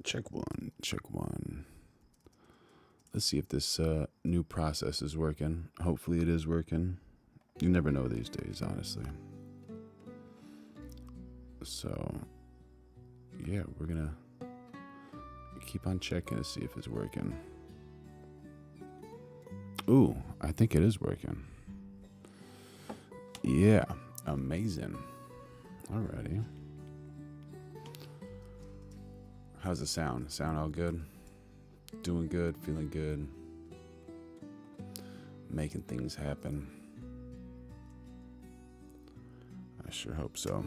Check one, check one. Let's see if this new process is working. Hopefully it is working. You never know these days, honestly. So, yeah, we're gonna keep on checking to see if it's working. Ooh, I think it is working. Yeah, amazing. Alrighty. How's the sound? Sound all good? Doing good, feeling good, making things happen. I sure hope so.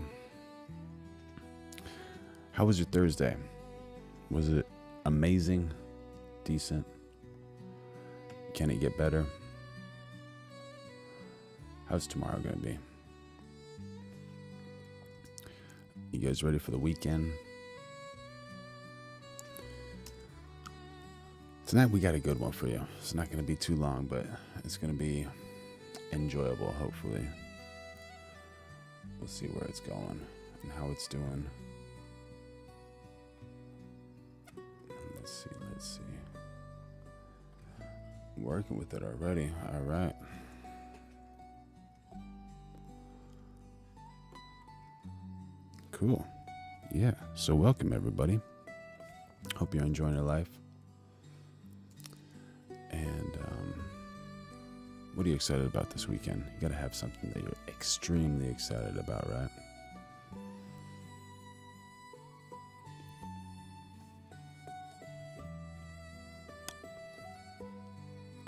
How was your Thursday? Was it amazing? Decent? Can it get better? How's tomorrow gonna be? You guys ready for the weekend? Tonight we got a good one for you. It's not going to be too long, but it's going to be enjoyable, hopefully. We'll see where it's going and how it's doing. Let's see. I'm working with it already. All right. Cool. Yeah. So welcome, everybody. Hope you're enjoying your life. And what are you excited about this weekend? You got to have something that you're extremely excited about, right?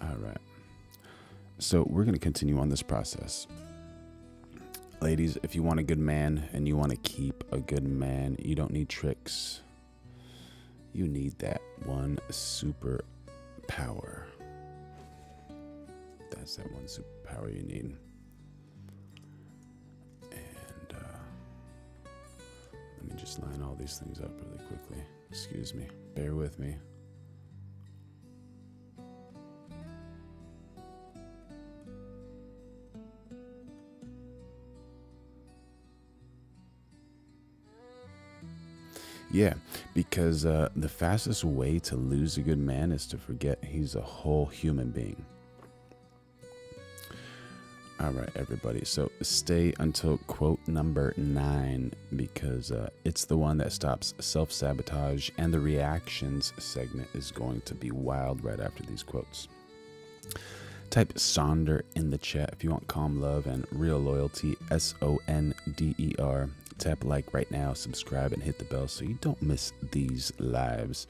All right. So we're going to continue on this process. Ladies, if you want a good man and you want to keep a good man, you don't need tricks. You need that one super power. That's that one superpower you need. And let me just line all these things up really quickly. Excuse me. Bear with me. Yeah, because the fastest way to lose a good man is to forget he's a whole human being. All right, everybody. So stay until quote number 9 because it's the one that stops self-sabotage, and the reactions segment is going to be wild right after these quotes. Type Sonder in the chat if you want calm love and real loyalty, SONDER. Tap like right now, subscribe, and hit the bell so you don't miss these lives.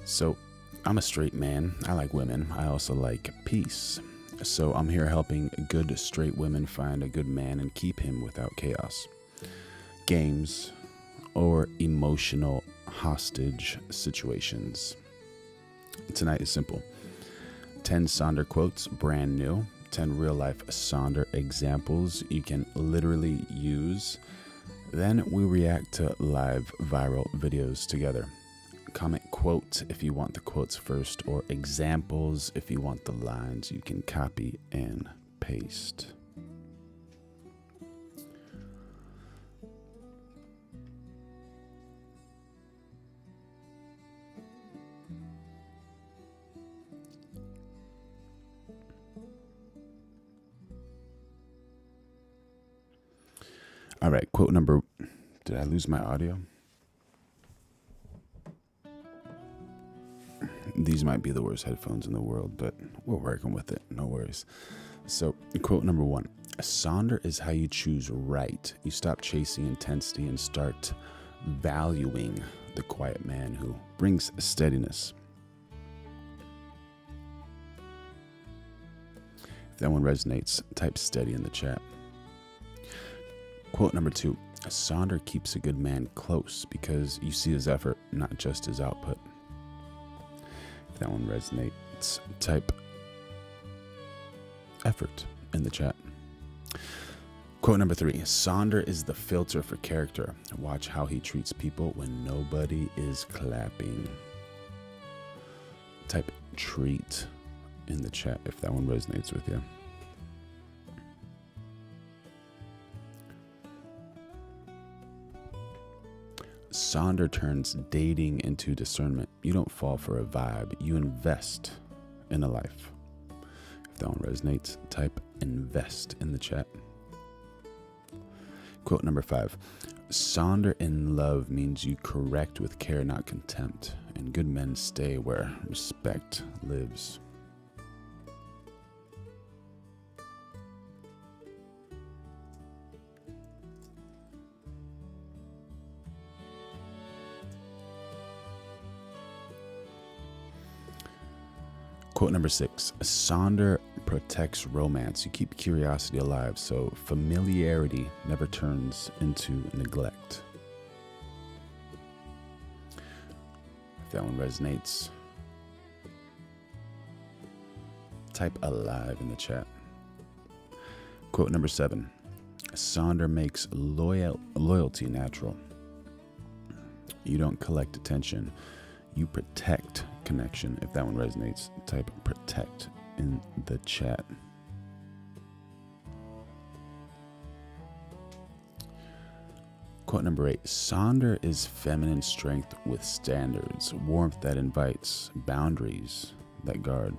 So I'm a straight man. I like women. I also like peace. So I'm here helping good straight women find a good man and keep him without chaos, games, or emotional hostage situations. Tonight is simple. 10 Sonder quotes, brand new. 10 real life Sonder examples you can literally use. Then we react to live viral videos together. Comment quote if you want the quotes first, or examples if you want the lines you can copy and paste. All right, quote number, did I lose my audio? These might be the worst headphones in the world, but we're working with it. No worries. So, quote number 1. Sonder is how you choose right. You stop chasing intensity and start valuing the quiet man who brings steadiness. If that one resonates, type steady in the chat. Quote number 2. Sonder keeps a good man close because you see his effort, not just his output. That one resonates, type effort in the chat. Quote number 3. Sonder is the filter for character. Watch how he treats people when nobody is clapping. Type treat in the chat if that one resonates with you. Sonder turns dating into discernment. You don't fall for a vibe. You invest in a life. If that one resonates, type invest in the chat. Quote number 5. Sonder in love means you correct with care, not contempt. And good men stay where respect lives. Quote number 6. Sonder protects romance. You keep curiosity alive, so familiarity never turns into neglect. If that one resonates, type alive in the chat. Quote number 7. Sonder makes loyalty natural. You don't collect attention. You protect connection. If that one resonates, type protect in the chat. Quote number 8. Sonder is feminine strength with standards, warmth that invites, boundaries that guard.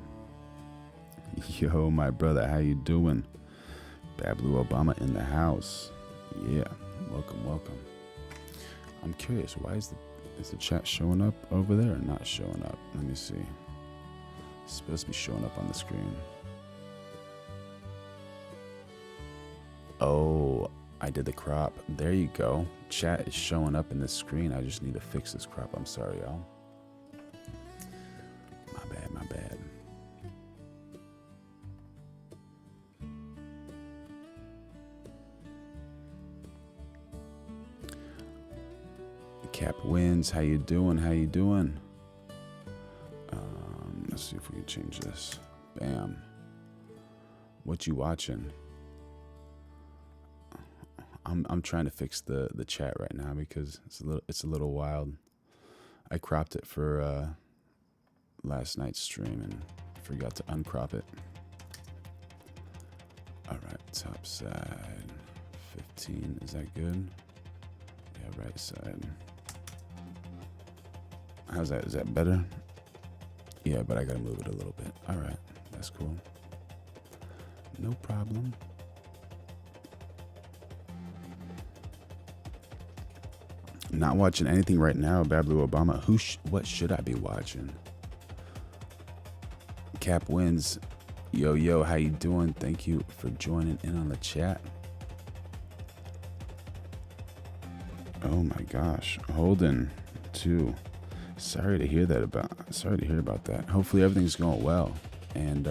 Yo, my brother, how you doing? Bad Blue Obama in the house. Yeah, welcome. I'm curious, why is the chat showing up over there or not showing up? Let me see. It's supposed to be showing up on the screen. Oh, I did the crop. There you go. Chat is showing up in the screen. I just need to fix this crop. I'm sorry, y'all. My bad. Cap wins. How you doing? Let's see if we can change this. Bam. What you watching? I'm trying to fix the chat right now because it's a little wild. I cropped it for last night's stream and forgot to uncrop it. All right, top side 15. Is that good? Yeah, right side. How's that? Is that better? Yeah, but I gotta move it a little bit. All right, that's cool. No problem. Not watching anything right now, Bad Blue Obama. What should I be watching? Cap wins. Yo, how you doing? Thank you for joining in on the chat. Oh my gosh, Holden too. Sorry to hear about that. Hopefully everything's going well, and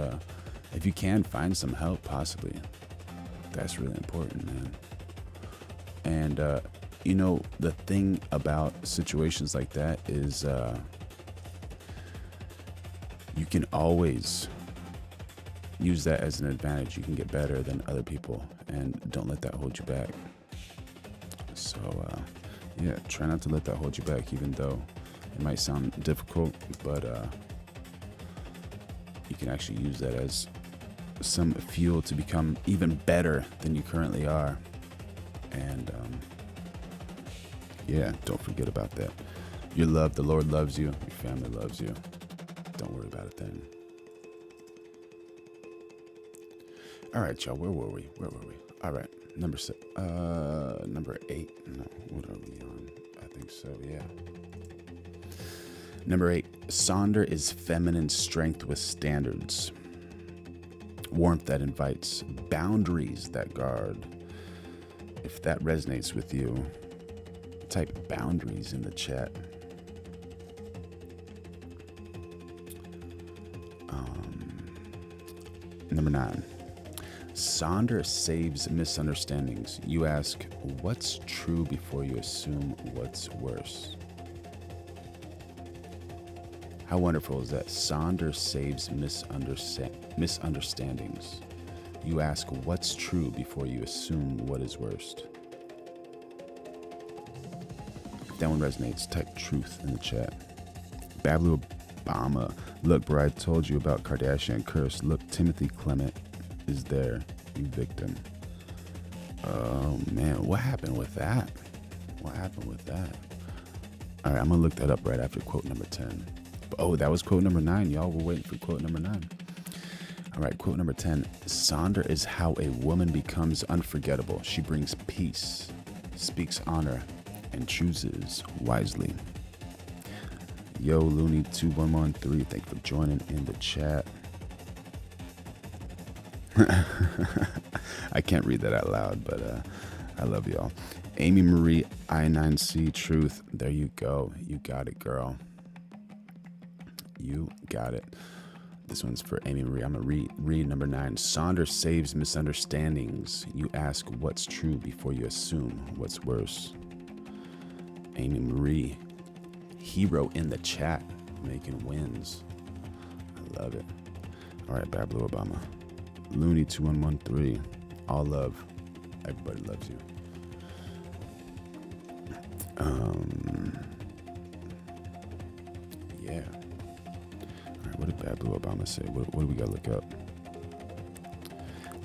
if you can find some help, possibly, that's really important, man. And you know, the thing about situations like that is you can always use that as an advantage. You can get better than other people, and don't let that hold you back. So yeah, try not to let that hold you back, even though it might sound difficult, but you can actually use that as some fuel to become even better than you currently are. And yeah, don't forget about that. You're loved. The Lord loves you. Your family loves you. Don't worry about it then. All right, y'all. Where were we? All right. Number 8. No, what are we on? I think so, yeah. Number 8. Sonder is feminine strength with standards. Warmth that invites. Boundaries that guard. If that resonates with you, type boundaries in the chat. Number 9. Sonder saves misunderstandings. You ask, what's true before you assume what's worse? How wonderful is that? Sonder saves misunderstandings. You ask, what's true before you assume what is worst? If that one resonates, type truth in the chat. Bablu Obama. Look, bro, I told you about Kardashian curse. Look, Timothy Clement is there, you victim. Oh man, what happened with that? All right, I'm gonna look that up right after quote number 10. Oh, that was quote number 9. Y'all were waiting for quote number 9. All right, quote number 10. Sonder is how a woman becomes unforgettable. She brings peace, speaks honor, and chooses wisely. Yo, Looney2113, thank you for joining in the chat. I can't read that out loud, but I love y'all. Amy Marie I9C Truth. There you go. You got it, girl. You got it. This one's for Amy Marie. I'm going to read number 9. Sonder saves misunderstandings. You ask what's true before you assume what's worse. Amy Marie. Hero in the chat. Making wins. I love it. All right, Bad Blue Obama. Looney2113. All love. Everybody loves you. Yeah. All right, what did Bad Blue Obama say? What do we got to look up?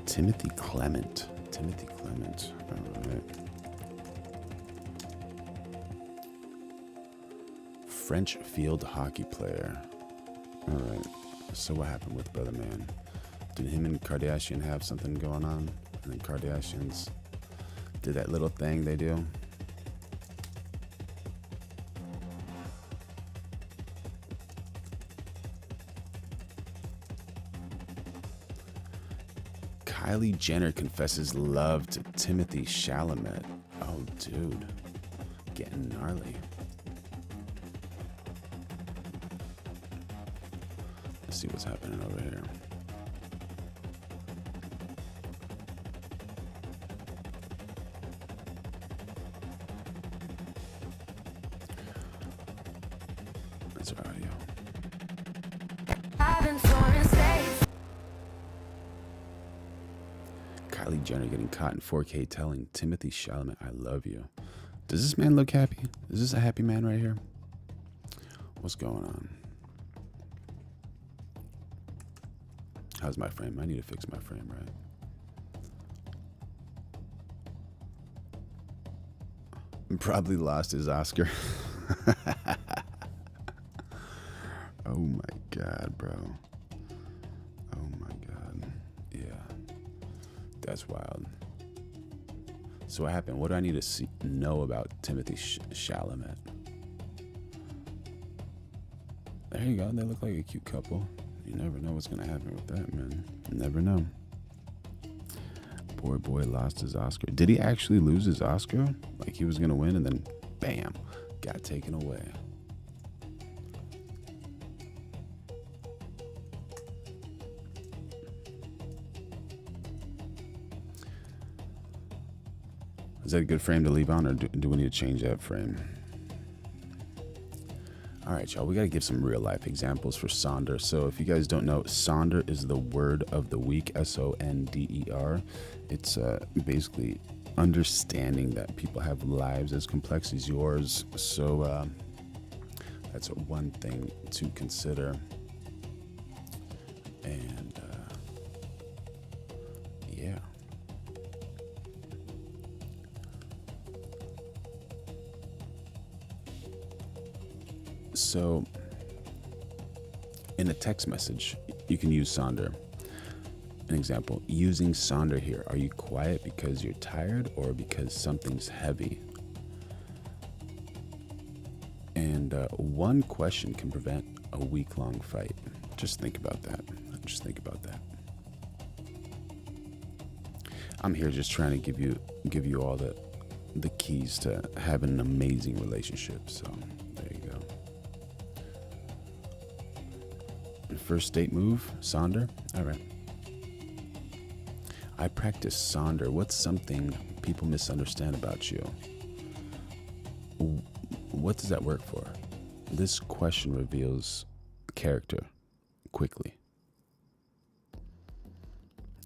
Timothy Clement. Timothy Clement. All right. French field hockey player. All right. So what happened with Brother Man? Did him and Kardashian have something going on? And then Kardashians did that little thing they do? Kylie Jenner confesses love to Timothy Chalamet. Oh, dude. Getting gnarly. Let's see what's happening over here. That's our audio. Kylie Jenner getting caught in 4K telling Timothy Chalamet, I love you. Does this man look happy? Is this a happy man right here? What's going on? How's my frame? I need to fix my frame, right? Probably lost his Oscar. Oh my God, bro. Oh my God. Yeah. That's wild. So what happened? What do I need to know about Timothy Chalamet? There you go. They look like a cute couple. You never know what's going to happen with that, man. You never know. Boy lost his Oscar. Did he actually lose his Oscar? Like he was going to win and then bam, got taken away. Is that a good frame to leave on, or do we need to change that frame? All right, y'all, we got to give some real life examples for Sonder. So if you guys don't know, Sonder is the word of the week, S-O-N-D-E-R. It's basically understanding that people have lives as complex as yours. So that's one thing to consider. And yeah. So in a text message, you can use Sonder. An example, using Sonder here. Are you quiet because you're tired or because something's heavy? And one question can prevent a week-long fight. Just think about that. Just think about that. I'm here just trying to give you all the keys to having an amazing relationship. So there you go. First date move, Sonder. All right. I practice Sonder. What's something people misunderstand about you? What does that work for? This question reveals character quickly.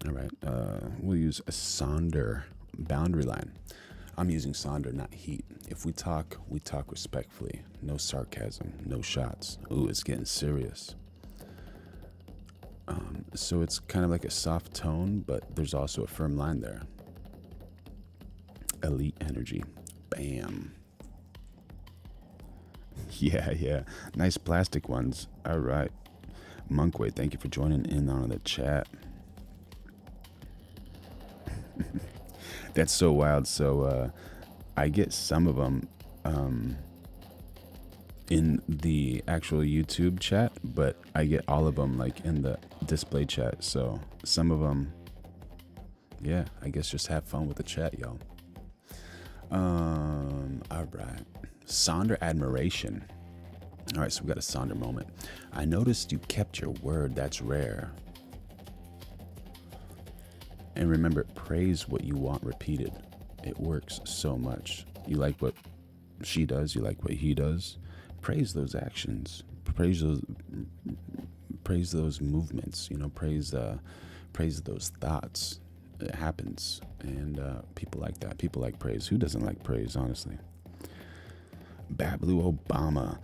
All right. We'll use a Sonder boundary line. I'm using Sonder, not heat. If we talk respectfully. No sarcasm, no shots. Ooh, it's getting serious. So it's kind of like a soft tone, but there's also a firm line there. Elite energy. Bam. Yeah. Nice plastic ones. All right. Monkway, thank you for joining in on the chat. That's so wild. So I get some of them in the actual YouTube chat, but I get all of them like in the display chat. So some of them, yeah, I guess just have fun with the chat, y'all. All right. Sonder admiration. All right, so we got a Sonder moment. I noticed you kept your word. That's rare. And remember, praise what you want repeated. It works so much. You like what she does, you like what he does. Praise those actions. Praise those movements, you know, praise those thoughts. It happens. And people like that. People like praise. Who doesn't like praise, honestly? Bablu Obama.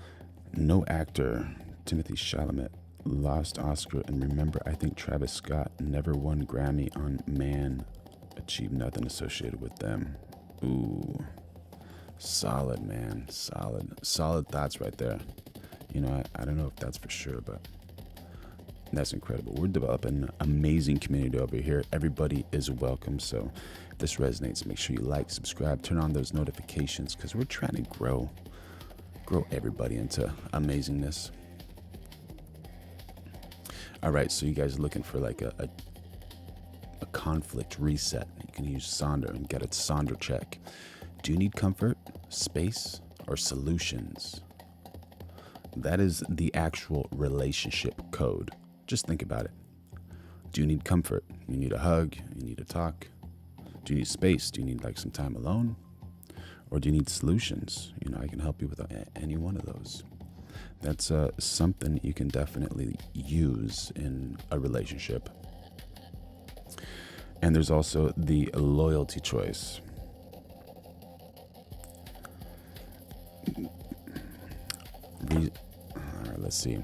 No actor. Timothy Chalamet lost Oscar. And remember, I think Travis Scott never won Grammy on Man. Achieved nothing associated with them. Ooh. Solid, man. Solid thoughts right there. You know, I don't know if that's for sure, but that's incredible. We're developing an amazing community over here. Everybody is welcome. So if this resonates, make sure you like, subscribe, turn on those notifications, because we're trying to grow everybody into amazingness. All right, so you guys are looking for like a conflict reset. You can use Sonder and get a Sonder check. Do you need comfort, space, or solutions? That is the actual relationship code. Just think about it. Do you need comfort? You need a hug? You need a talk? Do you need space? Do you need like some time alone? Or do you need solutions? You know, I can help you with any one of those. That's something you can definitely use in a relationship. And there's also the loyalty choice. All right, let's see.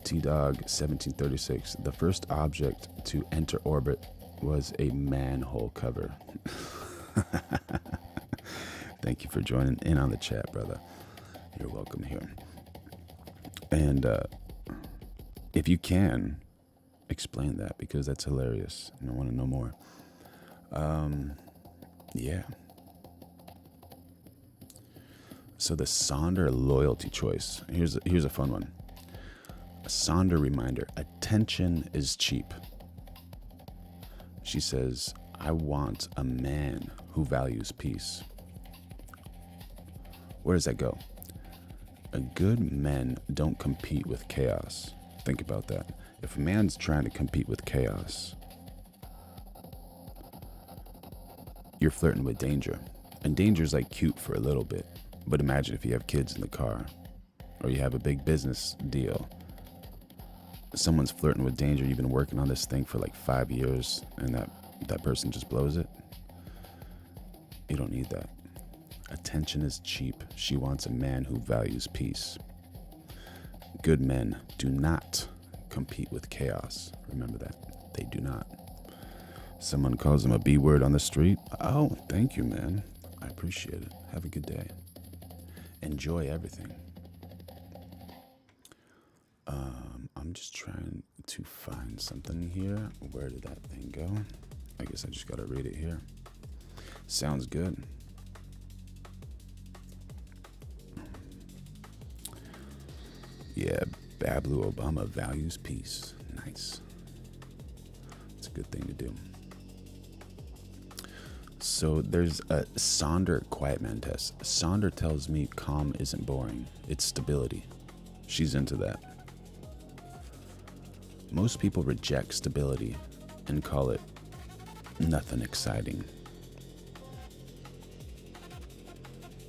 T-Dog 1736. The first object to enter orbit was a manhole cover. Thank you for joining in on the chat, brother. You're welcome here. And if you can, explain that, because that's hilarious and I want to know more. Yeah. So the Sonder loyalty choice. Here's a fun one. A Sonder reminder. Attention is cheap. She says, I want a man who values peace. Where does that go? Good men don't compete with chaos. Think about that. If a man's trying to compete with chaos, you're flirting with danger. And danger's like cute for a little bit. But imagine if you have kids in the car, or you have a big business deal. Someone's flirting with danger. You've been working on this thing for like 5 years, and that person just blows it. You don't need that. Attention is cheap. She wants a man who values peace. Good men do not compete with chaos. Remember that. They do not. Someone calls them a B word on the street. Oh, thank you, man. I appreciate it. Have a good day. Enjoy everything. I'm just trying to find something here. Where did that thing go? I guess I just gotta read it here. Sounds good. Yeah, Bablu Obama values peace. Nice. It's a good thing to do. So there's a Sonder quiet man test. Sonder tells me calm isn't boring. It's stability. She's into that. Most people reject stability and call it nothing exciting.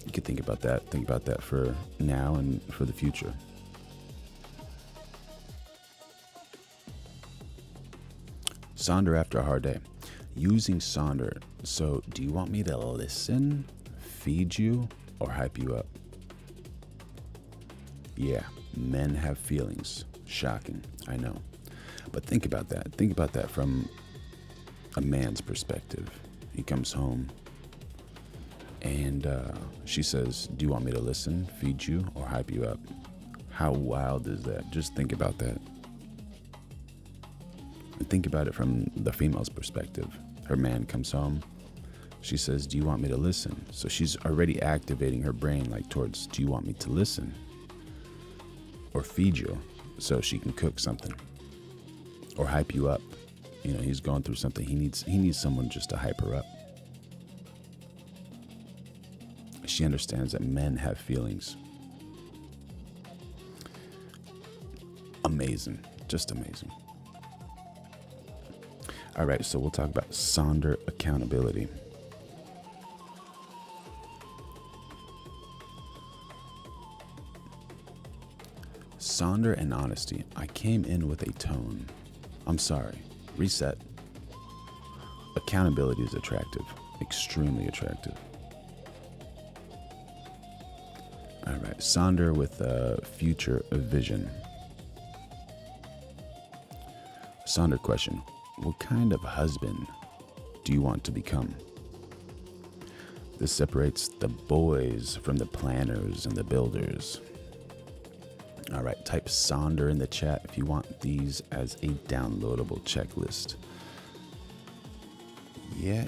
You could think about that. Think about that for now and for the future. Sonder after a hard day. Using Sonder. So, do you want me to listen, feed you, or hype you up? Yeah, men have feelings. Shocking, I know. But think about that. Think about that from a man's perspective. He comes home. And she says, do you want me to listen, feed you, or hype you up? How wild is that? Just think about that. And think about it from the female's perspective. Her man comes home. She says, do you want me to listen? So she's already activating her brain like towards, do you want me to listen? Or feed you so she can cook something. Or hype you up. You know, he's going through something. He needs someone just to hype her up. She understands that men have feelings. Amazing. Just amazing. All right, so we'll talk about Sonder accountability. Sonder and honesty. I came in with a tone. I'm sorry. Reset. Accountability is attractive. Extremely attractive. All right, Sonder with a future vision. Sonder question. What kind of husband do you want to become? This separates the boys from the planners and the builders. All right, type Sonder in the chat if you want these as a downloadable checklist. Yeah.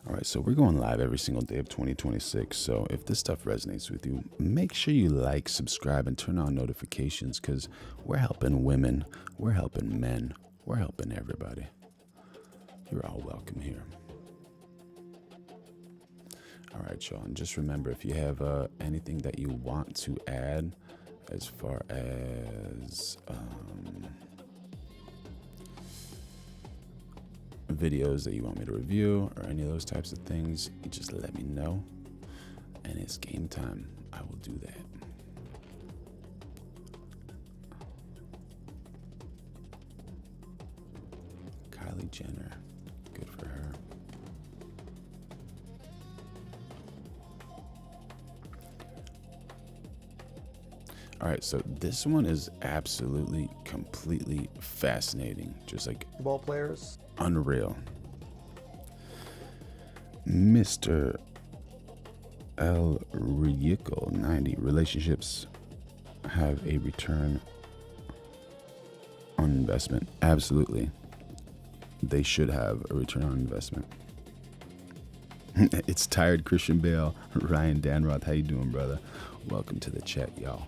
All right, so we're going live every single day of 2026. So if this stuff resonates with you, make sure you like, subscribe, and turn on notifications because we're helping women, we're helping men, we're helping everybody. You're all welcome here. All right, y'all. And just remember, if you have anything that you want to add as far as videos that you want me to review or any of those types of things, you just let me know. And it's game time. I will do that. Kylie Jenner. Good for her. All right, so this one is absolutely, completely fascinating. Just like ball players. Unreal. Mr. El Rico 90. Relationships have a return on investment. Absolutely. They should have a return on investment. It's tired Christian Bale. Ryan Danroth, how you doing, brother? Welcome to the chat, y'all.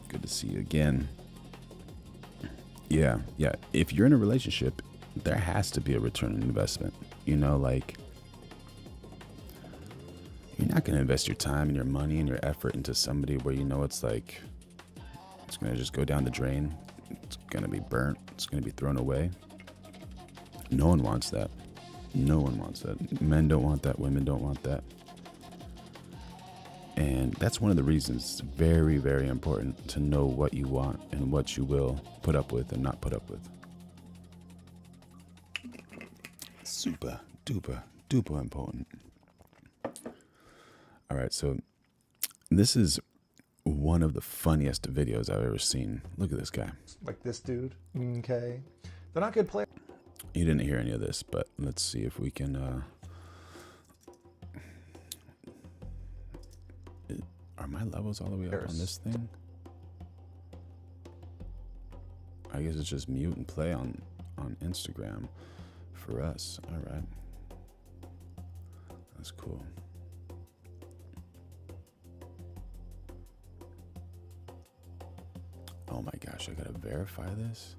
Good to see you again. Yeah. If you're in a relationship, there has to be a return on investment. You know, like, you're not going to invest your time and your money and your effort into somebody where you know it's like, it's going to just go down the drain. It's going to be burnt. It's going to be thrown away. No one wants that. No one wants that. Men don't want that. Women don't want that. And that's one of the reasons it's very, very important to know what you want and what you will put up with and not put up with. Super duper important. All right, so this is one of the funniest videos I've ever seen. Look at this guy. Like this dude. Okay. They're not good players. You didn't hear any of this, but let's see if we can. Are my levels all the way up on this thing? I guess it's just mute and play on Instagram for us. All right. That's cool. Oh my gosh, I gotta verify this.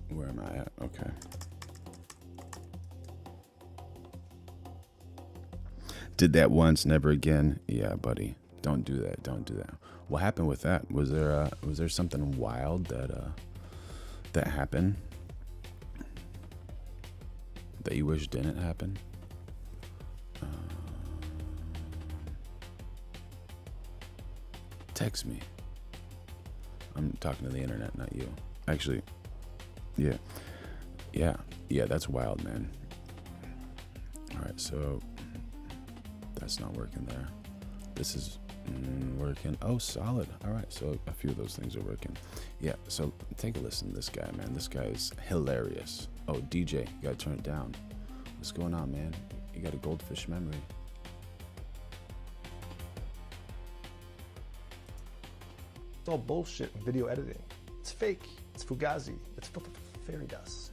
Where am I at? Okay. Did that once, never again. Yeah, buddy. Don't do that. Don't do that. What happened with that? Was there something wild that happened that you wish didn't happen? Text me. I'm talking to the internet, not you. Actually, yeah, that's wild, man. All right, so That's not working there. This is working. Oh, solid. All right, so a few of those things are working. Yeah, so take a listen to this guy, man. This guy is hilarious. Oh, DJ, you gotta turn it down. What's going on, man? You got a goldfish memory. It's all bullshit in video editing. It's fake. It's fugazi. It's fairy dust.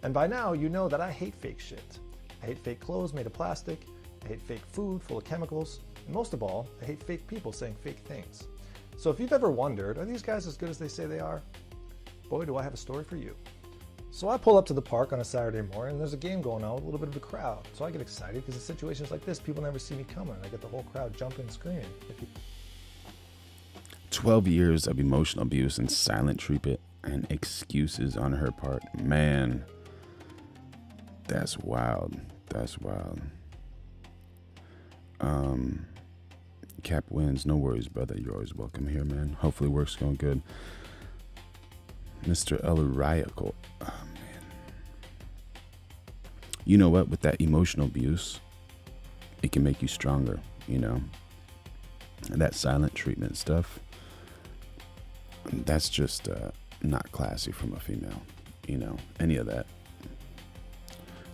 And by now, you know that I hate fake shit. I hate fake clothes made of plastic. I hate fake food full of chemicals. And most of all, I hate fake people saying fake things. So if you've ever wondered, are these guys as good as they say they are? Boy, do I have a story for you. So I pull up to the park on a Saturday morning, and there's a game going on with a little bit of a crowd. So I get excited because in situations like this, people never see me coming. I get the whole crowd jumping and screaming. 12 years of emotional abuse and silent treatment and excuses on her part. Man, that's wild. That's wild. Cap wins. No worries, brother. You're always welcome here, man. Hopefully work's going good. Mr. Elriacal. Oh, man. You know what? With that emotional abuse, it can make you stronger, you know? And that silent treatment stuff, that's just not classy from a female, you know? Any of that.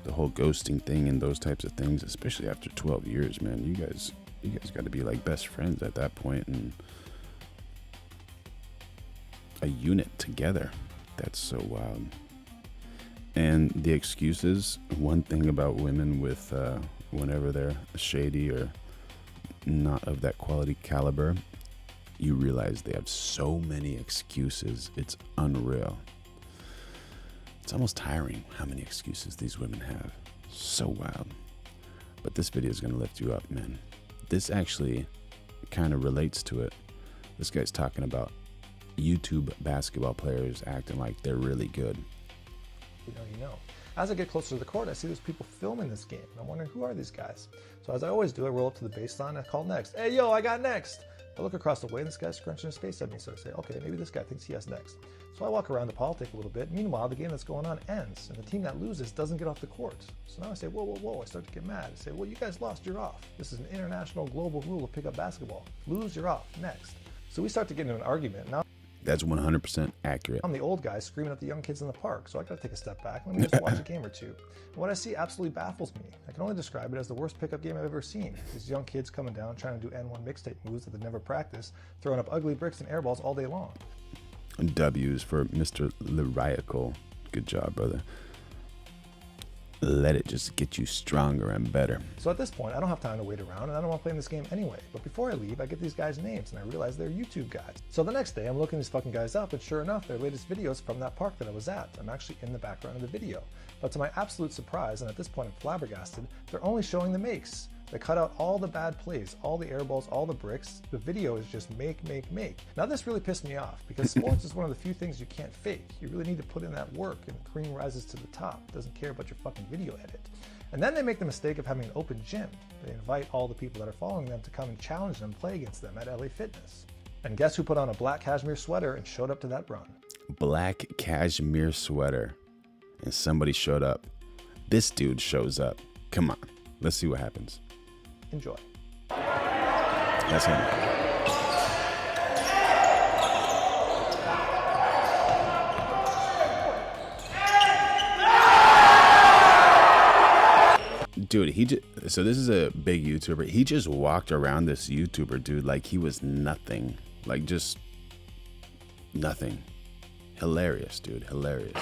The whole ghosting thing and those types of things, especially after 12 years, man, you guys got to be like best friends at that point and a unit together. That's so wild. And the excuses, one thing about women with whenever they're shady or not of that quality caliber, you realize they have so many excuses. It's unreal. It's almost tiring how many excuses these women have. So wild. But this video is going to lift you up, man. This actually kind of relates to it. This guy's talking about YouTube basketball players acting like they're really good. You know. As I get closer to the court, I see there's people filming this game. And I'm wondering, who are these guys? So as I always do, I roll up to the baseline and I call next. Hey, yo, I got next. I look across the way and this guy's scrunching his face at me. So I say, okay, maybe this guy thinks he has next. So I walk around the politic a little bit. Meanwhile, the game that's going on ends and the team that loses doesn't get off the court. So now I say, whoa, whoa, whoa. I start to get mad. I say, well, you guys lost, you're off. This is an international global rule of pickup basketball. Lose, you're off. Next. So we start to get into an argument. Now that's 100% accurate. I'm the old guy screaming at the young kids in the park, so I gotta take a step back. Let me just watch a game or two. And what I see absolutely baffles me. I can only describe it as the worst pickup game I've ever seen. These young kids coming down, trying to do N1 mixtape moves that they've never practiced, throwing up ugly bricks and airballs all day long. W's for Mr. Lyrical. Good job, brother. Let it just get you stronger and better. So at this point, I don't have time to wait around and I don't want to play in this game anyway. But before I leave, I get these guys' names and I realize they're YouTube guys. So the next day, I'm looking these fucking guys up and sure enough, their latest videos from that park that I was at. I'm actually in the background of the video. But to my absolute surprise, and at this point I'm flabbergasted, they're only showing the makes. They cut out all the bad plays, all the airballs, all the bricks. The video is just make, make, make. Now this really pissed me off because sports is one of the few things you can't fake. You really need to put in that work and the cream rises to the top. Doesn't care about your fucking video edit. And then they make the mistake of having an open gym. They invite all the people that are following them to come and challenge them, play against them at LA Fitness. And guess who put on a black cashmere sweater and showed up to that run? Black cashmere sweater. And somebody showed up. This dude shows up. Come on, let's see what happens. Enjoy. That's him. Dude, so this is a big YouTuber. He just walked around this YouTuber, dude, like he was nothing. Like just nothing. Hilarious, dude, hilarious.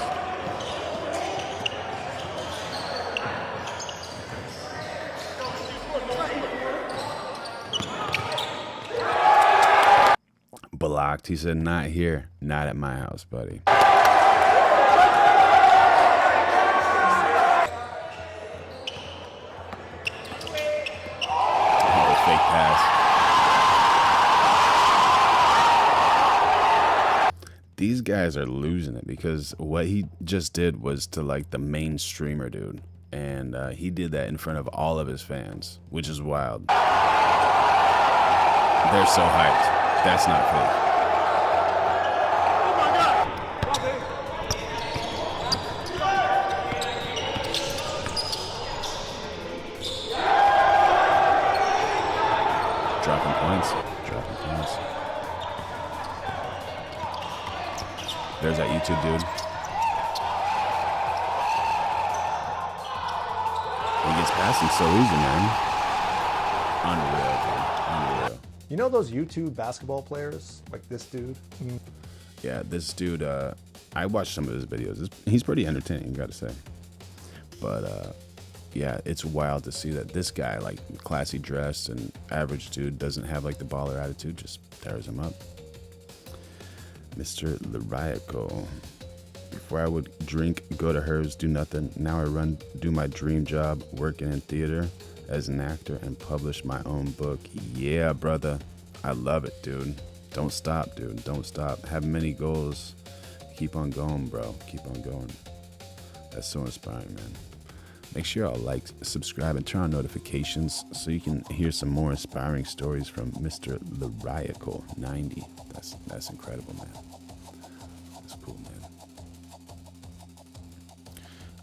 Blocked. He said, not here, not at my house, buddy. Oh, fake pass. These guys are losing it because what he just did was to like the main streamer, dude. And he did that in front of all of his fans, which is wild. They're so hyped. That's not fake. Oh my God. Yes. There's that YouTube dude. He gets past him so easy, man. Unreal, dude. Unreal. You know those YouTube basketball players, like this dude? Yeah, this dude, I watched some of his videos. He's pretty entertaining, gotta say. But, yeah, it's wild to see that this guy, like, classy dressed and average dude, doesn't have, like, the baller attitude, just tears him up. Mr. Lariaco. Before I would drink, go to hers, do nothing. Now I run, do my dream job, working in theater as an actor and publish my own book. Yeah, brother. I love it, dude. Don't stop, dude. Don't stop. Have many goals. Keep on going, bro. Keep on going. That's so inspiring, man. Make sure y'all like, subscribe, and turn on notifications so you can hear some more inspiring stories from Mr. Lariaco 90. That's incredible, man. That's cool, man.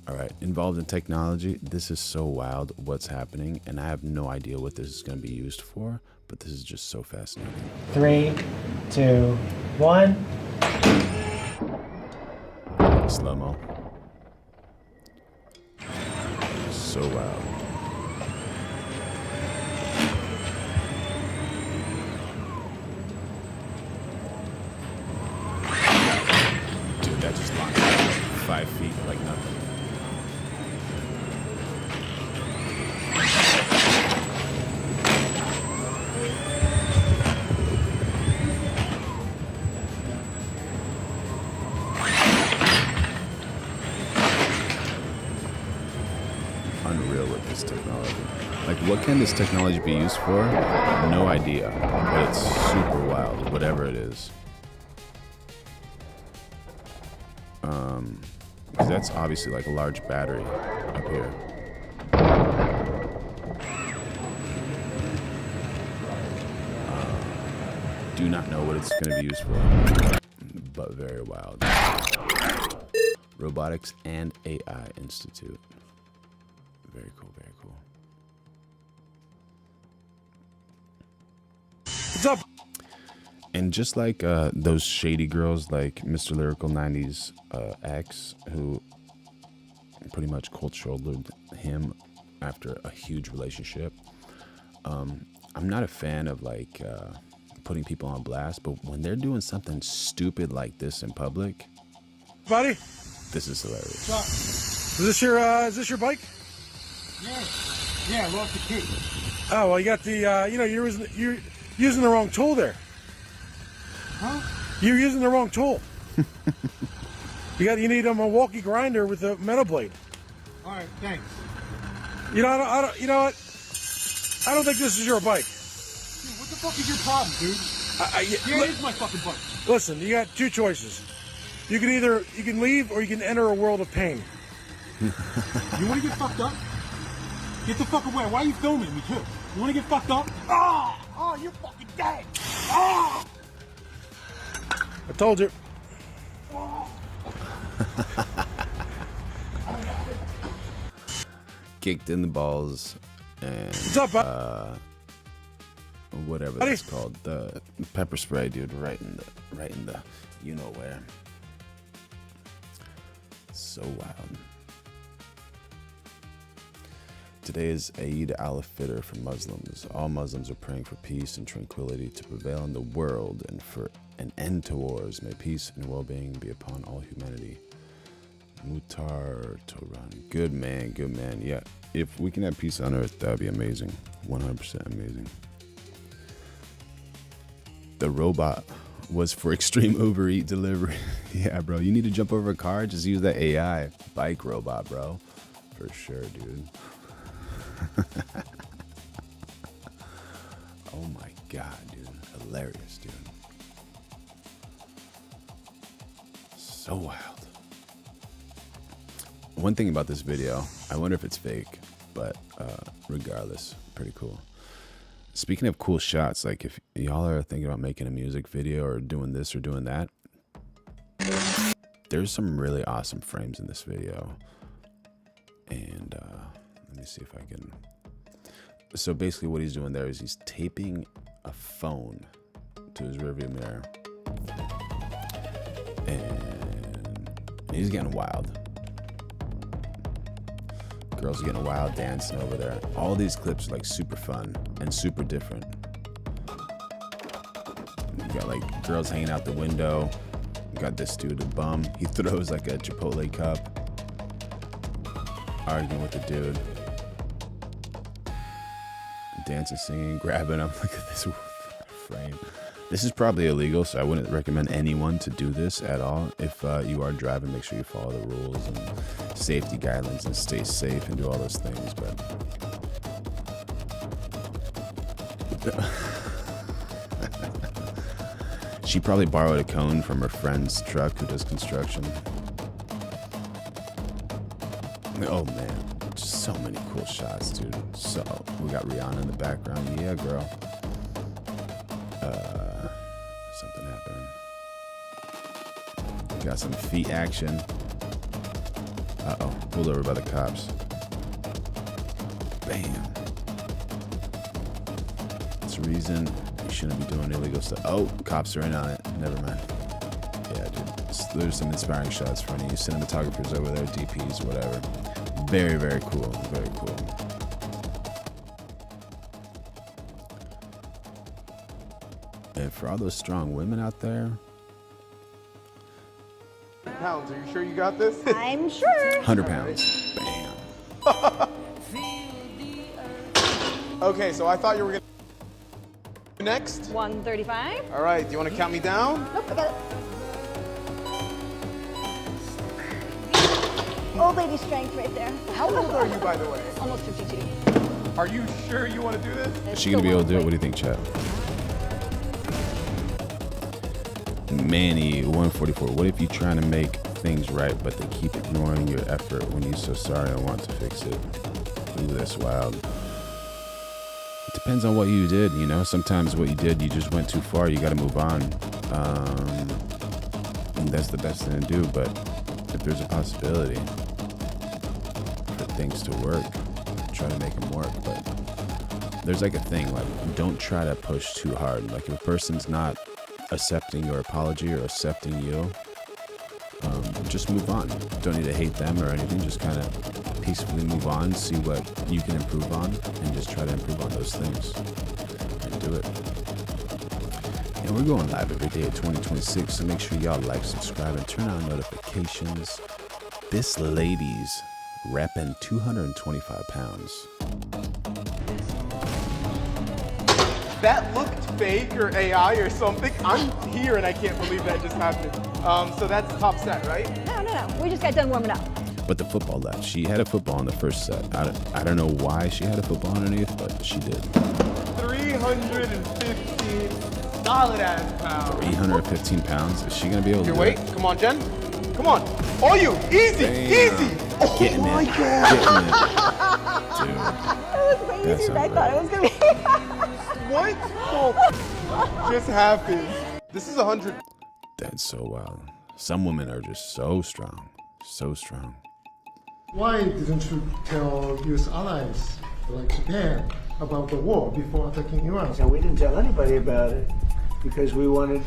All right, involved in technology. This is so wild what's happening, and I have no idea what this is going to be used for, but this is just so fascinating. 3, 2, 1. Slow-mo. So wild. Dude, that just locked 5 feet like nothing. Unreal with this technology. Like, what can this technology be used for? No idea, but it's super wild, whatever it is. Because that's obviously like a large battery up here. Do not know what it's going to be used for, but very wild. Robotics and AI Institute. Very cool, very cool. What's up? And just like those shady girls like Mr. Lyrical 90's ex, who pretty much cold shouldered him after a huge relationship. I'm not a fan of like putting people on blast, but when they're doing something stupid like this in public, Buddy? this is hilarious. Is this your bike? Yeah, I lost the key. Oh, well, you got the, you're using the wrong tool there. Huh? You're using the wrong tool. You need a Milwaukee grinder with a metal blade. All right, thanks. You know, you know what? I don't think this is your bike. Dude, what the fuck is your problem, dude? Yeah, it is my fucking bike. Listen, you got two choices. You can leave or you can enter a world of pain. You want to get fucked up? Get the fuck away. Why are you filming me, too? You want to get fucked up? Oh, you're fucking dead. Oh! I told you. Kicked in the balls and What's up, bud? Whatever Buddy? that's called, the pepper spray, dude, right in the you know where. So wild. Today is Eid al-Fitr for Muslims. All Muslims are praying for peace and tranquility to prevail in the world and for an end to wars. May peace and well-being be upon all humanity. Mutar Toran. Good man, good man. Yeah, if we can have peace on earth, that would be amazing. 100% amazing. The robot was for extreme Uber Eat delivery. Yeah, bro, you need to jump over a car, just use that AI bike robot, bro. For sure, dude. Oh my god, dude. Hilarious, dude. So wild. One thing about this video, I wonder if it's fake, but regardless, pretty cool. Speaking of cool shots, like if y'all are thinking about making a music video or doing this or doing that, there's some really awesome frames in this video. And let me see if I can. So basically what he's doing there is he's taping a phone to his rearview mirror. And he's getting wild. Girls are getting wild dancing over there. All these clips are like super fun and super different. You got like girls hanging out the window. You got this dude, a bum. He throws like a Chipotle cup. Arguing with the dude. Dancing, singing, grabbing him. Look at this frame. This is probably illegal, so I wouldn't recommend anyone to do this at all. If you are driving, make sure you follow the rules and safety guidelines and stay safe and do all those things. But she probably borrowed a cone from her friend's truck who does construction. Oh man, just so many cool shots, dude. So we got Rihanna in the background. Yeah, girl. Something happening. We got some feet action. Uh-oh, pulled over by the cops. Bam. That's a reason you shouldn't be doing illegal stuff. Oh, cops are in on it. Never mind. Yeah, dude. There's some inspiring shots for any of you cinematographers over there, DPs, whatever. Very, very cool. Very cool. And for all those strong women out there, pounds. Are you sure you got this? I'm sure. 100 pounds. Bam. Okay, so I thought you were gonna next. 135. All right, do you want to count me down? Nope, I got it. Old lady strength right there. How old are you, by the way? Almost 52. Are you sure you want to do this? Is she gonna be able to do it? What do you think, chat? Manny 144. What if you're trying to make things right, but they keep ignoring your effort when you're so sorry and want to fix it? Ooh, that's wild. It depends on what you did, you know. Sometimes what you did, you just went too far. You got to move on. And that's the best thing to do. But if there's a possibility for things to work, try to make them work. But there's like a thing, like don't try to push too hard. Like if a person's not accepting your apology or accepting you, just move on. Don't need to hate them or anything. Just kind of peacefully move on, see what you can improve on, and just try to improve on those things and do it. And we're going live every day at 2026, so make sure y'all like, subscribe, and turn on notifications. This lady's repping 225 pounds. That looked fake or AI or something. I'm here and I can't believe that just happened. So that's top set, right? No. We just got done warming up. But the football left. She had a football in the first set. I don't know why she had a football underneath, but she did. 315 solid ass pounds. 315 pounds. Is she gonna be able to Your do weight? it? Come on, Jen. Come on. All you. Easy. Damn. Easy. Oh Getting my it. God. Getting it. Dude. That was way That's easier than I thought it was going to be. What? Oh, just happened. This is 100. That's so wild. Some women are just so strong. So strong. Why didn't you tell US allies like Japan about the war before attacking Iran? And we didn't tell anybody about it because we wanted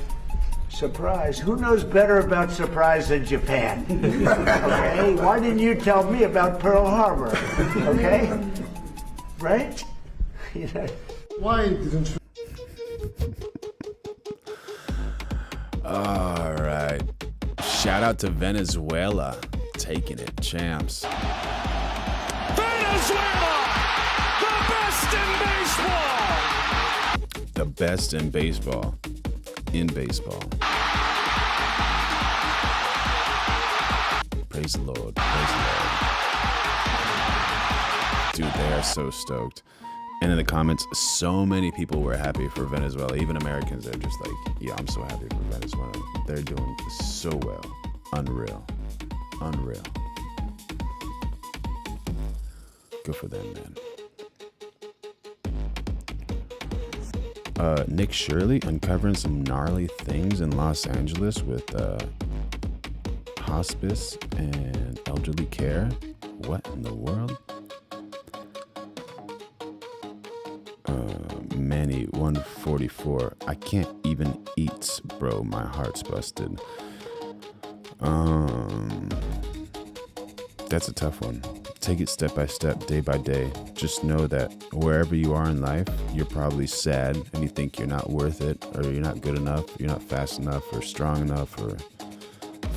surprise. Who knows better about surprise than Japan? Okay, why didn't you tell me about Pearl Harbor? Okay, right? You know. Why didn't you? All right. Shout out to Venezuela. Taking it, champs. Venezuela, the best in baseball. The best in baseball. In baseball. Praise the Lord. Praise the Lord. Dude, they are so stoked. And in the comments, so many people were happy for Venezuela. Even Americans are just like, yeah, I'm so happy for Venezuela. They're doing so well. Unreal. Unreal. Good for them, man. Nick Shirley uncovering some gnarly things in Los Angeles with hospice and elderly care. What in the world? Manny 144. I can't even eat, bro. My heart's busted. That's a tough one. Take it step by step, day by day. Just know that wherever you are in life, you're probably sad and you think you're not worth it, or you're not good enough, you're not fast enough, or strong enough, or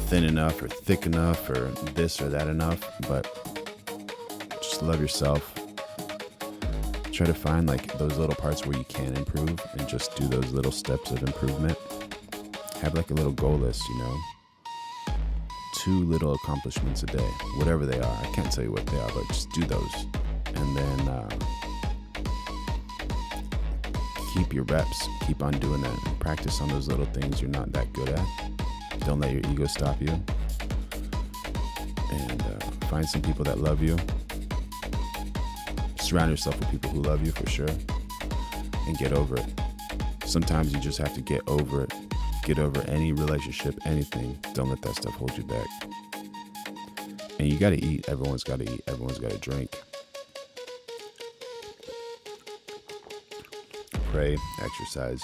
thin enough, or thick enough, or this or that enough. But just love yourself. Try to find like those little parts where you can improve and just do those little steps of improvement. Have like a little goal list, you know. 2 little accomplishments a day, whatever they are. I can't tell you what they are, but just do those. And then keep your reps. Keep on doing that. And practice on those little things you're not that good at. Don't let your ego stop you. And find some people that love you. Surround yourself with people who love you for sure. And get over it. Sometimes you just have to get over it. Get over any relationship, anything. Don't let that stuff hold you back. And you gotta eat. Everyone's gotta eat. Everyone's gotta drink. Pray, exercise,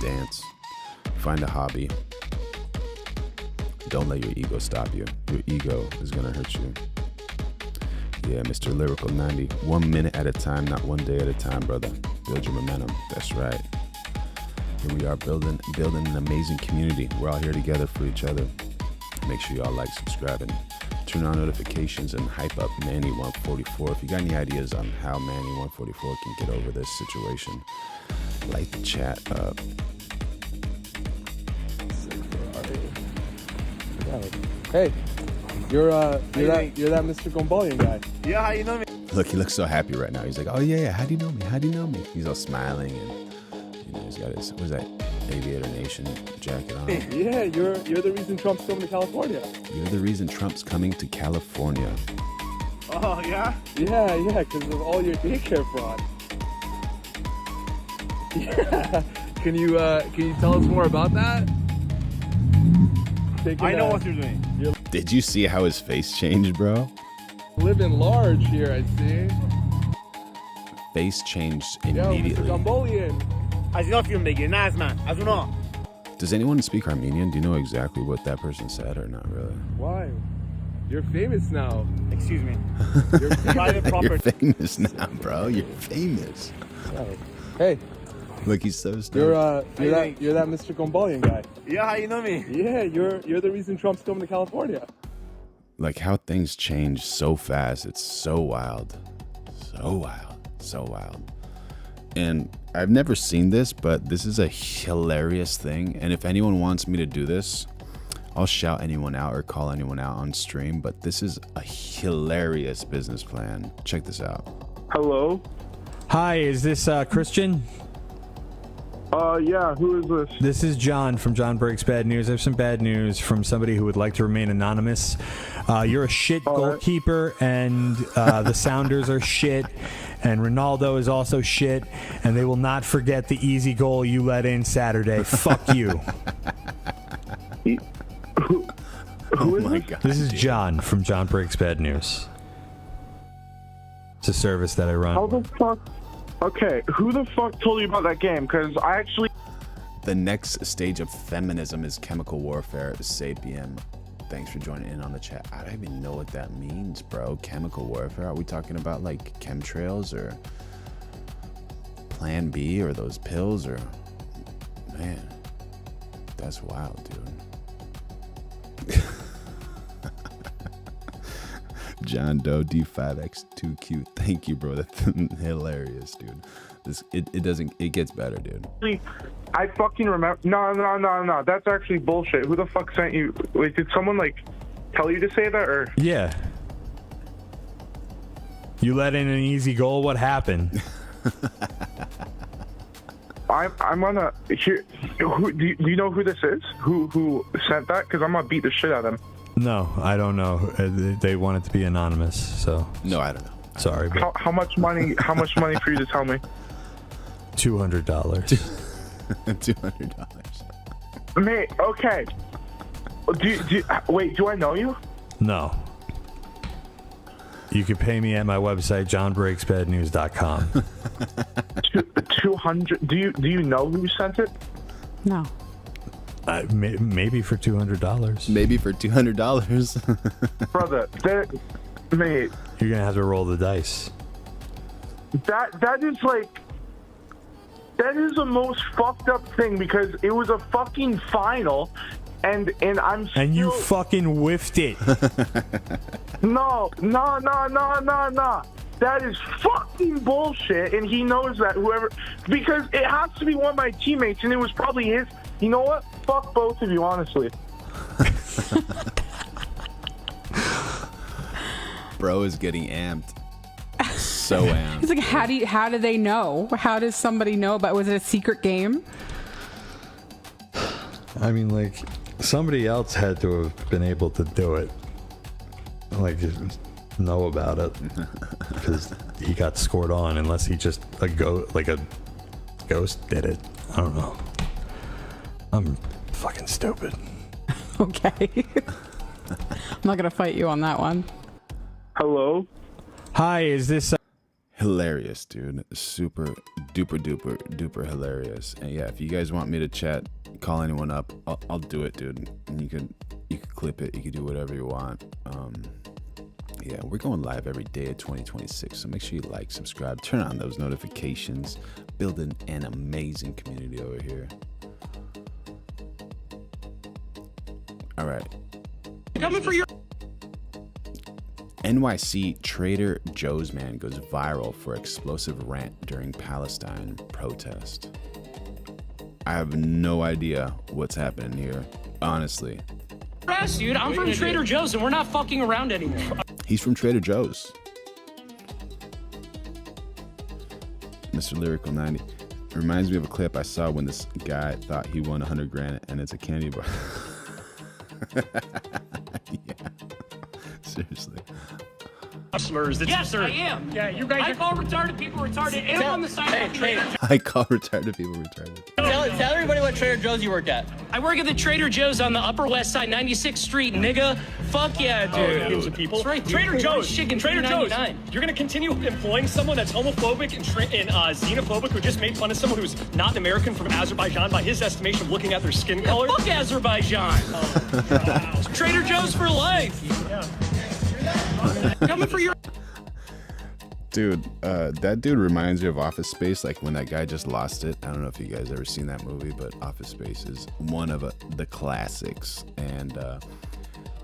dance, find a hobby. Don't let your ego stop you. Your ego is gonna hurt you. Yeah, Mr. Lyrical 90. 1 minute at a time, not 1 day at a time, brother. Build your momentum. That's right. Here we are building an amazing community. We're all here together for each other. Make sure y'all like, subscribe, and turn on notifications and hype up Manny 144. If you got any ideas on how Manny 144 can get over this situation, light the chat up. Hey, you're that Mr. Gombolian guy. Yeah, how you know me? Look, he looks so happy right now. He's like, oh yeah, how do you know me? How do you know me? He's all smiling and he's got his, what is that, Aviator Nation jacket on. Yeah, you're the reason Trump's coming to California. You're the reason Trump's coming to California. Oh, yeah? Yeah, because of all your daycare fraud. Yeah. Can you tell us more about that? I know what you're doing. Did you see how his face changed, bro? Living large here, I see. Face changed Yo, immediately. Mr. Gombolian. As you know, you're making nice, man. As you know. Does anyone speak Armenian? Do you know exactly what that person said or not really? Why? You're famous now. Excuse me. You're private You're property. famous now, bro. You're famous. Hey, Look, he's so stoked. you're that Mr. Gombolian guy. Yeah, how you know me? Yeah, you're the reason Trump's coming to California. Like how things change so fast. It's so wild. So wild. And I've never seen this, but this is a hilarious thing. And if anyone wants me to do this, I'll shout anyone out or call anyone out on stream. But this is a hilarious business plan. Check this out. Hello? Hi, is this Christian? Yeah, who is this? This is John from John Breaks Bad News. I have some bad news from somebody who would like to remain anonymous. You're a shit goalkeeper, and the Sounders are shit, and Ronaldo is also shit, and they will not forget the easy goal you let in Saturday. Fuck you. Who is my this? God. This is John from John Breaks Bad News. It's a service that I run. How the fuck? Okay, who the fuck told you about that game? Because I actually... The next stage of feminism is chemical warfare. Sapien. Thanks for joining in on the chat. I don't even know what that means, bro. Chemical warfare? Are we talking about like chemtrails or Plan B or those pills or... Man, that's wild, dude. John Doe D5X2Q. Thank you, bro. That's hilarious, dude. It gets better, dude. I fucking remember... No. That's actually bullshit. Who the fuck sent you... Wait, did someone, like, tell you to say that, or... Yeah. You let in an easy goal. What happened? I'm on a... Here, do you know who this is? Who sent that? Because I'm gonna beat the shit out of them. No, I don't know. They want it to be anonymous, so... No, I don't know. Sorry, but... How much money for you to tell me? $200. $200. Mate, okay. Wait, do I know you? No. You can pay me at my website, johnbreaksbadnews.com. 200. Do you know who sent it? No. Maybe for $200. Maybe for $200. Brother, mate. You're gonna have to roll the dice. That is like. That is the most fucked up thing because it was a fucking final, and I'm still... And you fucking whiffed it. No. That is fucking bullshit, and he knows that, whoever... Because it has to be one of my teammates, and it was probably his... You know what? Fuck both of you, honestly. Bro is getting amped. So amped. He's like, how do they know? How does somebody know about? Was it a secret game? I mean, like, somebody else had to have been able to do it. Like, know about it. Because he got scored on, unless he just, a ghost did it. I don't know. I'm fucking stupid. Okay. I'm not going to fight you on that one. Hello? Hi, is this... Hilarious, dude. Super duper hilarious. And yeah, if you guys want me to chat, call anyone up, I'll do it, dude. And you could clip it, you could do whatever you want. Yeah, we're going live every day of 2026, so make sure you like, subscribe, turn on those notifications, building an amazing community over here. All right. Coming for your... NYC Trader Joe's man goes viral for explosive rant during Palestine protest. I have no idea what's happening here, honestly. Dude, I'm from Trader Joe's and we're not fucking around anymore. He's from Trader Joe's. Mr. Lyrical 90. Reminds me of a clip I saw when this guy thought he won 100 grand and it's a candy bar. Yeah. Seriously. Slurs. Yes, I am. Yeah, you guys. I call retarded people retarded, and I'm on the side of Trader Joe's. I call retarded people retarded. Tell everybody what Trader Joe's you work at. I work at the Trader Joe's on the Upper West Side, 96th Street, nigga. Fuck yeah, dude. People. That's right. Trader Joe's. Chicken. Trader Joe's. You're gonna continue employing someone that's homophobic and xenophobic who just made fun of someone who's not an American from Azerbaijan by his estimation of looking at their skin color. Fuck Azerbaijan. Trader Joe's for life. Yeah. Coming for your... Dude, that dude reminds me of Office Space, like when that guy just lost it. I don't know if you guys ever seen that movie, but Office Space is one of the classics. And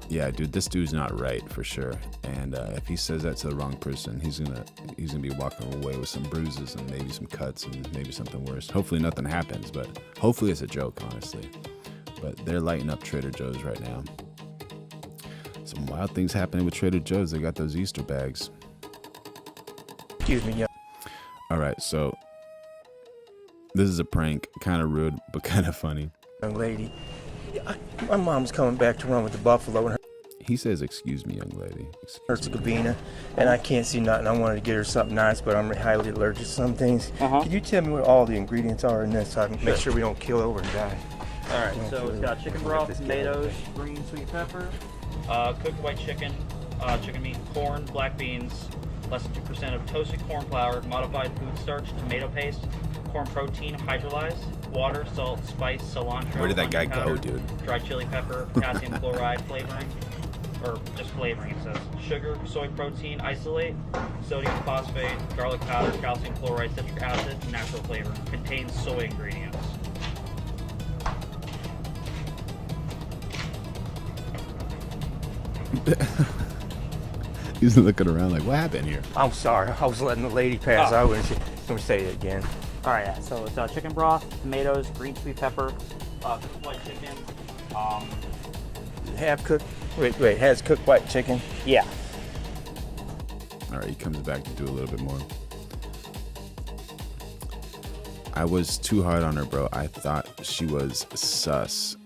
yeah, dude, this dude's not right for sure. And if he says that to the wrong person, he's gonna be walking away with some bruises and maybe some cuts and maybe something worse. Hopefully nothing happens, but hopefully it's a joke, honestly. But they're lighting up Trader Joe's right now. Some wild things happening with Trader Joe's. They got those Easter bags. Excuse me, yeah. All right, so this is a prank, kind of rude, but kind of funny. Young lady, my mom's coming back to run with the buffalo, and he says, "Excuse me, young lady." Herzegovina, and I can't see nothing. I wanted to get her something nice, but I'm highly allergic to some things. Can you tell me what all the ingredients are in this, so I can make sure we don't kill over and die? All right, so it's got chicken broth, tomatoes, green sweet pepper, cooked white chicken, chicken meat, corn, black beans, less than 2% of toasted corn flour, modified food starch, tomato paste, corn protein, hydrolyzed, water, salt, spice, cilantro. Where did that guy powder, go, dude? Dried chili pepper, potassium chloride flavoring, or just flavoring, it says. Sugar, soy protein, isolate, sodium phosphate, garlic powder, calcium chloride, citric acid, natural flavor. Contains soy ingredients. He's looking around like, what happened here? I'm sorry, I was letting the lady pass. I wouldn't let me say it again. All right, yeah, so it's chicken broth, tomatoes, green sweet pepper, cooked white chicken, Half cooked, wait, has cooked white chicken? Yeah. All right, he comes back to do a little bit more. I was too hard on her, bro. I thought she was sus.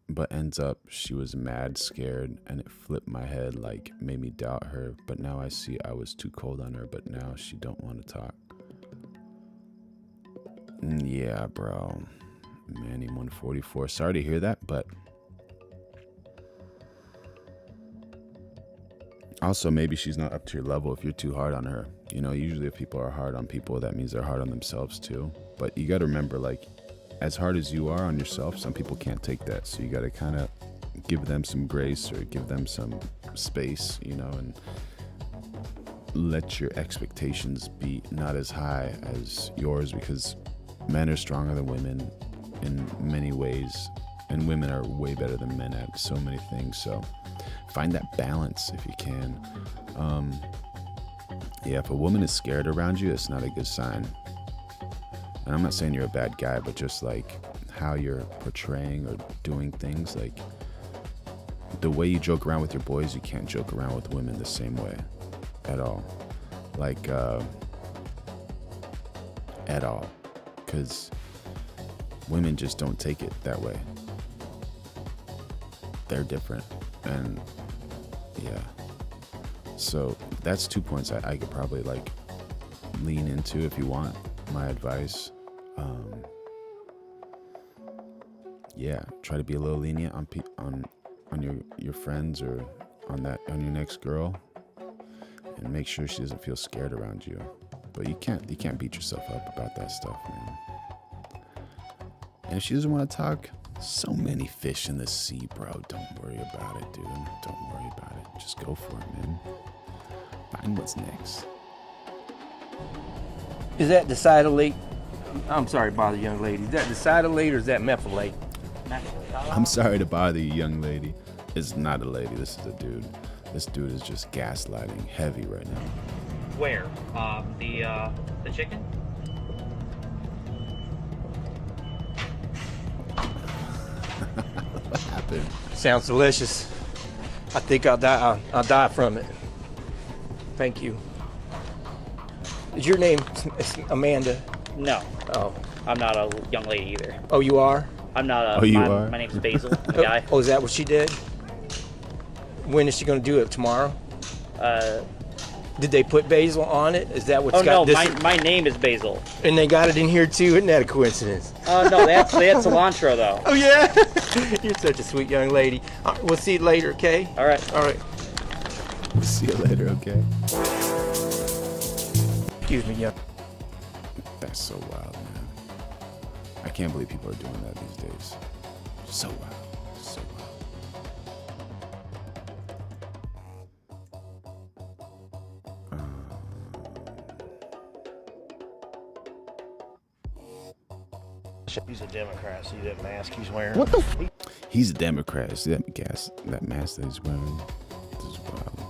But ends up she was mad scared and it flipped my head, like made me doubt her. But now I see I was too cold on her, but now she don't want to talk. Yeah, bro. Manny 144. Sorry to hear that, but Also, maybe she's not up to your level if you're too hard on her. You know, usually if people are hard on people, that means they're hard on themselves too. But you got to remember, like, as hard as you are on yourself, some people can't take that. So you got to kind of give them some grace or give them some space, you know, and let your expectations be not as high as yours, because men are stronger than women in many ways, and women are way better than men at so many things. So find that balance if you can. Yeah, if a woman is scared around you, it's not a good sign. And I'm not saying you're a bad guy, but just like how you're portraying or doing things, like the way you joke around with your boys, you can't joke around with women the same way at all. Like, at all. Because women just don't take it that way. They're different. And yeah. So that's 2 points I could probably like lean into if you want my advice. Yeah, try to be a little lenient on your friends or on your next girl, and make sure she doesn't feel scared around you. But you can't beat yourself up about that stuff, man. And if she doesn't want to talk, so many fish in the sea, bro. Don't worry about it, dude. Don't worry about it. Just go for it, man. Find what's next. Is that decidylate? I'm sorry to bother you, young lady. Is that decidylate or is that methylate? I'm sorry to bother you, young lady. It's not a lady. This is a dude. This dude is just gaslighting heavy right now. Where? The chicken? What happened? Sounds delicious. I think I'll die from it. Thank you. Is your name Amanda? No. Oh. I'm not a young lady either. Oh, you are? I'm not a. Oh, you are? My name's Basil. I'm a guy. Oh, is that what she did? When is she going to do it? Tomorrow? Did they put basil on it? Is that what's got this? My name is Basil. And they got it in here too? Isn't that a coincidence? No, that's cilantro though. Oh yeah? You're such a sweet young lady. We'll see you later, okay? All right. All right. See you later, okay? Excuse me, young. That's so wild, man. I can't believe people are doing that these days. So wild. So wild. He's a Democrat. See that mask he's wearing? What the f? He's a Democrat. See that mask that he's wearing? This is wild.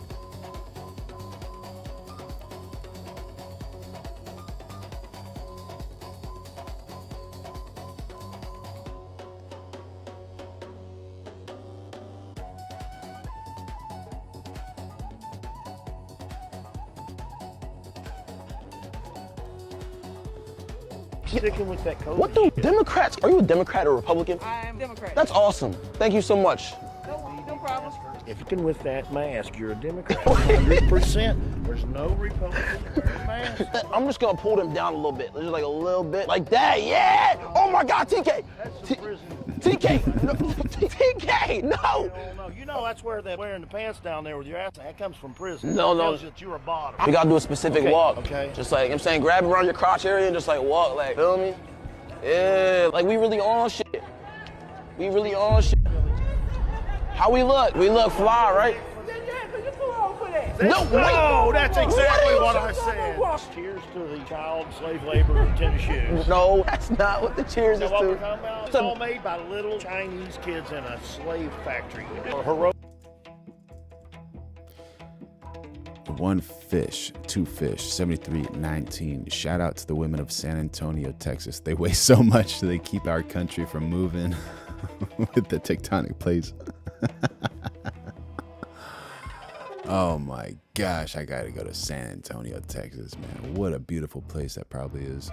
Sticking with that code. What the Democrats? Are you a Democrat or Republican? I'm Democrat. That's awesome. Thank you so much. No problem. If you can with that mask, you're a Democrat. 100%. There's no Republican wearing mask. I'm just gonna pull them down a little bit. Just like a little bit. Like that, yeah! Oh my God, TK! TK! No, TK! No! No, you know that's where they're wearing the pants down there with your ass. That comes from prison. No. That that you're a bottom. We gotta do a specific walk. Okay. Just like, I'm saying, grab around your crotch area and just like walk, like, feel me? Yeah, like we really on shit. We really on shit. How we look? We look fly, right? No, that's exactly what I said. Cheers to the child slave labor in tennis shoes. No, that's not what the cheers is what to. we're talking about? It's all made by little Chinese kids in a slave factory. Heroic. One fish, two fish, 7319. Shout out to the women of San Antonio, Texas. They weigh so much so they keep our country from moving with the tectonic plates. Oh my gosh, I gotta go to San Antonio, Texas, man. What a beautiful place that probably is.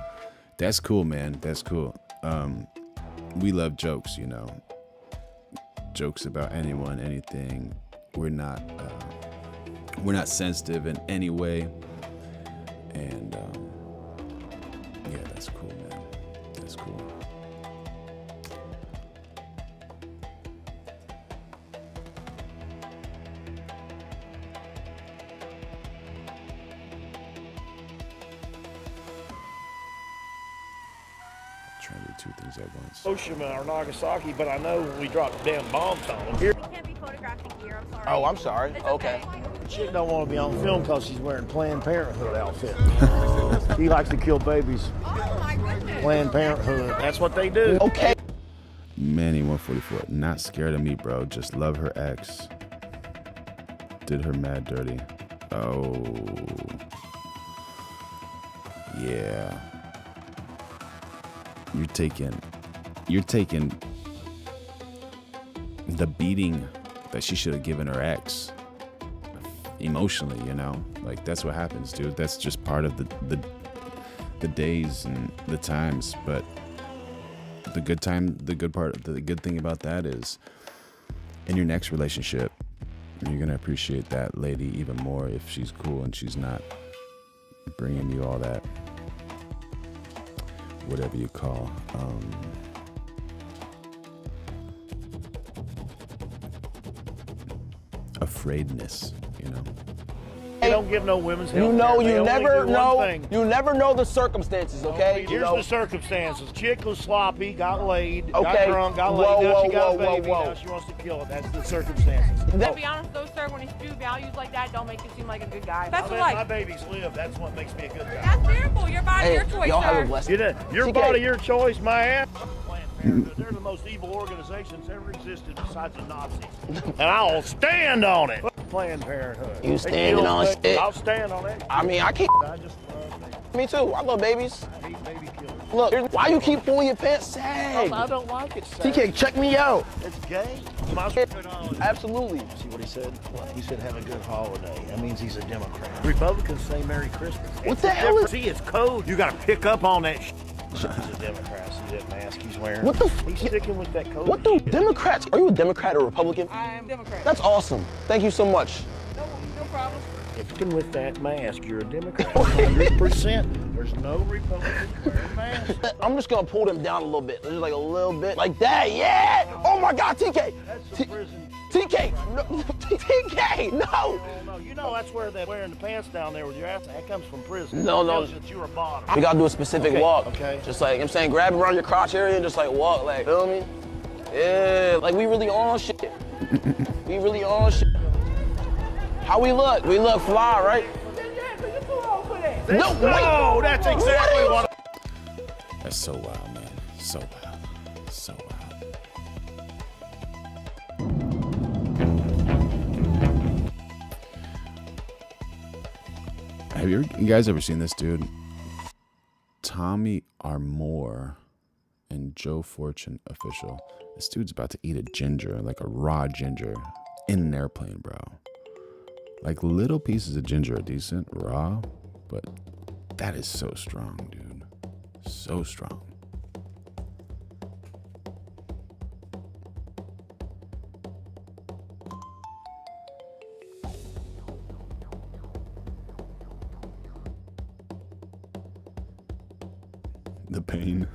That's cool, man. That's cool. We love jokes, you know. Jokes about anyone, anything. We're not sensitive in any way. And yeah, that's cool, man. That's cool. two things at once. Hiroshima or Nagasaki, but I know when we dropped damn bombs on them. Here. We can't be photographing here, I'm sorry. Oh, I'm sorry. Okay. The chick don't want to be on film because she's wearing Planned Parenthood outfit. He likes to kill babies. Oh my goodness. Planned Parenthood. That's what they do. Okay. Manny 144, not scared of me, bro. Just love her ex. Did her mad dirty. Oh. Yeah. You're taking the beating that she should have given her ex emotionally, you know? Like, that's what happens, dude. That's just part of the days and the times. But the good thing about that is in your next relationship, you're gonna appreciate that lady even more if she's cool and she's not bringing you all that, whatever you call, afraidness, you know. They don't give no women's health. You know, care. you never know. Thing. You never know the circumstances, okay? Here's the circumstances. Chick was sloppy, got laid, Okay. got drunk, got Whoa, laid. Now whoa, she got whoa, a baby. whoa, whoa. Now she wants to kill it. That's the circumstances. To be honest though, sir, when you spew values like that, don't make you seem like a good guy. That's I like let my babies live. That's what makes me a good guy. that's terrible. Your body, Hey, your choice, y'all have a sir. blessed Your TK. body, your choice, my ass. They're the most evil organizations ever existed besides the Nazis. And I'll stand on it. Planned Parenthood. You standing on shit? I'll stand on it. I mean, I can't. I just love babies. Me too. I love babies. I hate baby killers. Look, why you keep pulling your pants sag? I don't like it, sir. TK, check me out. It's gay. Absolutely. See what he said? He said, have a good holiday. That means he's a Democrat. Republicans say Merry Christmas. What the hell is... See, it's code. You got to pick up on that shit. He's a Democrat. See that mask he's wearing? What the He's sticking with that code. What do Democrats... Are you a Democrat or Republican? I am Democrat. That's awesome. Thank you so much. No problem. Sticking with that mask, you're a Democrat. 100%. There's no Republican wearing mask. I'm just going to pull them down a little bit. Just like a little bit. Like that. Yeah. Oh, my God, TK. That's the prison. TK. No. TK. No. No, you know that's where that wearing the pants down there with your ass, that comes from prison. No. That tells you that you're a bottom. We got to do a specific walk. Okay. Just like, I'm saying, grab around your crotch area and just like walk, like, feel me? Yeah. Like, we really on shit. We really on shit. How we look? We look fly, right? No, wait. No, that's exactly what. That's so wild, man. So wild. So wild. Have you guys ever seen this dude? Tommy Armour and Joe Fortune official. This dude's about to eat a ginger, like a raw ginger, in an airplane, bro. Like, little pieces of ginger are decent, raw, but that is so strong, dude. So strong. The pain.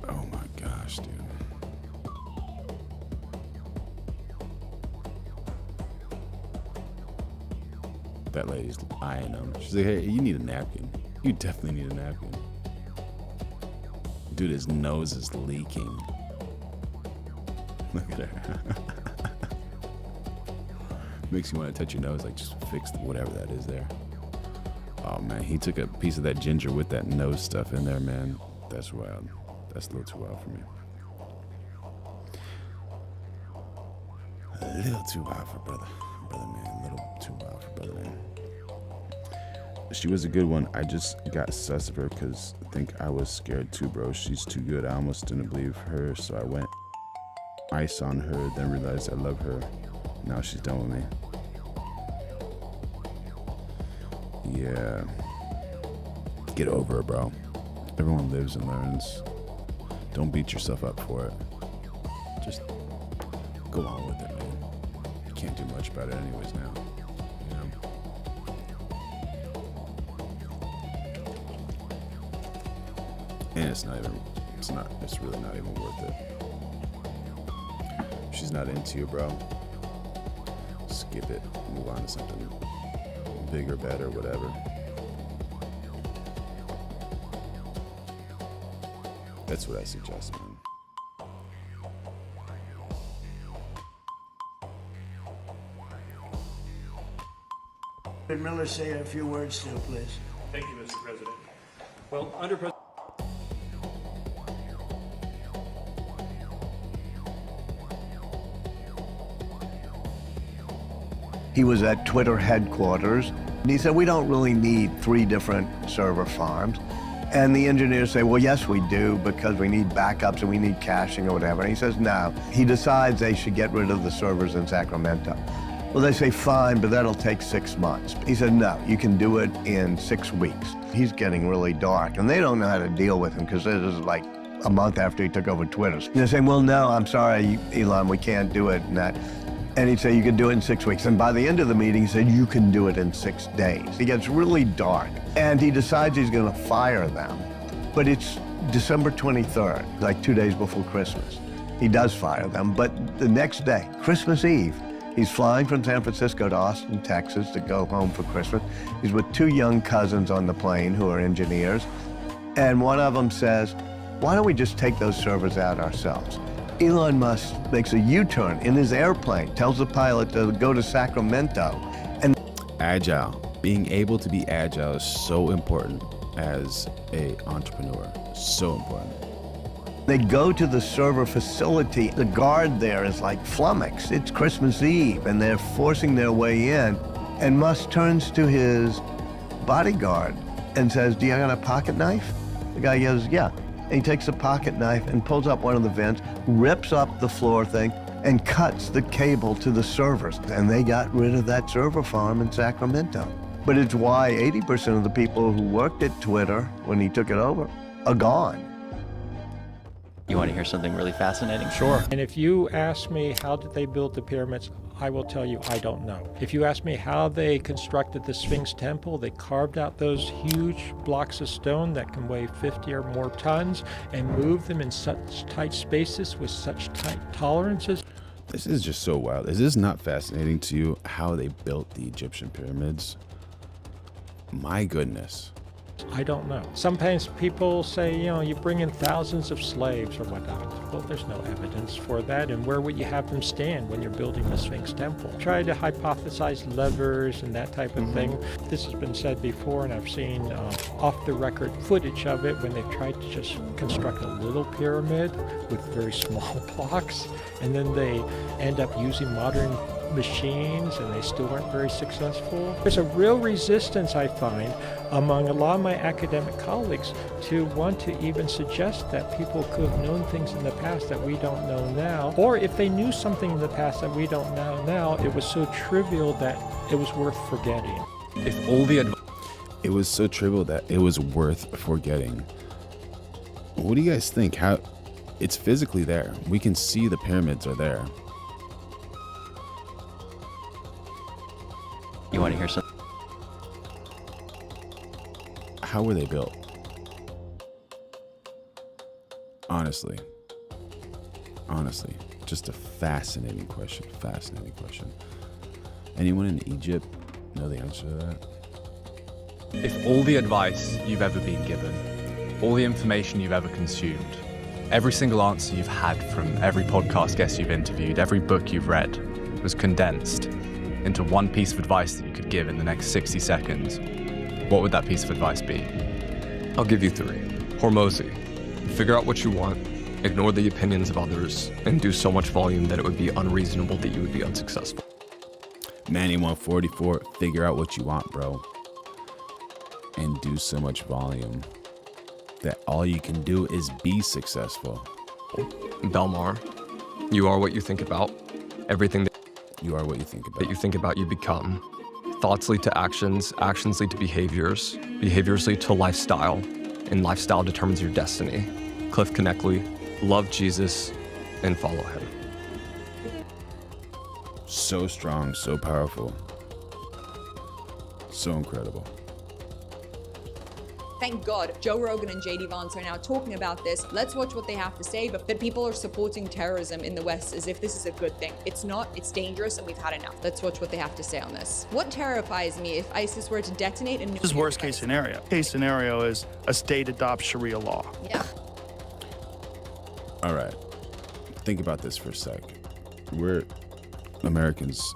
Oh my gosh, dude. That lady's eyeing him. She's like, hey, you need a napkin. You definitely need a napkin. Dude, his nose is leaking. Look at her. Makes you want to touch your nose, like just fix whatever that is there. Oh man, he took a piece of that ginger with that nose stuff in there, man. That's wild. That's a little too wild for me. A little too wild for brother man. A little too wild for brother man. She was a good one. I just got sus of her because I think I was scared too, bro. She's too good. I almost didn't believe her, so I went ice on her, then realized I love her. Now she's done with me. Yeah. Get over her, bro. Everyone lives and learns. Don't beat yourself up for it. Just go on with it, man. You can't do much about it anyways now. You know? And it's really not even worth it. If she's not into you, bro, skip it, move on to something bigger, better, whatever. That's what I suggest, man. Could Miller say a few words too, please? Thank you, Mr. President. Well, under President. He was at Twitter headquarters, and he said, we don't really need 3 different server farms. And the engineers say, well, yes, we do, because we need backups and we need caching or whatever. And he says, no. He decides they should get rid of the servers in Sacramento. Well, they say, fine, but that'll take 6 months. He said, no, you can do it in 6 weeks. He's getting really dark, and they don't know how to deal with him, because this is like a month after he took over Twitter. And they're saying, well, no, I'm sorry, Elon, we can't do it, and that. And he'd say, you can do it in 6 weeks. And by the end of the meeting, he said, you can do it in 6 days. He gets really dark, and he decides he's gonna fire them. But it's December 23rd, like 2 days before Christmas. He does fire them, but the next day, Christmas Eve, he's flying from San Francisco to Austin, Texas to go home for Christmas. He's with 2 young cousins on the plane who are engineers. And one of them says, why don't we just take those servers out ourselves? Elon Musk makes a U-turn in his airplane, tells the pilot to go to Sacramento. And agile, being able to be agile is so important as an entrepreneur, so important. They go to the server facility. The guard there is like flummoxed. It's Christmas Eve, and they're forcing their way in. And Musk turns to his bodyguard and says, do you got a pocket knife? The guy goes, yeah. And he takes a pocket knife and pulls up one of the vents, rips up the floor thing, and cuts the cable to the servers. And they got rid of that server farm in Sacramento. But it's why 80% of the people who worked at Twitter when he took it over are gone. You want to hear something really fascinating? Sure. And if you ask me how did they build the pyramids, I will tell you I don't know. If you ask me how they constructed the Sphinx temple, they carved out those huge blocks of stone that can weigh 50 or more tons and move them in such tight spaces with such tight tolerances. This is just so wild. Is this not fascinating to you how they built the Egyptian pyramids? My goodness. I don't know. Sometimes people say, you know, you bring in thousands of slaves or whatnot. Well, there's no evidence for that. And where would you have them stand when you're building the Sphinx temple? Try to hypothesize levers and that type of thing. This has been said before, and I've seen off-the-record footage of it when they've tried to just construct a little pyramid with very small blocks, and then they end up using modern machines and they still aren't very successful. There's a real resistance, I find, among a lot of my academic colleagues to want to even suggest that people could have known things in the past that we don't know now, or if they knew something in the past that we don't know now, it was so trivial that it was worth forgetting. If all the it was so trivial that it was worth forgetting. What do you guys think? How it's physically there. We can see the pyramids are there. You want to hear something? How were they built? Honestly, just a fascinating question. Anyone in Egypt know the answer to that? If all the advice you've ever been given, all the information you've ever consumed, every single answer you've had from every podcast guest you've interviewed, every book you've read was condensed into one piece of advice that you could give in the next 60 seconds, what would that piece of advice be? I'll give you 3. Hormozy. Figure out what you want, ignore the opinions of others, and do so much volume that it would be unreasonable that you would be unsuccessful. Manny 144, figure out what you want, bro. And do so much volume that all you can do is be successful. Belmar, you are what you think about. Everything that you are what you think about. That you think about, you become. Thoughts lead to actions, actions lead to behaviors, behaviors lead to lifestyle, and lifestyle determines your destiny. Cliff Connectley, love Jesus, and follow him. So strong, so powerful, so incredible. Thank God Joe Rogan and JD Vance are now talking about this. Let's watch what they have to say. But that people are supporting terrorism in the West as if this is a good thing. It's not. It's dangerous, and we've had enough. Let's watch what they have to say on this. What terrifies me if ISIS were to detonate and... This is worst case scenario. Case scenario is a state adopts Sharia law. Yeah. All right. Think about this for a sec. We're Americans.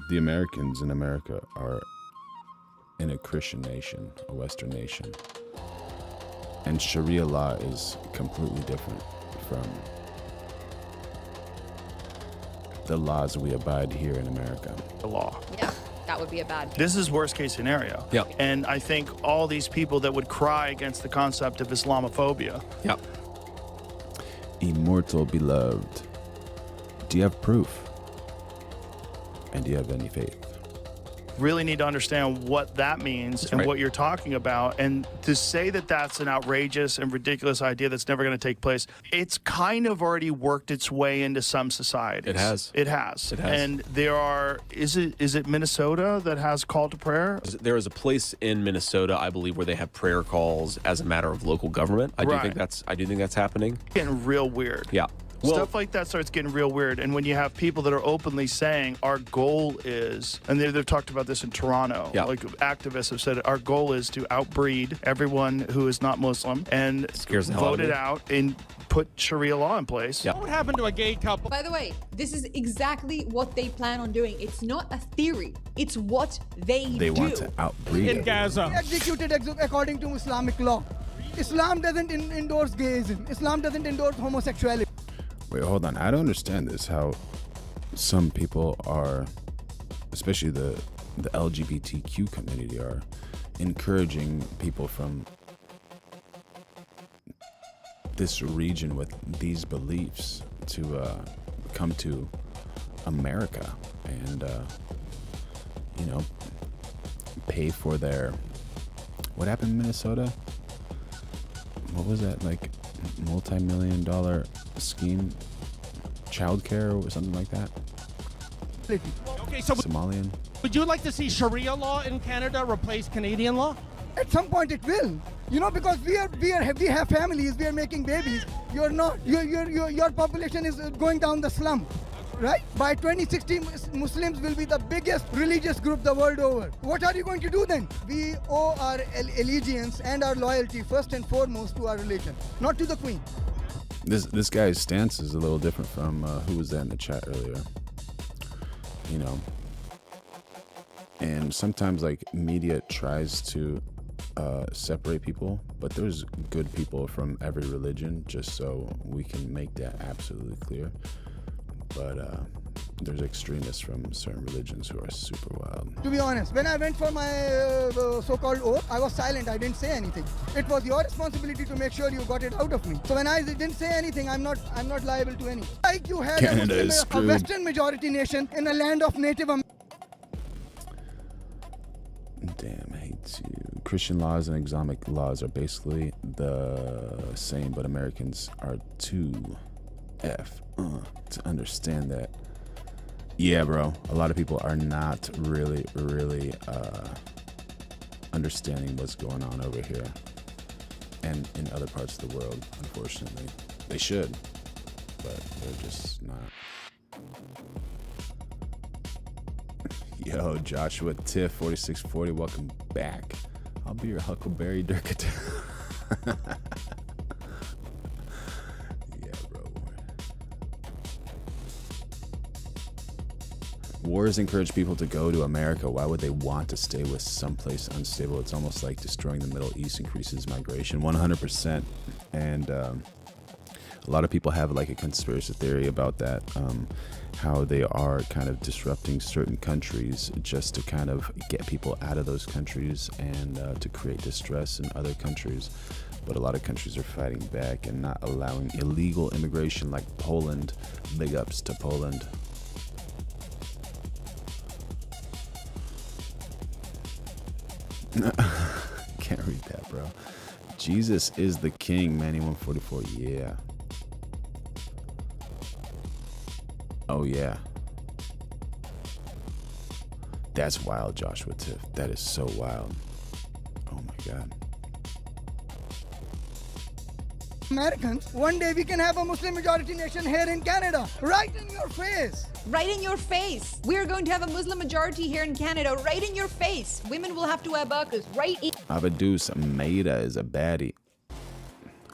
The Americans in America are in a Christian nation, a Western nation. And Sharia law is completely different from the laws we abide here in America. The law. Yeah, that would be a bad... This is worst case scenario. Yep. And I think all these people that would cry against the concept of Islamophobia. Yep. Immortal beloved, do you have proof? And do you have any faith? Really need to understand what that means and what you're talking about. And to say that that's an outrageous and ridiculous idea that's never going to take place, it's kind of already worked its way into some societies. It has. It has. It has. And there are, is it Minnesota that has call to prayer? There is a place in Minnesota, I believe, where they have prayer calls as a matter of local government. I do think that's happening. Getting real weird. Yeah. Well, stuff like that starts getting real weird. And when you have people that are openly saying our goal is, and they've talked about this in Toronto, like activists have said, our goal is to outbreed everyone who is not Muslim and vote it out and put Sharia law in place. What would happen to a gay couple? By the way, this is exactly what they plan on doing. It's not a theory. It's what they do. They want to outbreed in Gaza. Executed according to Islamic law. Islam doesn't endorse gayism. Islam doesn't endorse homosexuality. Wait, hold on. I don't understand this. How some people are, especially the LGBTQ community, are encouraging people from this region with these beliefs to come to America and, you know, pay for their... What happened in Minnesota? What was that, like, multi-million-dollar scheme, childcare or something like that? Okay, so Somalian. Would you like to see Sharia law in Canada replace Canadian law? At some point it will. You know, because we have families, we are making babies. You're not. Your population is going down the slump. Right? By 2060, Muslims will be the biggest religious group the world over. What are you going to do then? We owe our allegiance and our loyalty first and foremost to our religion, not to the Queen. This guy's stance is a little different from who was that in the chat earlier. You know, and sometimes like media tries to separate people, but there's good people from every religion, just so we can make that absolutely clear. But there's extremists from certain religions who are super wild. To be honest, when I went for my so-called oath, I was silent. I didn't say anything. It was your responsibility to make sure you got it out of me. So when I didn't say anything, I'm not liable to anything. Like you had a Western majority nation in a land of Native Americans. Damn, I hate you. Christian laws and Islamic laws are basically the same, but Americans are too to understand that. Yeah, bro, a lot of people are not really understanding what's going on over here and in other parts of the world. Unfortunately, they should, but they're just not. Yo, Joshua Tiff 4640, welcome back. I'll be your Huckleberry Durkata. Wars encourage people to go to America. Why would they want to stay with someplace unstable? It's almost like destroying the Middle East increases migration 100%. And a lot of people have like a conspiracy theory about that, how they are kind of disrupting certain countries just to kind of get people out of those countries and to create distress in other countries. But a lot of countries are fighting back and not allowing illegal immigration, like Poland. Big ups to Poland. Can't read that, bro. Jesus is the king, Manny 144. Yeah. Oh yeah. That's wild, Joshua Tiff. That is so wild. Oh my god. Americans. One day we can have a Muslim majority nation here in Canada. Right in your face. Right in your face. We're going to have a Muslim majority here in Canada. Right in your face. Women will have to wear burqas. Right in... Avadoos, Maida is a baddie.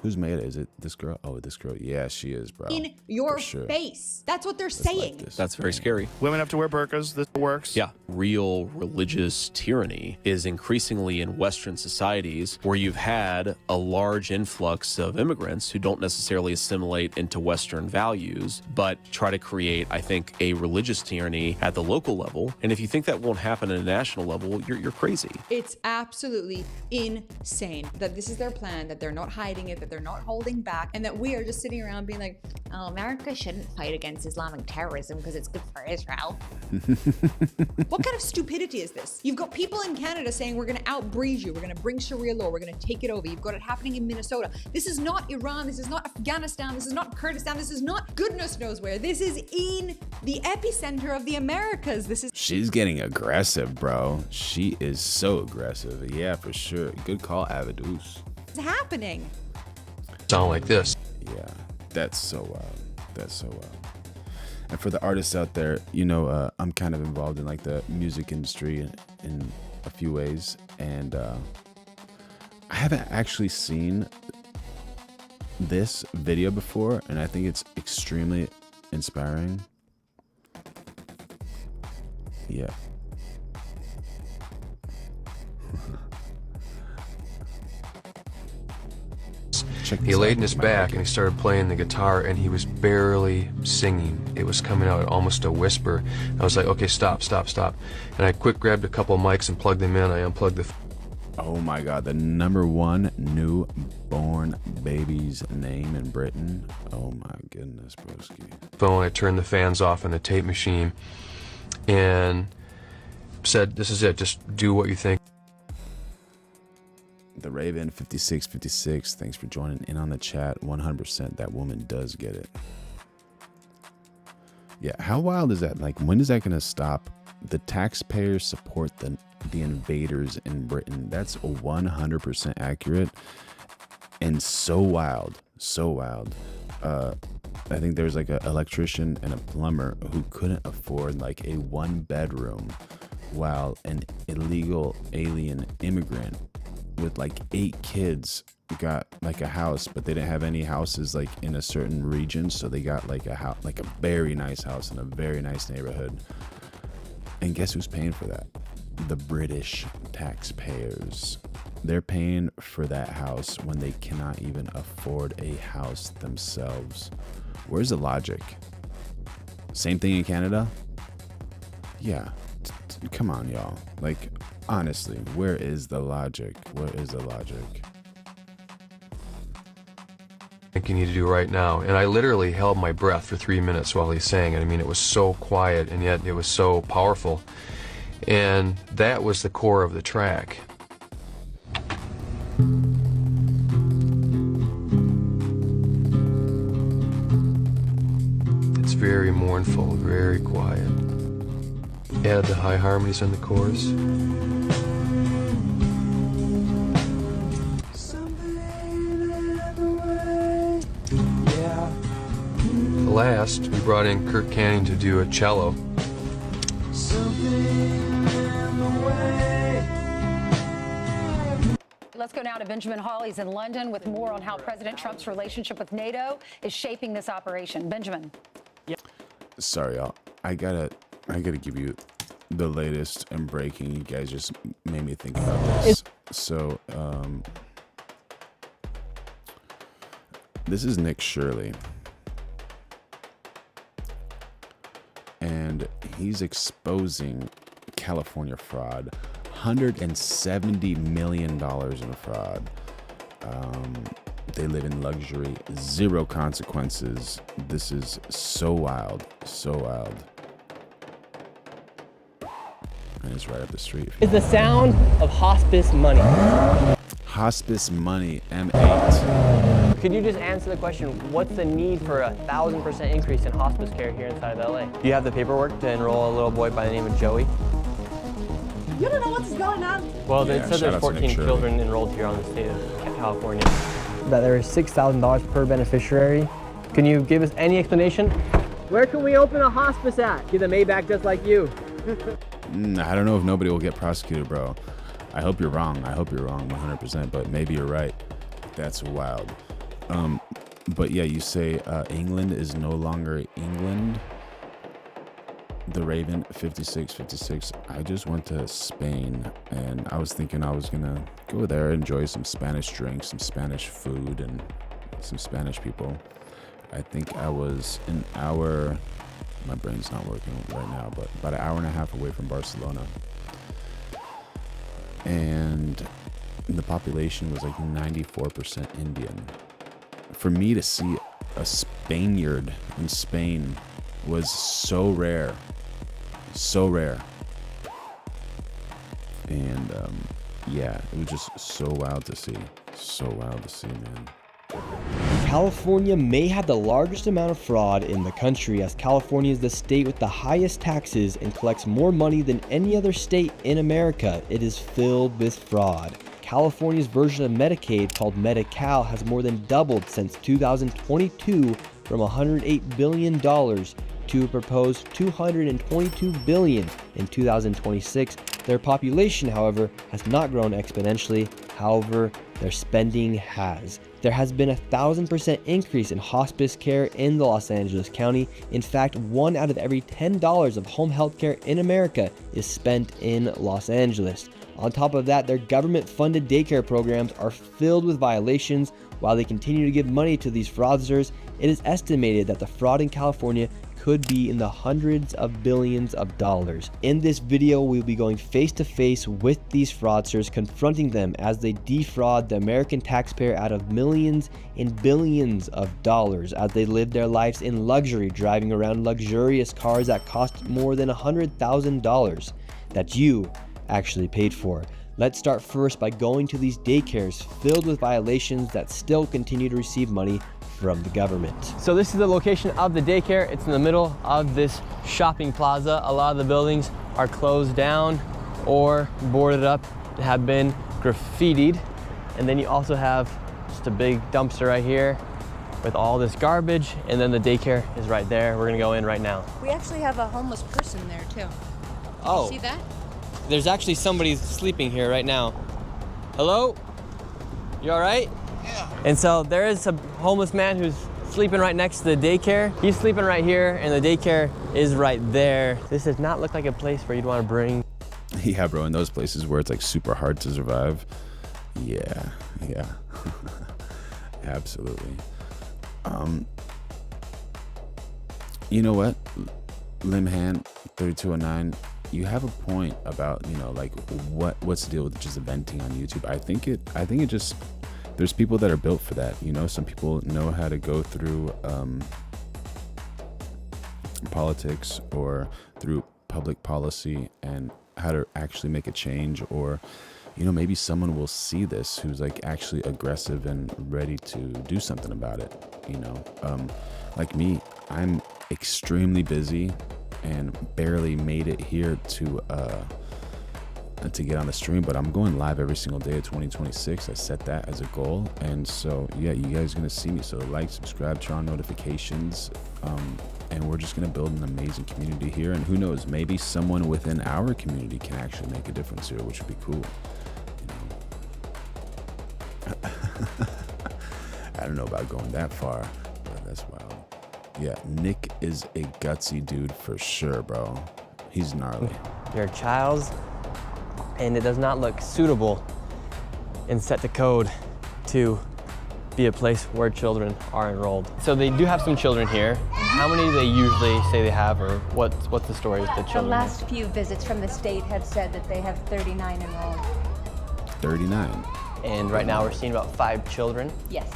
Who's Maida? Is it this girl? Oh, this girl. Yeah, she is, bro. In your face. That's what they're saying. That's very scary. Women have to wear burqas. This works. Yeah. Real religious tyranny is increasingly in Western societies where you've had a large influx of immigrants who don't necessarily assimilate into Western values, but try to create, I think, a religious tyranny at the local level. And if you think that won't happen at a national level, you're crazy. It's absolutely insane that this is their plan, that they're not hiding it, that they're not holding back, and that we are just sitting around being like, oh, America shouldn't fight against Islamic terrorism because it's good for Israel. What kind of stupidity is this? You've got people in Canada saying we're going to outbreed you, we're going to bring Sharia law, we're going to take it over. You've got it happening in Minnesota. This is not Iran, this is not Afghanistan, this is not Kurdistan, this is not goodness knows where. This is in the epicenter of the Americas. This is... She's getting aggressive, bro. She is so aggressive. Yeah, for sure. Good call, Avadoos. It's happening. Sound like this. Yeah, that's so wild. That's so wild. And for the artists out there, you know, I'm kind of involved in like the music industry in a few ways, and I haven't actually seen this video before, and I think it's extremely inspiring. Yeah. He laid in his back and he started playing the guitar, and he was barely singing. It was coming out almost a whisper. I was like, okay, stop. And I quick grabbed a couple mics and plugged them in. I unplugged the... Oh my God, the #1 newborn baby's name in Britain. Oh my goodness, broski. phone. I turned the fans off on the tape machine and said, this is it. Just do what you think. The Raven 5656, thanks for joining in on the chat. 100% that woman does get it. Yeah, how wild is that? Like, when is that going to stop? The taxpayers support the invaders in Britain. That's 100% accurate and so wild. So wild. I think there's like an electrician and a plumber who couldn't afford like a 1-bedroom, while an illegal alien immigrant with like 8 kids got like a house, but they didn't have any houses like in a certain region, so they got like a house, like a very nice house in a very nice neighborhood. And guess who's paying for that? The British taxpayers. They're paying for that house when they cannot even afford a house themselves. Where's the logic? Same thing in Canada? Yeah, come on, y'all. Like, honestly, where is the logic? Where is the logic? I think you need to do right now. And I literally held my breath for 3 minutes while he sang it. I mean, it was so quiet and yet it was so powerful. And that was the core of the track. It's very mournful, very quiet. Add the high harmonies in the chorus. Last, we brought in Kirk Canning to do a cello. Let's go now to Benjamin Hawley's in London with more on how President Trump's relationship with NATO is shaping this operation. Benjamin. Sorry, y'all. I gotta give you the latest and breaking. You guys just made me think about this. So, this is Nick Shirley. And he's exposing California fraud, $170 million in fraud. They live in luxury, 0 consequences. This is so wild, so wild. And it's right up the street. Is the sound of hospice money. Hospice money, M8. Could you just answer the question, what's the need for a 1,000% increase in hospice care here inside of LA? Do you have the paperwork to enroll a little boy by the name of Joey? You don't know what's going on. Well, they said there's 14 children enrolled here on the state of California. that there is $6,000 per beneficiary. Can you give us any explanation? Where can we open a hospice at? Get a Maybach just like you. I don't know if nobody will get prosecuted, bro. I hope you're wrong. I hope you're wrong 100%, but maybe you're right. That's wild. But yeah, you say England is no longer England. The Raven 5656. I just went to Spain and I was thinking I was gonna go there, enjoy some Spanish drinks, some Spanish food, and some Spanish people. I think I was an hour, my brain's not working right now, but about an hour and a half away from Barcelona. And the population was like 94% Indian. For me to see a Spaniard in Spain was so rare. So rare. And yeah, it was just so wild to see. So wild to see, man. California may have the largest amount of fraud in the country, as California is the state with the highest taxes and collects more money than any other state in America. It is filled with fraud. California's version of Medicaid, called Medi-Cal, has more than doubled since 2022 from $108 billion to a proposed $222 billion in 2026. Their population, however, has not grown exponentially. However, their spending has. There has been a 1,000% increase in hospice care in the Los Angeles County. In fact, 1 out of every $10 of home health care in America is spent in Los Angeles. On top of that, their government-funded daycare programs are filled with violations. While they continue to give money to these fraudsters, it is estimated that the fraud in California could be in the hundreds of billions of dollars. In this video, we'll be going face to face with these fraudsters, confronting them as they defraud the American taxpayer out of millions and billions of dollars as they live their lives in luxury, driving around luxurious cars that cost more than $100,000 that you actually paid for. Let's start first by going to these daycares filled with violations that still continue to receive money from the government. So this is the location of the daycare. It's in the middle of this shopping plaza. A lot of the buildings are closed down or boarded up and have been graffitied. And then you also have just a big dumpster right here with all this garbage, and then the daycare is right there. We're gonna go in right now. We actually have a homeless person there too. Oh. You see that? There's actually somebody sleeping here right now. Hello? You all right? Yeah. And so there is a homeless man who's sleeping right next to the daycare. He's sleeping right here, and the daycare is right there. This does not look like a place where you'd want to bring. Yeah, bro, in those places where it's like super hard to survive. Yeah. Absolutely. You know what? Limhan 3209, you have a point about, you know, like what's the deal with just venting on YouTube? I think it just, there's people that are built for that, you know. Some people know how to go through politics or through public policy and how to actually make a change, or, you know, maybe someone will see this who's like actually aggressive and ready to do something about it, you know. Like me, I'm extremely busy and barely made it here to get on the stream, but I'm going live every single day of 2026. I set that as a goal, and so yeah, you guys are gonna see me. So like, subscribe, turn on notifications, and we're just gonna build an amazing community here. And who knows, maybe someone within our community can actually make a difference here, which would be cool. You know? I don't know about going that far, but that's wild. Yeah, Nick is a gutsy dude for sure, bro. He's gnarly. You're a child, and it does not look suitable and set to code to be a place where children are enrolled. So they do have some children here. How many do they usually say they have, or what's the story with the children? The last few visits from the state have said that they have 39 enrolled. 39. And right now we're seeing about 5 children. Yes.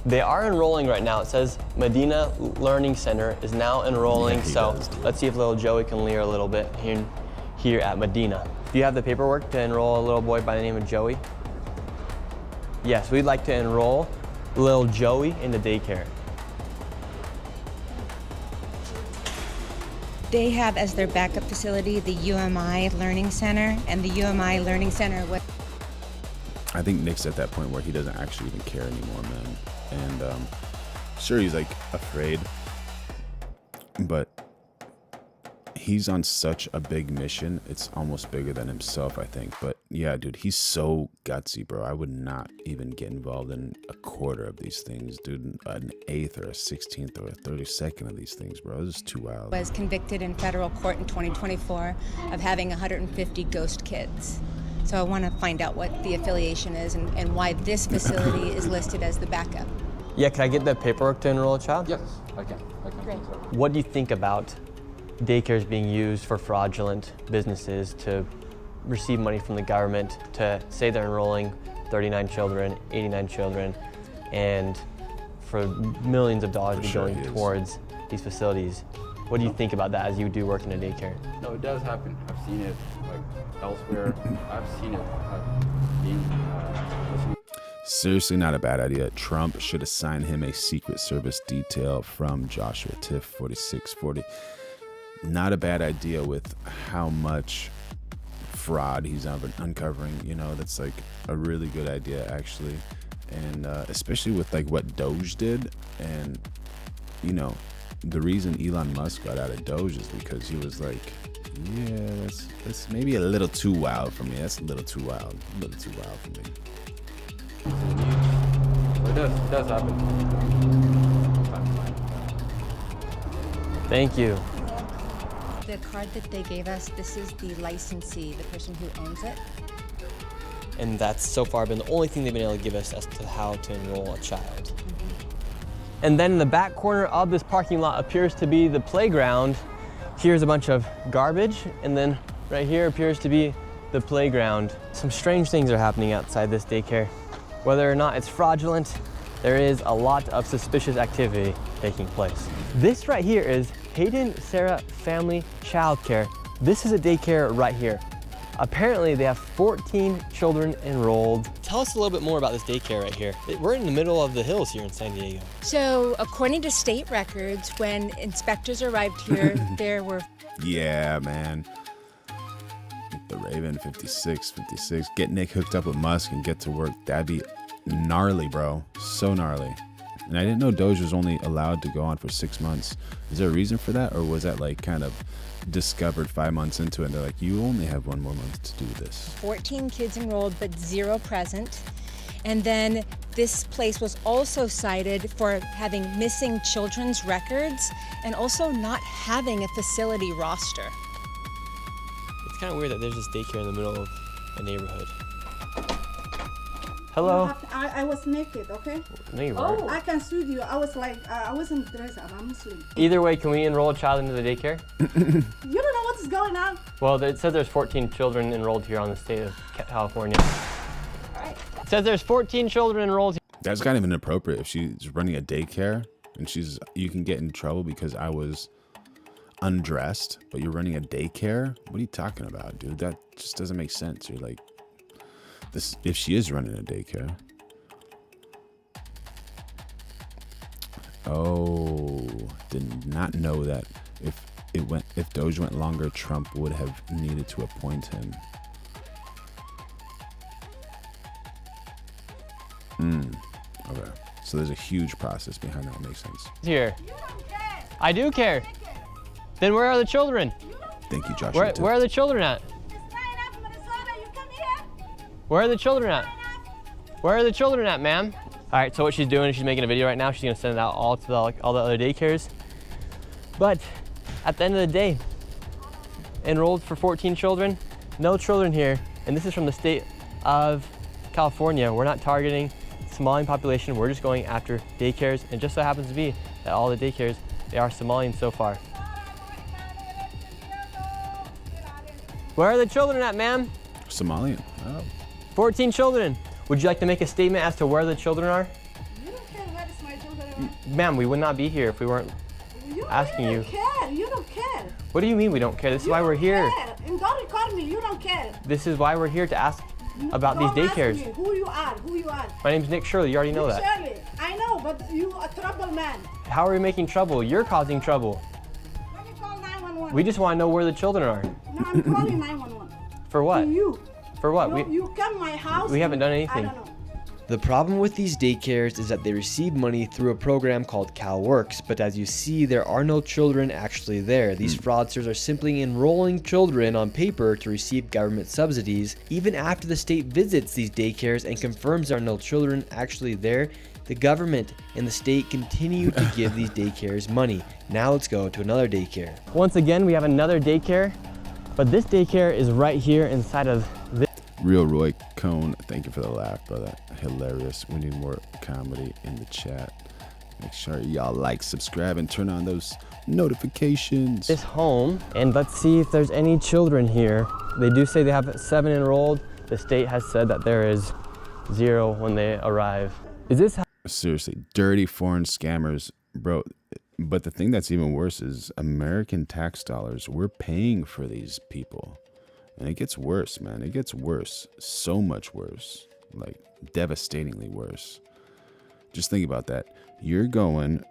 They are enrolling right now. It says Medina Learning Center is now enrolling, yeah, so let's see if little Joey can leer a little bit here at Medina. Do you have the paperwork to enroll a little boy by the name of Joey? Yes, we'd like to enroll little Joey in the daycare. They have as their backup facility the UMI Learning Center, and the UMI Learning Center I think Nick's at that point where he doesn't actually even care anymore, man. And sure, he's like afraid, but he's on such a big mission. It's almost bigger than himself, I think. But yeah, dude, he's so gutsy, bro. I would not even get involved in a quarter of these things, dude. An 1/8 or a 16th or a 32nd of these things, bro. This is too wild. Was convicted in federal court in 2024 of having 150 ghost kids. So I want to find out what the affiliation is and why this facility is listed as the backup. Yeah, can I get the paperwork to enroll a child? Yes, I can. Great. What do you think about daycares being used for fraudulent businesses to receive money from the government to say they're enrolling 39 children, 89 children, and for millions of dollars to be going towards these facilities? What do you think about that as you do work in a daycare? No, it does happen. I've seen it like elsewhere. I've seen it. Seriously, not a bad idea. Trump should assign him a Secret Service detail from Joshua Tiff 4640. Not a bad idea with how much fraud he's uncovering. You know, that's like a really good idea, actually. And especially with like what Doge did. And, you know, the reason Elon Musk got out of Doge is because he was like, yeah, that's maybe a little too wild for me. That's a little too wild. A little too wild for me. It does happen. Thank you. The card that they gave us, this is the licensee, the person who owns it. And that's so far been the only thing they've been able to give us as to how to enroll a child. And then in the back corner of this parking lot appears to be the playground. Here's a bunch of garbage, and then right here appears to be the playground. Some strange things are happening outside this daycare. Whether or not it's fraudulent, there is a lot of suspicious activity taking place. This right here is Hayden Sarah Family Childcare. This is a daycare right here. Apparently they have 14 children enrolled. Tell us a little bit more about this daycare right here. We're in the middle of the hills here in San Diego. So according to state records, when inspectors arrived here, there were... Yeah, man. The Raven 56. Get Nick hooked up with Musk and get to work. That'd be gnarly, bro. So gnarly. And I didn't know Doge was only allowed to go on for 6 months. Is there a reason for that? Or was that like kind of discovered 5 months into it and they're like, you only have 1 more month to do this? 14 kids enrolled, but 0 present. And then this place was also cited for having missing children's records and also not having a facility roster. It's kind of weird that there's this daycare in the middle of a neighborhood. Hello? I was naked, okay? No, you weren't. Oh, I can sue you. I was like, I wasn't dressed up. I'm Muslim. Either way, can we enroll a child into the daycare? You don't know what's going on. Well, it says there's 14 children enrolled here on the state of California. All right. It says there's 14 children enrolled here. That's kind of inappropriate if she's running a daycare and you can get in trouble because I was undressed, but you're running a daycare? What are you talking about, dude? That just doesn't make sense. You're like, this, if she is running a daycare. Oh, did not know that if Doge went longer, Trump would have needed to appoint him. Okay. So there's a huge process behind that. Makes sense. Here. I do care. Then where are the children? Thank you, Joshua. Where are the children at? Where are the children at? Where are the children at, ma'am? All right, so what she's doing is she's making a video right now. She's gonna send it out all to all the other daycares. But at the end of the day, enrolled for 14 children, no children here. And this is from the state of California. We're not targeting Somalian population. We're just going after daycares. And it just so happens to be that all the daycares, they are Somalian so far. Where are the children at, ma'am? Somalian. Oh. 14 children. Would you like to make a statement as to where the children are? You don't care where is my children. Ma'am, we would not be here if we weren't asking you. You don't care. You don't care. What do you mean we don't care? This is why we're here. Care. And don't record me. You don't care. This is why we're here to ask about these daycares. Ask me who you are. Who you are. My name's Nick Shirley. You already know that. Shirley. I know, but you a trouble man. How are we making trouble? You're causing trouble. Let me call 911. We just want to know where the children are. No, I'm calling 911. For what? To you. For what? You come my house. We haven't done anything. I don't know. The problem with these daycares is that they receive money through a program called CalWorks, but as you see, there are no children actually there. These fraudsters are simply enrolling children on paper to receive government subsidies. Even after the state visits these daycares and confirms there are no children actually there, the government and the state continue to give these daycares money. Now let's go to another daycare. Once again, we have another daycare, but this daycare is right here inside of this. Real Roy Cone, thank you for the laugh, brother. Hilarious. We need more comedy in the chat. Make sure y'all like, subscribe, and turn on those notifications. This home, and let's see if there's any children here. They do say they have 7 enrolled. The state has said that there is 0 when they arrive. Is this seriously dirty foreign scammers, bro? But the thing that's even worse is American tax dollars. We're paying for these people. And it gets worse, man. It gets worse. So much worse. Like, devastatingly worse. Just think about that. You're going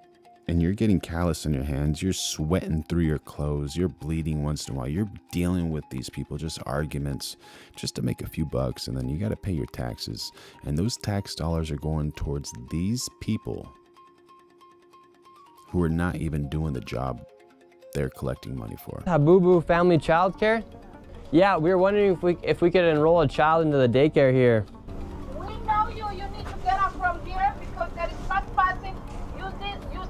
and you're getting callus on your hands. You're sweating through your clothes. You're bleeding once in a while. You're dealing with these people, just arguments, just to make a few bucks. And then you got to pay your taxes. And those tax dollars are going towards these people who are not even doing the job they're collecting money for. Habubu Family Child Care? Yeah, we were wondering if we could enroll a child into the daycare here. We know you. You need to get up from here because there is trespassing. You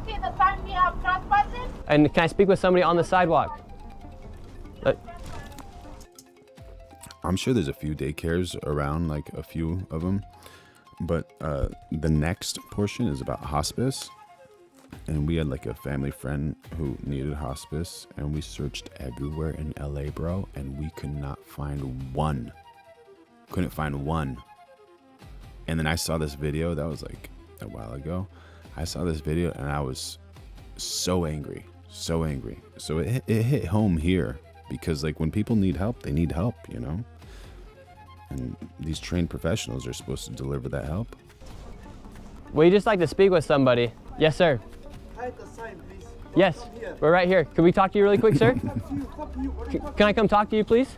see the time we have trespassing? And can I speak with somebody on the sidewalk? I'm sure there's a few daycares around, like a few of them. But the next portion is about hospice. And we had like a family friend who needed hospice, and we searched everywhere in LA, bro, and we could not find one. Couldn't find one. And then I saw this video that was like a while ago. I saw this video and I was so angry, so angry. So it hit home here because like when people need help, they need help, you know? And these trained professionals are supposed to deliver that help. Would you just like to speak with somebody? Yes, sir. Hide the sign, please. Yes, we're right here. Can we talk to you really quick, sir? Can I come talk to you, please?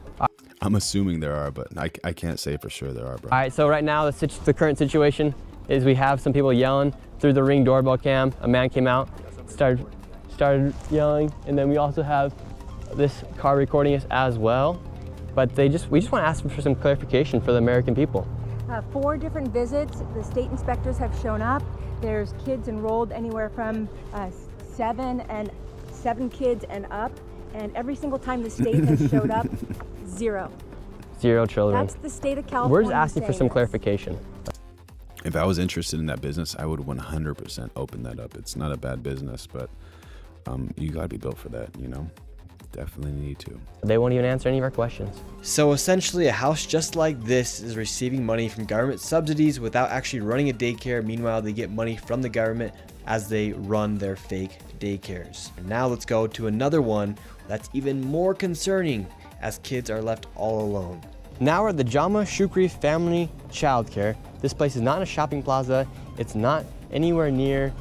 I'm assuming there are, but I can't say for sure there are, bro. All right, so right now the current situation is we have some people yelling through the Ring doorbell cam. A man came out, started yelling, and then we also have this car recording us as well. But we just want to ask for some clarification for the American people. 4 different visits. The state inspectors have shown up. There's kids enrolled anywhere from 7 kids and up. And every single time the state has showed up, 0. 0 children. That's the state of California. We're just asking for some clarification. If I was interested in that business, I would 100% open that up. It's not a bad business, but you gotta be built for that, you know? Definitely need to. They won't even answer any of our questions. So essentially a house just like this is receiving money from government subsidies without actually running a daycare. Meanwhile, they get money from the government as they run their fake daycares. And now let's go to another one that's even more concerning as kids are left all alone. Now we're at the Jama Shukri Family Childcare. This place is not in a shopping plaza. It's not anywhere near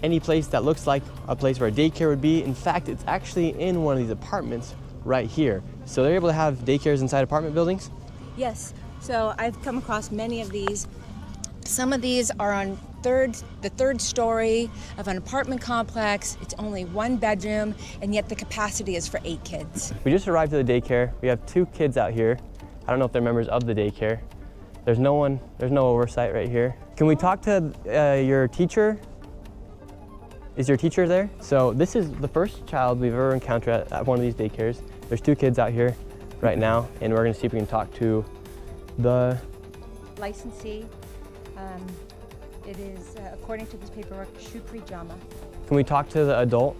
any place that looks like a place where a daycare would be. In fact, it's actually in one of these apartments right here. So they're able to have daycares inside apartment buildings? Yes, so I've come across many of these. Some of these are on the third story of an apartment complex. It's only 1 bedroom, and yet the capacity is for 8 kids. We just arrived at the daycare. We have 2 kids out here. I don't know if they're members of the daycare. There's no oversight right here. Can we talk to your teacher? Is your teacher there? So this is the first child we've ever encountered at one of these daycares. There's 2 kids out here right now, and we're gonna see if we can talk to the licensee. It is, according to this paperwork, Shukri Jama. Can we talk to the adult?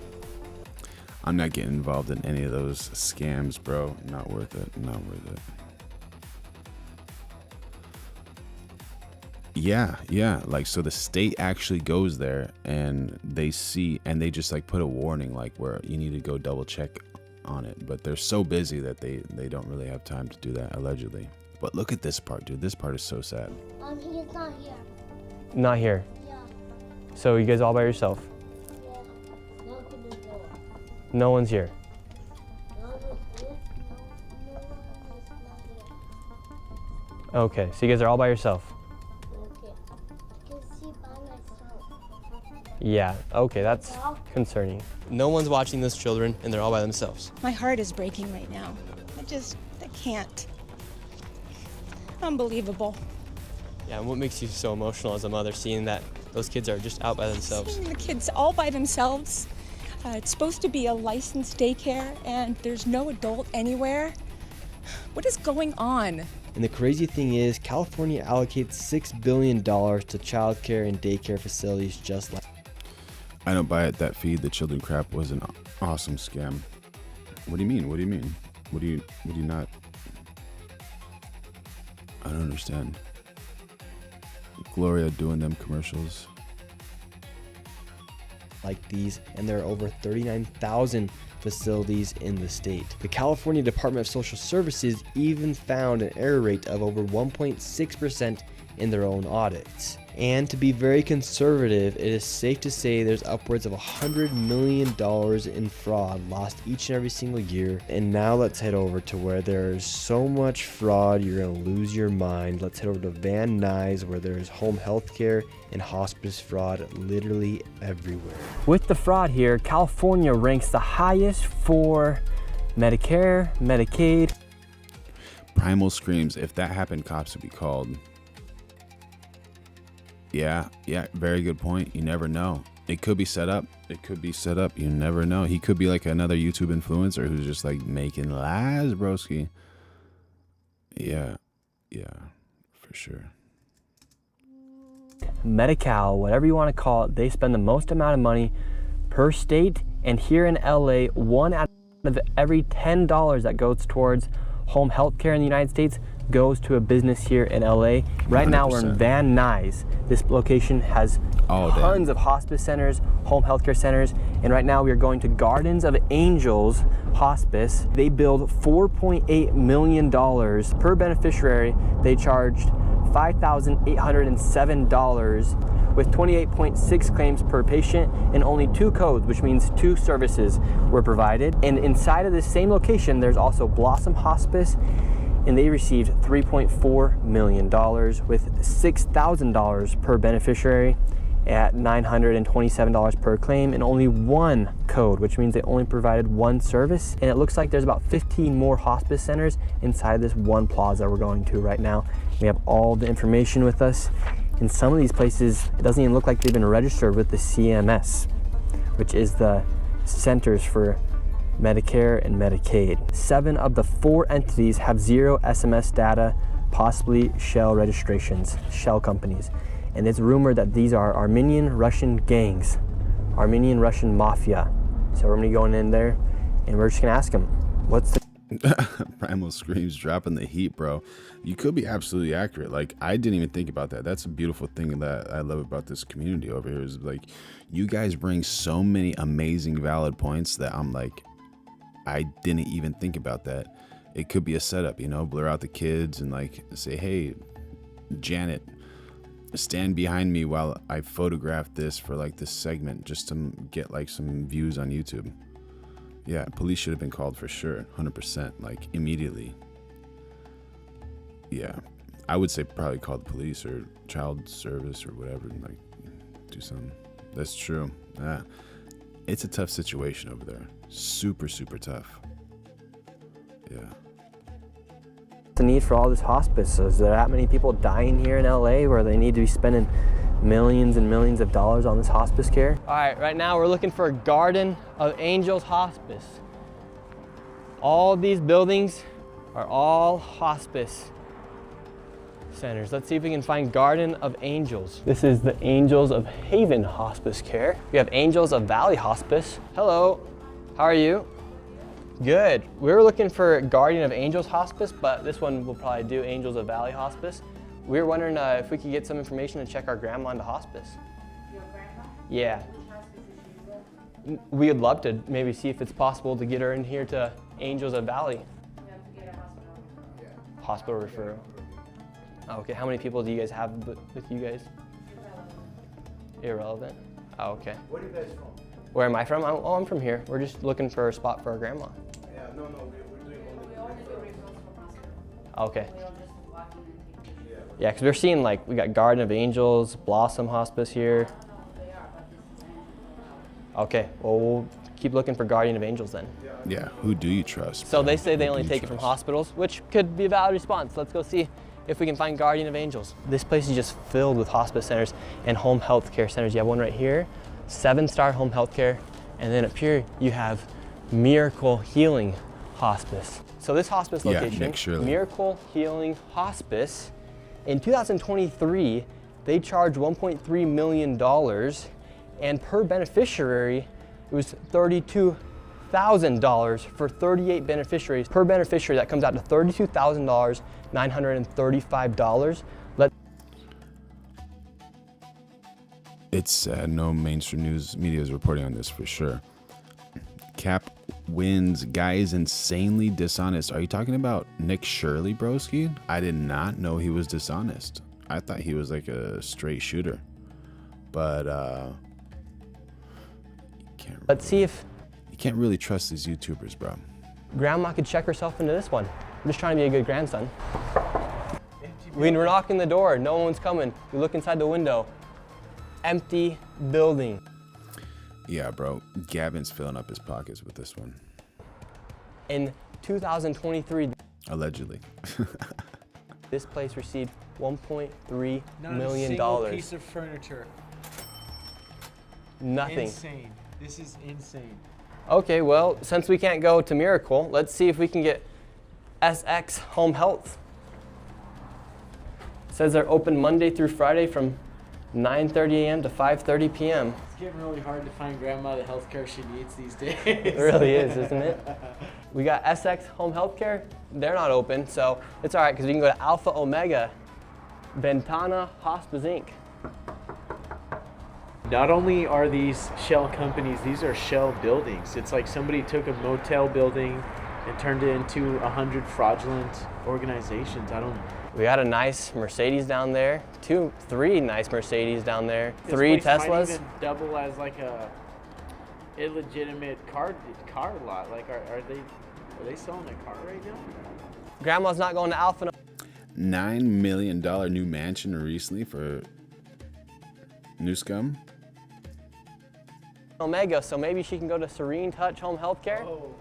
I'm not getting involved in any of those scams, bro. Not worth it, not worth it. Yeah, like so the state actually goes there and they see and they just like put a warning like where you need to go double check on it, but they're so busy that they don't really have time to do that, allegedly. But look at this part, dude. This part is so sad. He's not here. Not here? Yeah. So you guys all by yourself? Yeah. Look at the door. No one's here? Okay, so you guys are all by yourself? Okay. I can see by myself. Yeah, okay, that's concerning. No one's watching those children and they're all by themselves. My heart is breaking right now. I can't. Unbelievable. Yeah, and what makes you so emotional as a mother, seeing that those kids are just out by themselves? Seeing the kids all by themselves. It's supposed to be a licensed daycare and there's no adult anywhere. What is going on? And the crazy thing is, California allocates $6 billion to childcare and daycare facilities just like. I don't buy it. That feed the children crap was an awesome scam. What do you mean? What do you mean? What do you not? I don't understand. Gloria doing them commercials. Like these, and there are over 39,000 facilities in the state. The California Department of Social Services even found an error rate of over 1.6% in their own audits. And to be very conservative, it is safe to say there's upwards of $100 million in fraud lost each and every single year. And now let's head over to where there's so much fraud you're gonna lose your mind. Let's head over to Van Nuys, where there's home health care and hospice fraud literally everywhere. With the fraud here, California ranks the highest for Medicare, Medicaid. Primal screams, if that happened, cops would be called. Yeah, very good point. You never know. It could be set up. You never know. He could be like another YouTube influencer who's just like making lies, broski. Yeah, for sure. Medi-Cal, whatever you want to call it, they spend the most amount of money per state. And here in LA, 1 out of every $10 that goes towards home health care in the United States goes to a business here in LA. Right 100%. Now we're in Van Nuys. This location has tons of hospice centers, home healthcare centers, and right now we are going to Gardens of Angels Hospice. They billed $4.8 million per beneficiary. They charged $5,807 with 28.6 claims per patient and only 2 codes, which means 2 services were provided. And inside of this same location, there's also Blossom Hospice, and they received $3.4 million with $6,000 per beneficiary at $927 per claim and only 1 code, which means they only provided 1 service. And it looks like there's about 15 more hospice centers inside this one plaza we're going to right now. We have all the information with us. In some of these places, it doesn't even look like they've been registered with the CMS, which is the Centers for Medicare and Medicaid. 7 of the 4 entities have 0 SMS data, possibly shell registrations, shell companies. And it's rumored that these are Armenian Russian gangs, Armenian Russian mafia. So we're gonna be going in there and we're just gonna ask them, what's the Primal Screams dropping the heat, bro. You could be absolutely accurate. Like, I didn't even think about that. That's a beautiful thing that I love about this community over here is like, you guys bring so many amazing valid points that I'm like, I didn't even think about that. It could be a setup, you know, blur out the kids and like say, hey, Janet, stand behind me while I photograph this for like this segment just to get like some views on YouTube. Yeah, police should have been called for sure, 100%, like immediately. Yeah, I would say probably call the police or child service or whatever and like do something. That's true. Yeah, it's a tough situation over there. Super, super tough. Yeah. The need for all this hospice? Is there that many people dying here in LA where they need to be spending millions and millions of dollars on this hospice care? All right, right now we're looking for a Garden of Angels Hospice. All these buildings are all hospice centers. Let's see if we can find Garden of Angels. This is the Angels of Haven Hospice Care. We have Angels of Valley Hospice. Hello, how are you? Good. We were looking for Guardian of Angels Hospice, but this one will probably do Angels of Valley Hospice. We were wondering if we could get some information to check our grandma into hospice. Your grandma? Yeah. Which hospice is she in? We would love to maybe see if it's possible to get her in here to Angels of Valley. You have to get a hospital referral. Hospital referral. Oh, okay, how many people do you guys have with you guys? Irrelevant. Oh, okay. Where are you guys from? Where am I from? I'm from here. We're just looking for a spot for our grandma. Yeah, no, we're doing We only do referrals from hospital. Okay. We don't just walk in and take Yeah, because we're seeing like, we got Garden of Angels, Blossom Hospice here. Okay, well, we'll keep looking for Guardian of Angels then. Yeah, who do you trust? So they say they only take it from hospitals, which could be a valid response. Let's go see if we can find Guardian of Angels. This place is just filled with hospice centers and home health care centers. You have one right here, 7-star home health care, and then up here you have Miracle Healing Hospice. So this hospice location, Miracle Healing Hospice, in 2023, they charged $1.3 million, and per beneficiary, it was $32,000 for 38 beneficiaries. Per beneficiary, that comes out to $32,935. It's sad no mainstream news media is reporting on this for sure. Cap wins, guy is insanely dishonest. Are you talking about Nick Shirley, broski? I did not know he was dishonest. I thought he was like a straight shooter. But let's see if you can't really trust these YouTubers, bro. Grandma could check herself into this one. I'm just trying to be a good grandson. When we're knocking the door, no one's coming. We look inside the window. Empty building. Yeah, bro. Gavin's filling up his pockets with this one. In 2023, allegedly, this place received $1.3 million. Not a single piece of furniture. Nothing. Insane. This is insane. Okay, well, since we can't go to Miracle, let's see if we can get SX Home Health. It says they're open Monday through Friday from 9:30 a.m. to 5:30 p.m. It's getting really hard to find grandma the healthcare she needs these days. It really is, isn't it? We got SX Home Healthcare. They're not open, so it's all right because we can go to Alpha Omega Ventana Hospice Inc. Not only are these shell companies, these are shell buildings. It's like somebody took a motel building and turned it into 100 fraudulent organizations. We got a nice Mercedes down there, 3 nice Mercedes down there, This 3 place Teslas. might even double as like a illegitimate car lot. Like, are they selling a car right now? Grandma's not going to Alpha. $9 million new mansion recently for new scum. Omega, so maybe she can go to Serene Touch Home Healthcare. Oh.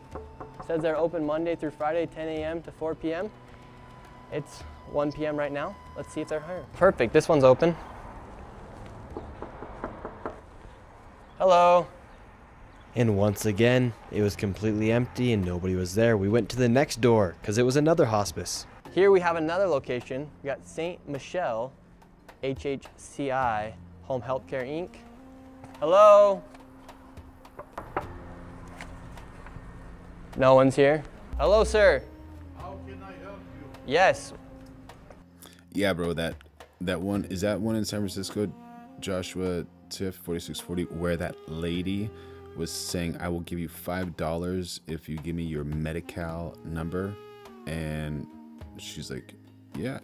Says they're open Monday through Friday, 10 a.m. to 4 p.m. It's 1 p.m. right now. Let's see if they're hiring. Perfect, this one's open. Hello. And once again, it was completely empty and nobody was there. We went to the next door because it was another hospice. Here we have another location. We got St. Michelle, HHCI Home Healthcare Inc. Hello. No one's here. Hello, sir. How can I help you? Yes. Yeah, bro, that one, is that one in San Francisco, Joshua Tiff 4640, where that lady was saying, I will give you $5 if you give me your Medi-Cal number? And she's like, yeah,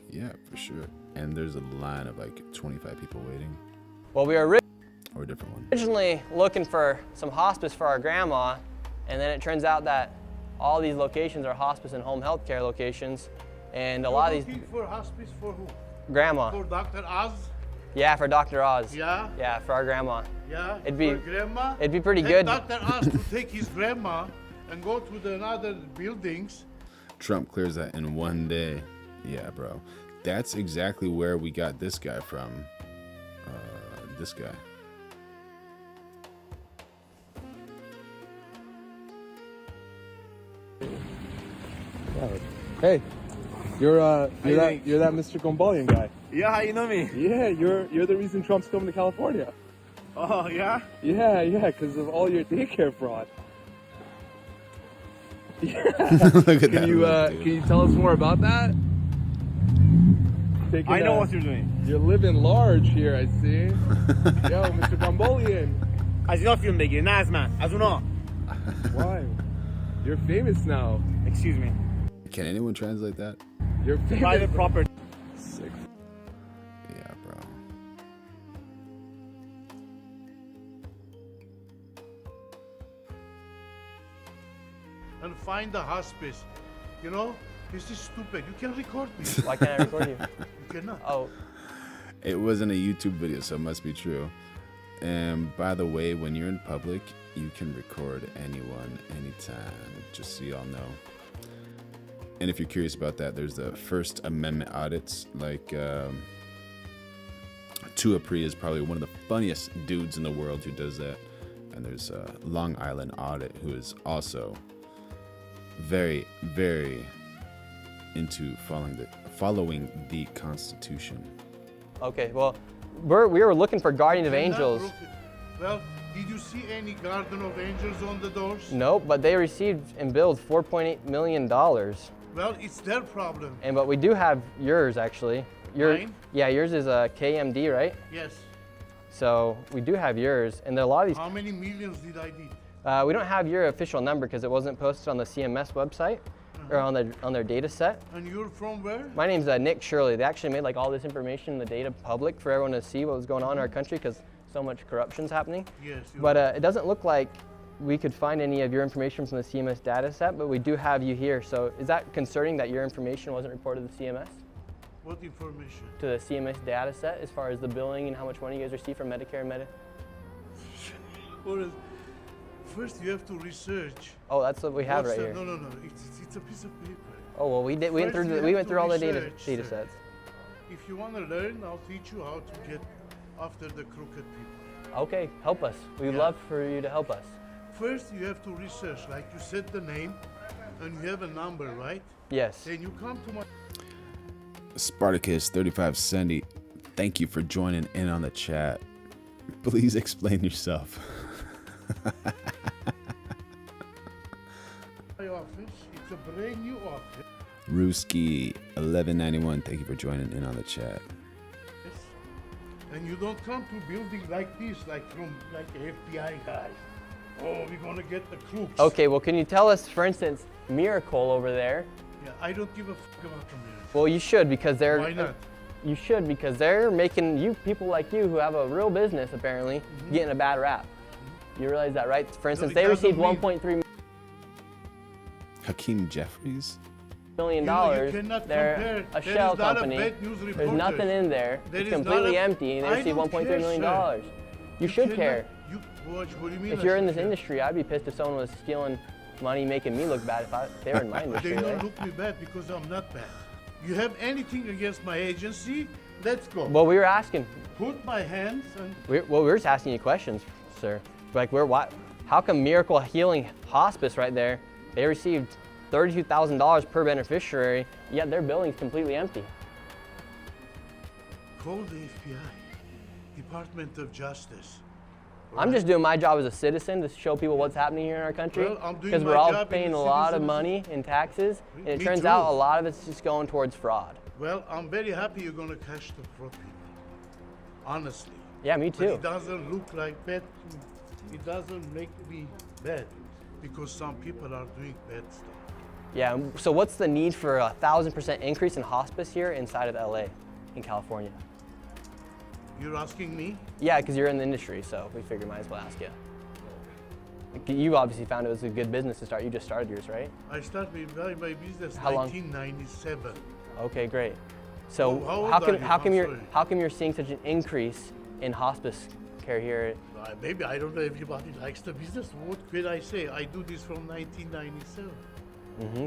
for sure. And there's a line of like 25 people waiting. Well, we were or a different one. originally looking for some hospice for our grandma, and then it turns out that all these locations are hospice and home health care locations, and a lot of these. Looking for hospice for who? Grandma. For Dr. Oz? Yeah, for Dr. Oz. Yeah? Yeah, for our grandma. Yeah? It'd be for grandma? It'd be pretty Take good. Dr. Oz to take his grandma and go to the other buildings. Trump clears that in one day. Yeah, bro. That's exactly where we got this guy from. This guy. Hey, you're that Mr. Gombolian guy. Yeah, how you know me? Yeah, you're the reason Trump's coming to California. Oh, yeah? Yeah, because of all your daycare fraud. Yeah. Look at that look, can you tell us more about that? I know what you're doing. You're living large here, I see. Yo, Mr. Gombolian. As you know, filmmaker, nice man. As you know. Why? You're famous now. Excuse me. Can anyone translate that? You're famous. Private property. Sick. Yeah, bro. And find the hospice. You know, This is stupid. You can record me. Why can't I record you? You cannot. Oh. It wasn't a YouTube video, so it must be true. And by the way, when you're in public, you can record anyone, anytime, just so y'all know. And if you're curious about that, there's the First Amendment audits. Like, Tuapri is probably one of the funniest dudes in the world who does that. And there's Long Island Audit, who is also very, very into following the Constitution. Okay, well, we were looking for Guardian of Angels. Well, did you see any Guardian of Angels on the doors? Nope, but they received and billed $4.8 million. Well, it's their problem. But we do have yours, actually. Mine? Yeah, yours is a KMD, right? Yes. So we do have yours, and a lot of these. How many millions did I need? We don't have your official number because it wasn't posted on the CMS website or on their data set. And you're from where? My name's Nick Shirley. They actually made like all this information, the data public for everyone to see what was going on in our country because so much corruption's happening. Yes. But it doesn't look like we could find any of your information from the CMS data set, but we do have you here. So is that concerning that your information wasn't reported to the CMS? What information? To the CMS data set as far as the billing and how much money you guys receive from Medicare and Medicaid? First you have to research. Oh, that's what we have right here. No. It's a piece of paper. Oh, well, we went through all the data sets. If you want to learn, I'll teach you how to get after the crooked people. Okay, help us. We'd love for you to help us. First, you have to research. Like you said the name, and you have a number, right? Yes. Then you come to my... Spartacus 3570, thank you for joining in on the chat. Please explain yourself. My office, it's a brand new office. Ruski 1191, thank you for joining in on the chat. And you don't come to a building like this, like from like an FBI guy. Oh, we're gonna get the crooks. Okay, well, can you tell us, for instance, Miracle over there? Yeah, I don't give a fuck about the Miracle. Well, you should because they're. Why not? You should because they're making you people like you who have a real business apparently getting a bad rap. You realize that, right? For instance, they received $1.3 Hakeem Jeffries. million. They're a shell company. There's nothing in there. It's completely empty, and they received $1.3 million. You should care. What do you mean? If you're in this industry, I'd be pissed if someone was stealing money, making me look bad if they were in my industry. They don't look me bad because I'm not bad. You have anything against my agency? Let's go. Well, we were asking. Put my hands and... We were just asking you questions, sir. Like, how come Miracle Healing Hospice right there, they received $32,000 per beneficiary, yet their building's completely empty? Call the FBI, Department of Justice. I'm just doing my job as a citizen to show people what's happening here in our country. Because we're all paying a lot of money in taxes, and it turns out a lot of it's just going towards fraud. Well, I'm very happy you're going to catch the fraud people. Honestly. Yeah, me too. But it doesn't look like bad. It doesn't make me bad because some people are doing bad stuff. Yeah, so what's the need for a 1,000% increase in hospice here inside of LA, in California? You're asking me? Yeah, because you're in the industry, so we figured might as well ask you. You obviously found it was a good business to start. You just started yours, right? I started my business in 1997. Okay, great. So how come you're seeing such an increase in hospice care here? Maybe I don't know. Everybody likes the business. What could I say? I do this from 1997.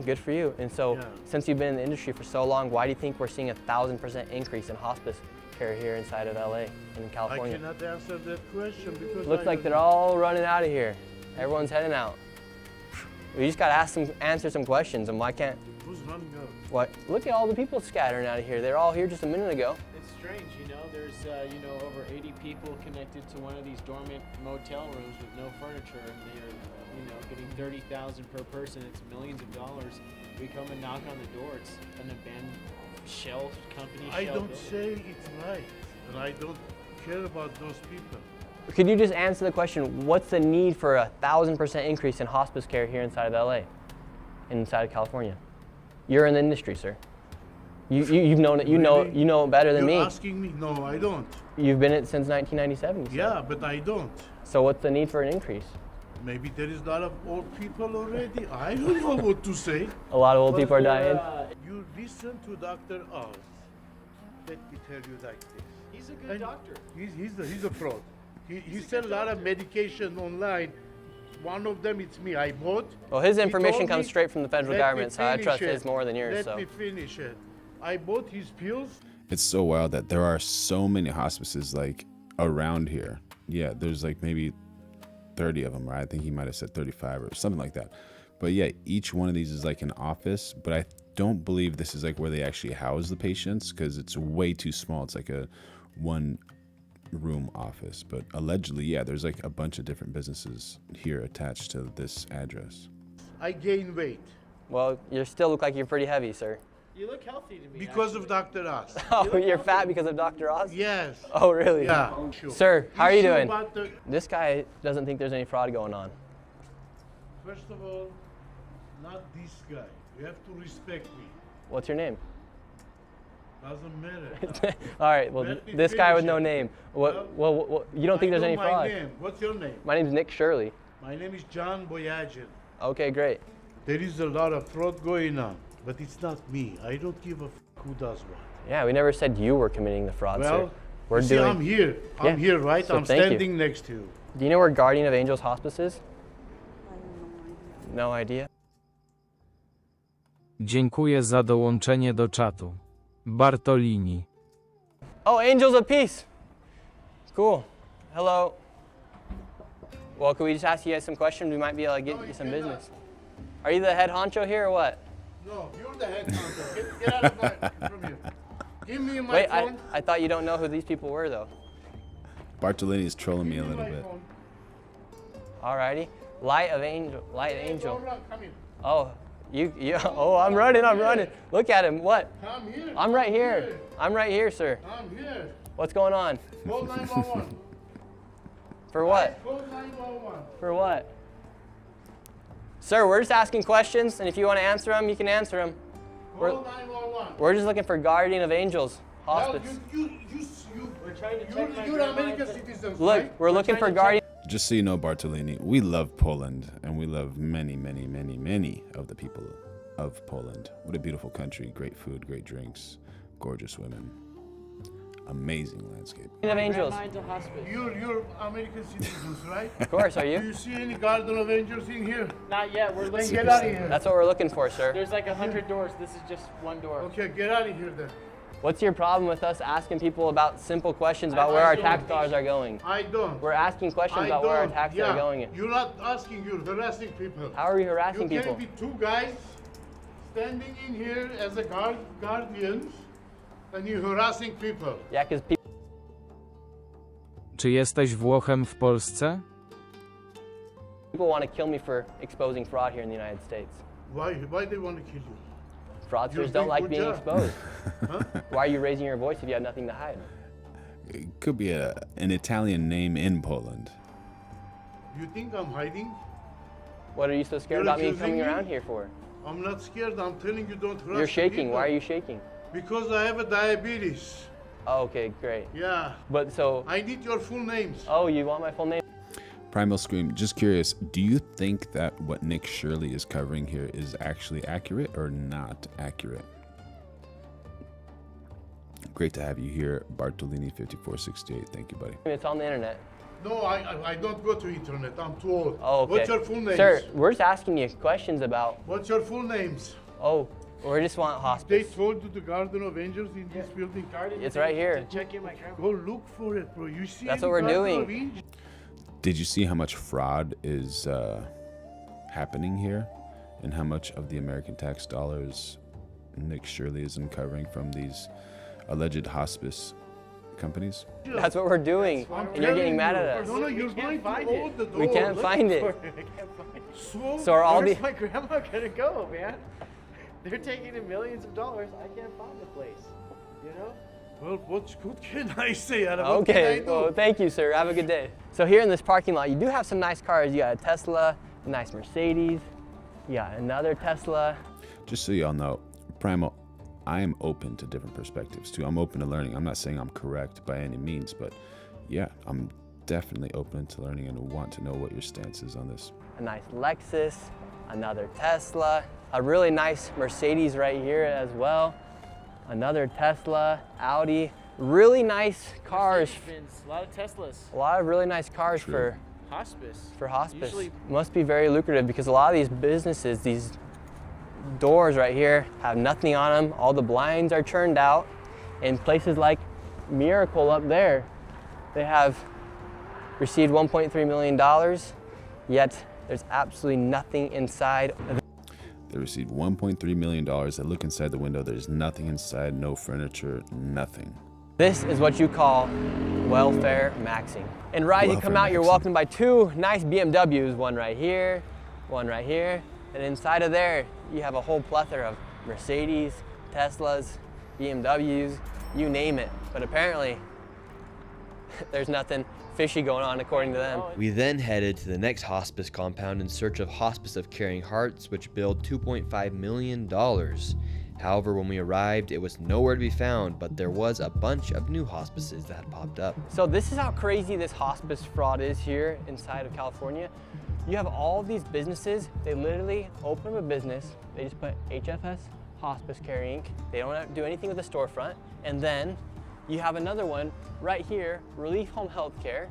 Good for you. And so, since you've been in the industry for so long, why do you think we're seeing a 1,000% increase in hospice care here inside of LA and in California? I cannot answer that question because looks like they're all running out of here. Everyone's heading out. We just got to answer some questions, and why can't? Who's running out? What? Look at all the people scattering out of here. They're all here just a minute ago. It's strange, you know. There's over 80 people connected to one of these dormant motel rooms with no furniture, and they're getting $30,000 per person. It's millions of dollars. We come and knock on the door. It's an abandoned shell company. I don't say it's right, and I don't care about those people. Could you just answer the question, what's the need for a 1,000% increase in hospice care here inside of LA, inside of California? You're in the industry, sir. You've known it. You know it better than me. You're asking me? No, I don't. You've been in it since 1997. Yeah, but I don't. So what's the need for an increase? Maybe there is a lot of old people already. I don't know what to say. A lot of old people are dying. You listen to Dr. Oz. Let me tell you like this. He's a good doctor. He's a fraud. He sells a lot of medication online. One of them, it's me. I bought. Well, his information comes straight from the federal government, so I trust his more than yours. Let me finish it. I bought his pills. It's so wild that there are so many hospices like around here. Yeah, there's like maybe 30 of them, right? I think he might have said 35 or something like that. But yeah, each one of these is like an office, but I don't believe this is like where they actually house the patients because it's way too small. It's like a one-room office. But allegedly, yeah, there's like a bunch of different businesses here attached to this address. I gained weight. Well, you still look like you're pretty heavy, sir. You look healthy to me. Because of Dr. Oz. Oh, you're fat because of Dr. Oz? Yes. Oh, really? Yeah. Sure. Sir, how are you doing? The... This guy doesn't think there's any fraud going on. First of all, not this guy. You have to respect me. What's your name? Doesn't matter. All right, well, this guy with no name. Well, you don't think there's any fraud? Name. What's your name? My name's Nick Shirley. My name is John Boyagin. Okay, great. There is a lot of fraud going on, but it's not me. I don't give a f who does what. Yeah, we never said you were committing the fraud, well, sir. See, I'm here. I'm here, right? So I'm standing next to you. Do you know where Guardian of Angels Hospice is? No idea. Dziękuję za dołączenie do czatu. Bartolini. Oh, Angels of Peace. Cool. Hello. Well, could we just ask you guys some questions? We might be able to get you some business. Are you the head honcho here or what? No, you're the head honcho. Get out of my, from here. Give me my phone. Wait, I thought you don't know who these people were, though. Bartolini is trolling me a little bit. Alrighty. Light Angel. Come here. Oh, oh, I'm running. Look at him. What? Come here. I'm right here. I'm right here, sir. I'm here. What's going on? Call 911. For what? Call 911. For what? Sir, we're just asking questions, and if you want to answer them, you can answer them. Call 911. We're just looking for Guardian of Angels Hospice. We're trying to check you're American citizens, Look, right? we're looking for Guardian. Just so you know, Bartolini, we love Poland, and we love many, many, many, many of the people of Poland. What a beautiful country. Great food, great drinks, gorgeous women. Amazing landscape. Of Angels. You're American citizens, right? Of course, are you? Do you see any Garden of Angels in here? Not yet. We're looking. Get out of here. That's what we're looking for, sir. There's like 100 doors. This is just one door. Okay, get out of here then. What's your problem with us asking people about simple questions about where our tax dollars are going? I don't. We're asking questions about where our taxes are going. You're not asking, you're harassing people. How are we harassing people? You can't be two guys standing in here as a guardians and you're harassing people. Yeah, because people... Czy jesteś Włochem w Polsce? People want to kill me for exposing fraud here in the United States. Why they want to kill you? Fraudsters don't like being exposed. Huh? Why are you raising your voice if you have nothing to hide? It could be an Italian name in Poland. You think I'm hiding? What are you so scared about me coming around here for? I'm not scared. I'm telling you, don't harass You're shaking. people. Why are you shaking? Because I have a diabetes. Oh, okay, great. Yeah. But so... I need your full names. Oh, you want my full name? Primal Scream, just curious, do you think that what Nick Shirley is covering here is actually accurate or not accurate? Great to have you here, Bartolini5468. Thank you, buddy. It's on the internet. No, I don't go to internet. I'm too old. Oh, okay. What's your full names? Sir, we're just asking you questions about... What's your full names? Oh, we just want hospice. They told you the Garden of Angels in this building? It's right here. To check in my grandma. Go look for it, bro. You see? That's what we're doing. Did you see how much fraud is happening here and how much of the American tax dollars Nick Shirley is uncovering from these alleged hospice companies? That's what we're doing, and you're getting mad at us. No, you're going to hold the door. We can't find it. So are all Where's my grandma gonna go, man? They're taking in millions of dollars. I can't find the place, you know? Well, what can I say? Okay, well, thank you, sir. Have a good day. So here in this parking lot, you do have some nice cars. You got a Tesla, a nice Mercedes, you got another Tesla. Just so y'all know, Primal, I am open to different perspectives too. I'm open to learning. I'm not saying I'm correct by any means, but yeah, I'm definitely open to learning and want to know what your stance is on this. A nice Lexus, another Tesla, a really nice Mercedes right here as well, another Tesla, Audi, really nice cars. A lot of Teslas. A lot of really nice cars for hospice. Usually must be very lucrative because a lot of these businesses, these doors right here have nothing on them. All the blinds are churned out. In places like Miracle up there, they have received $1.3 million, yet there's absolutely nothing inside. They received $1.3 million. They look inside the window. There's nothing inside, no furniture, nothing. This is what you call welfare maxing. And right, you come out, you're welcomed by two nice BMWs, one right here, and inside of there, you have a whole plethora of Mercedes, Teslas, BMWs, you name it. But apparently, there's nothing fishy going on according to them. We then headed to the next hospice compound in search of Hospice of Caring Hearts, which billed $2.5 million. However, when we arrived, it was nowhere to be found, but there was a bunch of new hospices that had popped up. So this is how crazy this hospice fraud is here inside of California. You have all these businesses, they literally open up a business, they just put HFS Hospice Care Inc. They don't have to do anything with the storefront. And then you have another one right here, Relief Home Healthcare.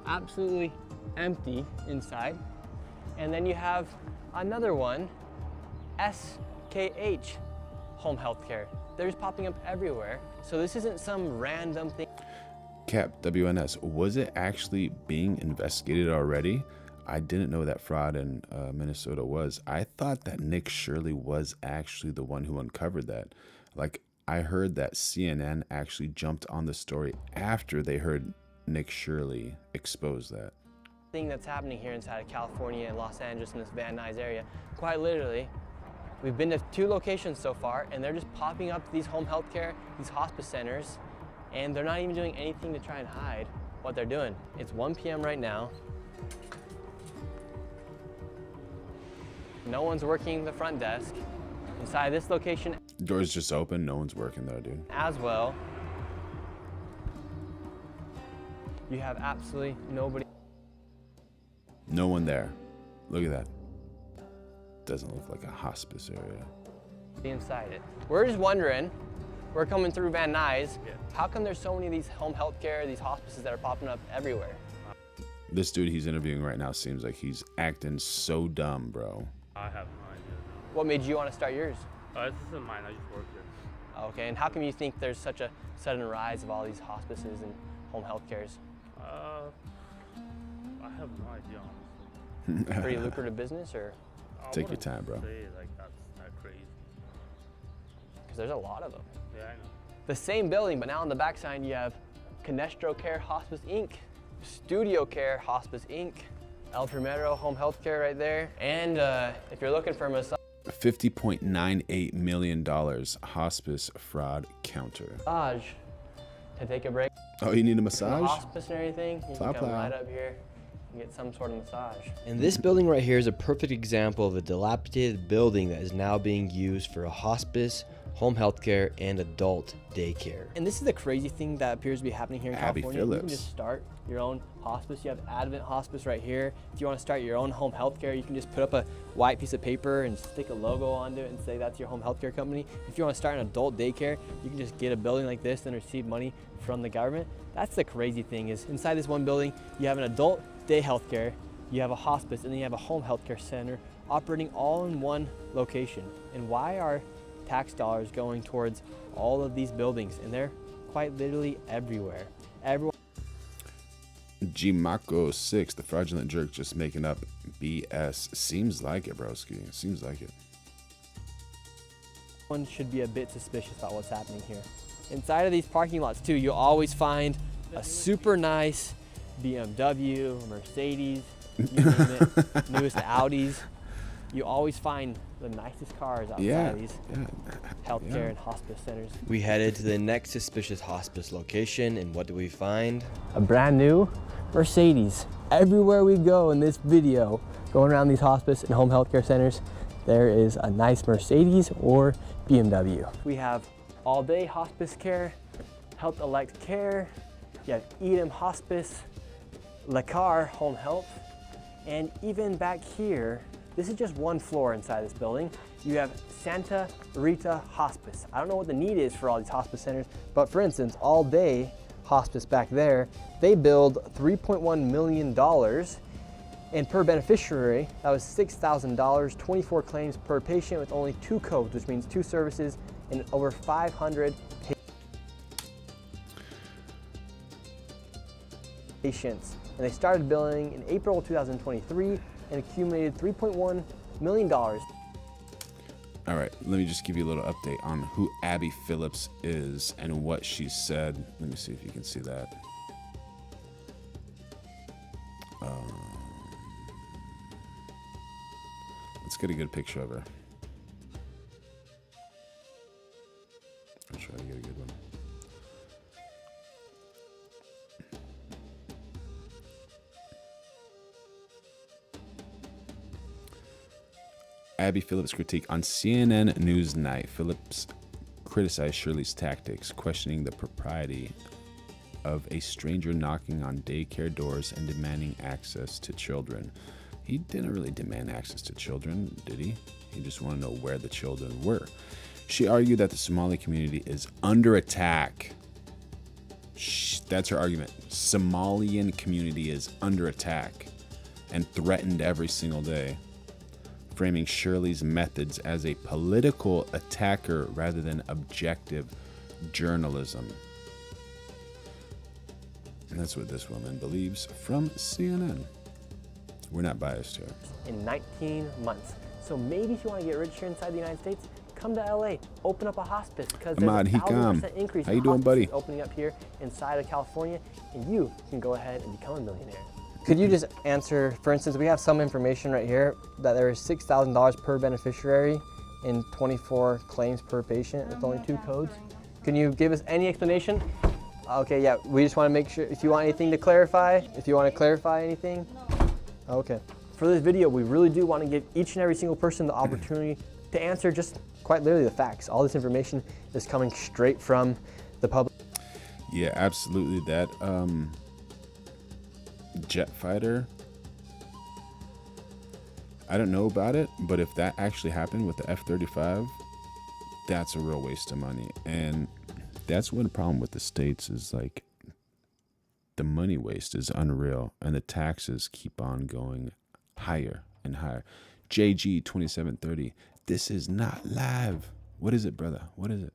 Absolutely empty inside. And then you have another one, SKH Home Healthcare. They're just popping up everywhere. So this isn't some random thing. Cap, WNS, was it actually being investigated already? I didn't know that fraud in Minnesota was. I thought that Nick Shirley was actually the one who uncovered that. Like, I heard that CNN actually jumped on the story after they heard Nick Shirley expose that. Thing that's happening here inside of California and Los Angeles in this Van Nuys area, quite literally, we've been to 2 locations so far, and they're just popping up these home health care, these hospice centers, and they're not even doing anything to try and hide what they're doing. It's 1 p.m. right now. No one's working the front desk. Inside this location, door's just open, no one's working there, dude. As well, you have absolutely nobody. No one there. Look at that. Doesn't look like a hospice area. Inside it. We're just wondering, we're coming through Van Nuys, how come there's so many of these home health care, these hospices that are popping up everywhere? This dude he's interviewing right now seems like he's acting so dumb, bro. I have no idea. What made you want to start yours? This isn't mine, I just work here. Okay, and how come you think there's such a sudden rise of all these hospices and home health cares? I have no idea, honestly. Pretty lucrative business, or? Take your time, bro. Say like that's not crazy. Because there's a lot of them. Yeah, I know. The same building, but now on the backside you have Canestro Care Hospice Inc., Studio Care Hospice Inc., El Primero Home Health Care right there, and if you're looking for a massage, $50.98 million hospice fraud counter. To take a break. Oh, you need a massage? Hospice and everything, you can come right up here and get some sort of massage. And this building right here is a perfect example of a dilapidated building that is now being used for a hospice, home health care, and adult daycare. And this is the crazy thing that appears to be happening here in Abby California. Phillips. You can just start your own hospice. You have Advent Hospice right here. If you want to start your own home health care, you can just put up a white piece of paper and stick a logo onto it and say that's your home health care company. If you want to start an adult daycare, you can just get a building like this and receive money from the government. That's the crazy thing, is inside this one building, you have an adult day health care, you have a hospice, and then you have a home health care center operating all in one location. And why are tax dollars going towards all of these buildings? And they're quite literally everywhere. Gmako 6, the fraudulent jerk, just making up BS. Seems like it, broski. Seems like it. One should be a bit suspicious about what's happening here. Inside of these parking lots too, you'll always find a super nice BMW, Mercedes, you name it, newest Audis. You always find the nicest cars outside of these healthcare and hospice centers. We headed to the next suspicious hospice location, and what do we find? A brand new Mercedes. Everywhere we go in this video, going around these hospice and home healthcare centers, there is a nice Mercedes or BMW. We have all day hospice care, health elect care, You have Edom Hospice, Lekar Home Health, and even back here, this is just one floor inside this building. You have Santa Rita Hospice. I don't know what the need is for all these hospice centers, but for instance, All Day Hospice back there, they billed $3.1 million, and per beneficiary, that was $6,000, 24 claims per patient with only 2 codes, which means 2 services and over 500 patients. And they started billing in April 2023 and accumulated $3.1 million. All right, let me just give you a little update on who Abby Phillips is and what she said. Let me see if you can see that. Let's get a good picture of her. I'll try to get a good one. Abby Phillips' critique on CNN Newsnight. Phillips criticized Shirley's tactics, questioning the propriety of a stranger knocking on daycare doors and demanding access to children. He didn't really demand access to children, did he? He just wanted to know where the children were. She argued that the Somali community is under attack. That's her argument. Somalian community is under attack and threatened every single day, framing Shirley's methods as a political attacker rather than objective journalism. And that's what this woman believes from CNN. We're not biased here. In 19 months. So maybe if you want to get rich here inside the United States, come to LA, open up a hospice, because there's a 1,000% increase in hospices opening up here inside of California, and you can go ahead and become a millionaire. Could you just answer, for instance, we have some information right here that there is $6,000 per beneficiary and 24 claims per patient with only 2 codes. Can you give us any explanation? Okay, yeah, we just want to make sure, if you want anything to clarify, if you want to clarify anything. Okay. For this video, we really do want to give each and every single person the opportunity to answer just quite literally the facts. All this information is coming straight from the public. Yeah, absolutely. That jet fighter, I don't know about it, but if that actually happened with the F-35, that's a real waste of money. And that's one problem with the States is like the money waste is unreal and the taxes keep on going higher and higher. JG 2730, this is not live. What is it, brother? What is it?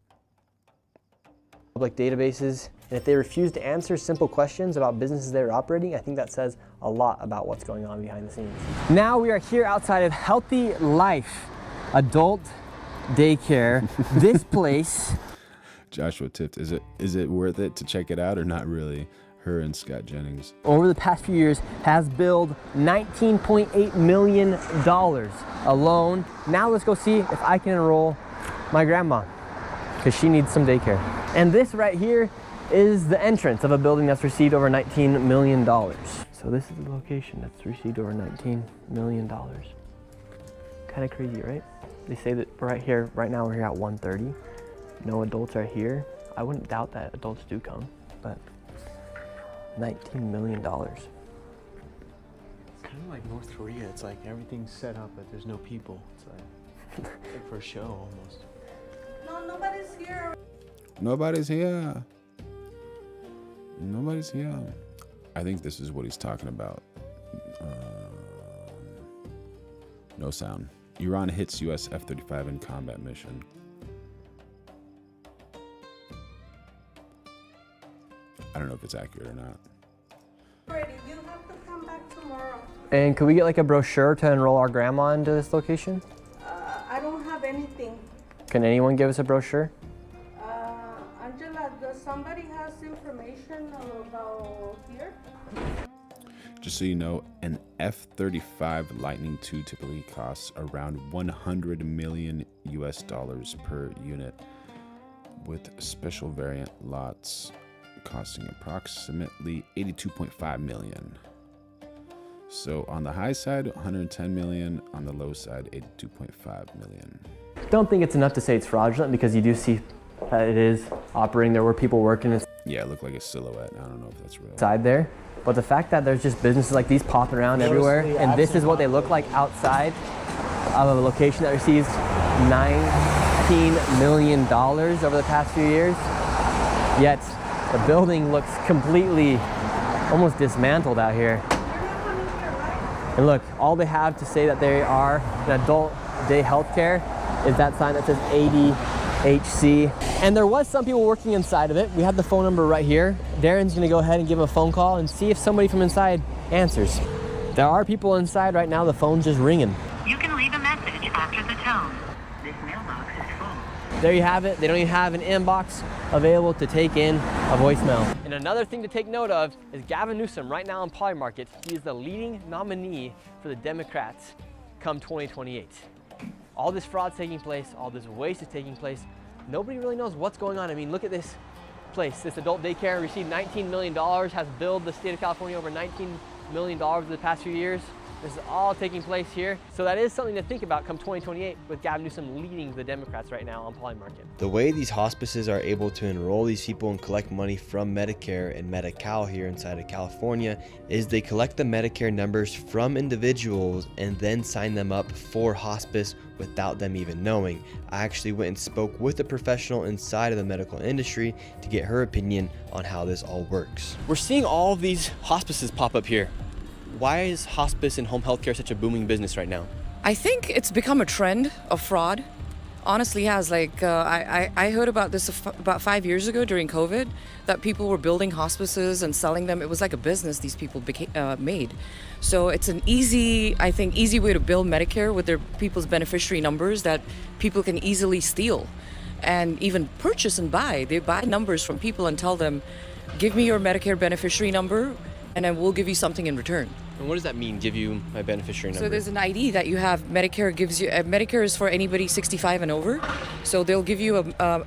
Public databases, and if they refuse to answer simple questions about businesses they're operating, I think that says a lot about what's going on behind the scenes. Now we are here outside of Healthy Life Adult Daycare. This place. Joshua tipped, is it worth it to check it out or not really? Her and Scott Jennings. Over the past few years has billed $19.8 million alone. Now let's go see if I can enroll my grandma, because she needs some daycare. And this right here is the entrance of a building that's received over $19 million. So this is the location that's received over $19 million. Kind of crazy, right? They say that right here, right now we're here at 1:30. No adults are here. I wouldn't doubt that adults do come, but $19 million. It's kind of like North Korea. It's like everything's set up, but there's no people. It's like for a show almost. No, nobody's here. Nobody's here. Nobody's here. I think this is what he's talking about. No sound. Iran hits U.S. F-35 in combat mission. I don't know if it's accurate or not. Ready, you have to come back tomorrow. And could we get like a brochure to enroll our grandma into this location? I don't have anything. Can anyone give us a brochure? Angela, does somebody has information about here? Just so you know, an F-35 Lightning II typically costs around $100 million US per unit, with special variant lots costing approximately $82.5 million. So on the high side, $110 million. On the low side, $82.5 million. Don't think it's enough to say it's fraudulent, because you do see that it is operating. There were people working. Yeah, it looked like a silhouette. I don't know if that's real. Inside there, but the fact that there's just businesses like these popping around everywhere, and this is what they look like outside of a location that receives $19 million over the past few years, yet the building looks completely almost dismantled out here. And look, all they have to say that they are an adult day healthcare is that sign that says ADHC. And there was some people working inside of it. We have the phone number right here. Darren's gonna go ahead and give a phone call and see if somebody from inside answers. There are people inside right now, the phone's just ringing. You can leave a message after the tone. This mailbox is full. There you have it. They don't even have an inbox available to take in a voicemail. And another thing to take note of is Gavin Newsom right now on Polymarket. He is the leading nominee for the Democrats come 2028. All this fraud's taking place, all this waste is taking place. Nobody really knows what's going on. I mean, look at this place. This adult daycare received $19 million, has billed the state of California over $19 million over the past few years. This is all taking place here. So that is something to think about come 2028 with Gavin Newsom leading the Democrats right now on Polymarket. The way these hospices are able to enroll these people and collect money from Medicare and Medi-Cal here inside of California is they collect the Medicare numbers from individuals and then sign them up for hospice without them even knowing. I actually went and spoke with a professional inside of the medical industry to get her opinion on how this all works. We're seeing all of these hospices pop up here. Why is hospice and home health care such a booming business right now? I think it's become a trend of fraud. Honestly has. Like I heard about this about 5 years ago during COVID, that people were building hospices and selling them. It was like a business these people made. So it's an easy way to build Medicare with their people's beneficiary numbers that people can easily steal and even purchase and buy. They buy numbers from people and tell them, give me your Medicare beneficiary number and then we'll give you something in return. And what does that mean, give you my beneficiary number? So there's an ID that you have. Medicare gives you, Medicare is for anybody 65 and over. So they'll give you a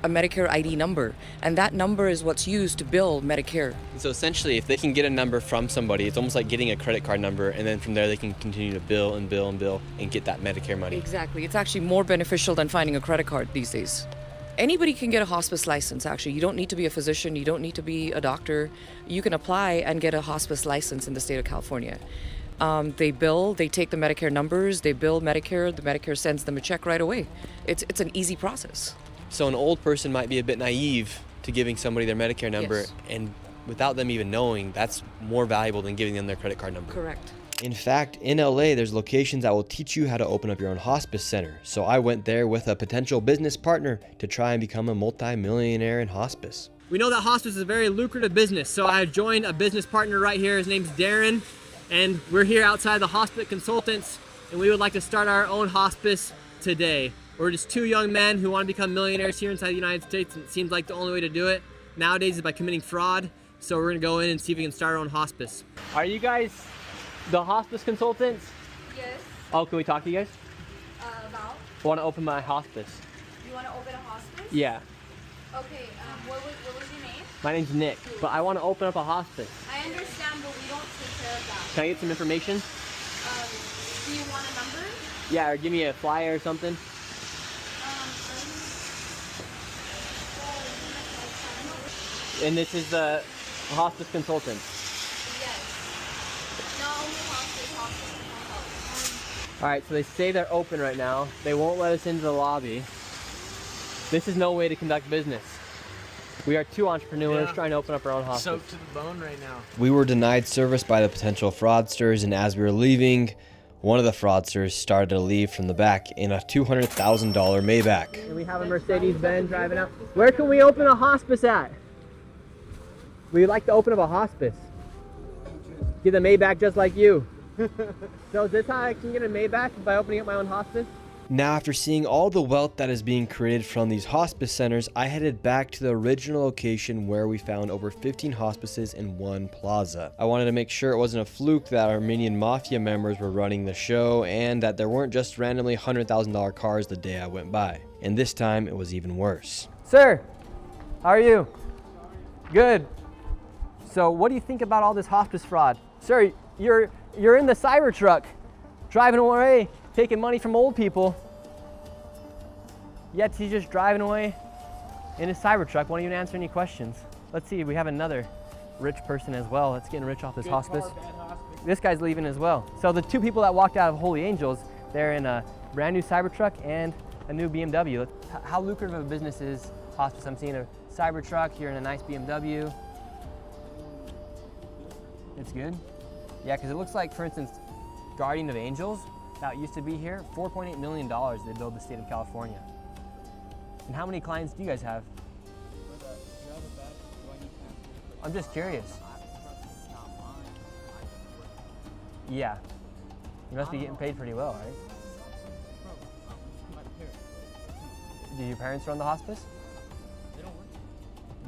Medicare ID number. And that number is what's used to bill Medicare. So essentially, if they can get a number from somebody, it's almost like getting a credit card number, and then from there they can continue to bill and bill and bill and get that Medicare money. Exactly. It's actually more beneficial than finding a credit card these days. Anybody can get a hospice license, actually. You don't need to be a physician. You don't need to be a doctor. You can apply and get a hospice license in the state of California. They bill, they take the Medicare numbers, they bill Medicare, the Medicare sends them a check right away. It's an easy process. So an old person might be a bit naive to giving somebody their Medicare number, Yes. and without them even knowing, that's more valuable than giving them their credit card number. Correct. In fact, in LA, there's locations that will teach you how to open up your own hospice center. So I went there with a potential business partner to try and become a multi-millionaire in hospice. We know that hospice is a very lucrative business, so I joined a business partner right here. His name's Darren, and we're here outside the Hospice Consultants, and we would like to start our own hospice today. We're just two young men who want to become millionaires here inside the United States, and it seems like the only way to do it nowadays is by committing fraud. So we're gonna go in and see if we can start our own hospice. Are you guys the hospice consultants? Yes. Oh, can we talk to you guys? About? I want to open my hospice. You want to open a hospice? Yeah. Okay, what was your name? My name's Nick, but I want to open up a hospice. I understand, but we don't take care of that. Can I get some information? Do you want a number? Yeah, or give me a flyer or something. And this is the hospice consultant. All right, so they say they're open right now. They won't let us into the lobby. This is no way to conduct business. We are two entrepreneurs trying to open up our own hospice. Soaked to the bone right now. We were denied service by the potential fraudsters, and as we were leaving, one of the fraudsters started to leave from the back in a $200,000 Maybach. And we have a Mercedes-Benz driving out. Where can we open a hospice at? We'd like to open up a hospice. Get the Maybach just like you. So is this how I can get a Maybach by opening up my own hospice? Now, after seeing all the wealth that is being created from these hospice centers, I headed back to the original location where we found over 15 hospices in one plaza. I wanted to make sure it wasn't a fluke that Armenian mafia members were running the show and that there weren't just randomly $100,000 cars the day I went by. And this time, it was even worse. Sir, how are you? Good. So what do you think about all this hospice fraud? Sir, you're in the Cybertruck, driving away, taking money from old people. Yet he's just driving away in his Cybertruck, won't even answer any questions. Let's see, we have another rich person as well that's getting rich off this hospice. This guy's leaving as well. So the two people that walked out of Holy Angels, they're in a brand new Cybertruck and a new BMW. How lucrative of a business is hospice? I'm seeing a Cybertruck, you're in a nice BMW. It's good? Yeah, because it looks like, for instance, Guardian of Angels, that used to be here, $4.8 million they billed the state of California. And how many clients do you guys have? I'm just curious. Yeah. You must be getting paid pretty well, right? Do your parents run the hospice? They don't work.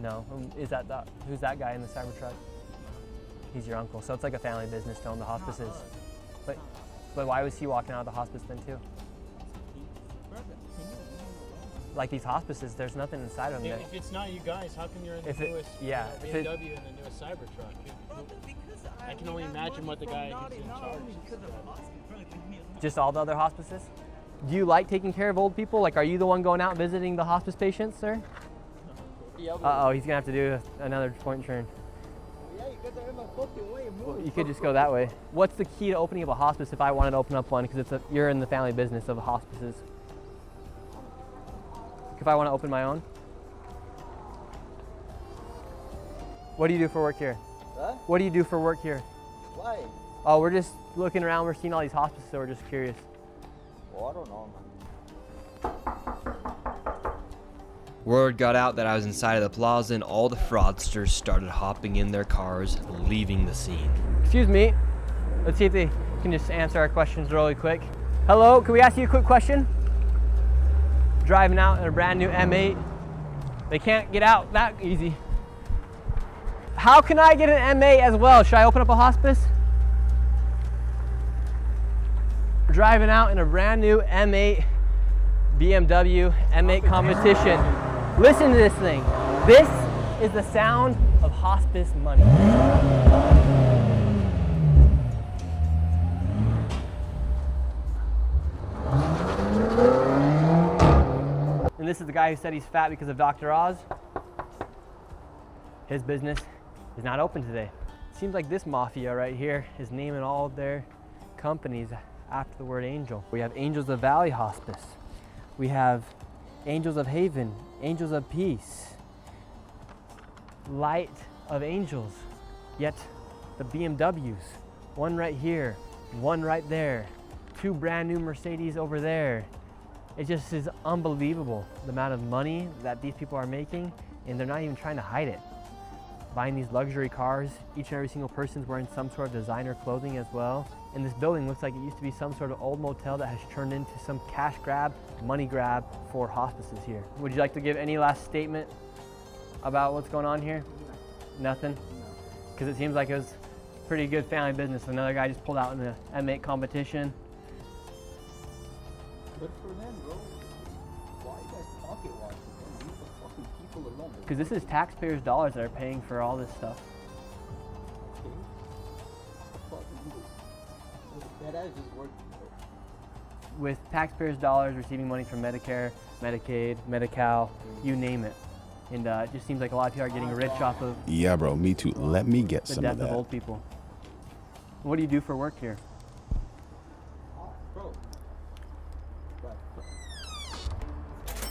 No. Is that who's that guy in the Cybertruck? He's your uncle. So it's like a family business to own the hospices. But why was he walking out of the hospice then too? Like these hospices, there's nothing inside of them. If it's not you guys, how come you're in the newest BMW and the newest Cybertruck? I can only imagine what the guy who's in charge is. Just all the other hospices? Do you like taking care of old people? Like, are you the one going out visiting the hospice patients, sir? Uh-oh, he's gonna have to do another point turn. Yeah, you guys are in my fucking way. Well, you could just go that way. What's the key to opening up a hospice if I wanted to open up one? Because you're in the family business of hospices. If I want to open my own? What do you do for work here? Huh? What do you do for work here? Why? Oh, we're just looking around. We're seeing all these hospices, so we're just curious. Well, I don't know, man. Word got out that I was inside of the plaza and all the fraudsters started hopping in their cars, leaving the scene. Excuse me. Let's see if they can just answer our questions really quick. Hello, can we ask you a quick question? Driving out in a brand new M8. They can't get out that easy. How can I get an M8 as well? Should I open up a hospice? Driving out in a brand new M8 BMW M8 competition. Listen to this thing. This is the sound of hospice money. And this is the guy who said he's fat because of Dr. Oz. His business is not open today. Seems like this mafia right here is naming all of their companies after the word angel. We have Angels of Valley Hospice. We have Angels of Haven, Angels of Peace, Light of Angels. Yet the BMWs, one right here, one right there, two brand new Mercedes over there. It just is unbelievable the amount of money that these people are making, and they're not even trying to hide it. Buying these luxury cars, each and every single person's wearing some sort of designer clothing as well. And this building looks like it used to be some sort of old motel that has turned into some cash grab, money grab for hospices here. Would you like to give any last statement about what's going on here? Nothing? Because it seems like it was pretty good family business. Another guy just pulled out in the M8 competition. Good for them, bro. Why are you guys pocket watching? Leave the fucking people alone. Because this is taxpayers' dollars that are paying for all this stuff. Okay. What the fuck is this? That is just working, bro. With taxpayers' dollars receiving money from Medicare, Medicaid, Medi-Cal, you name it. And it just seems like a lot of people are getting rich off of Yeah, bro, me too. Let me get the some death of that. of old people. What do you do for work here? Bro.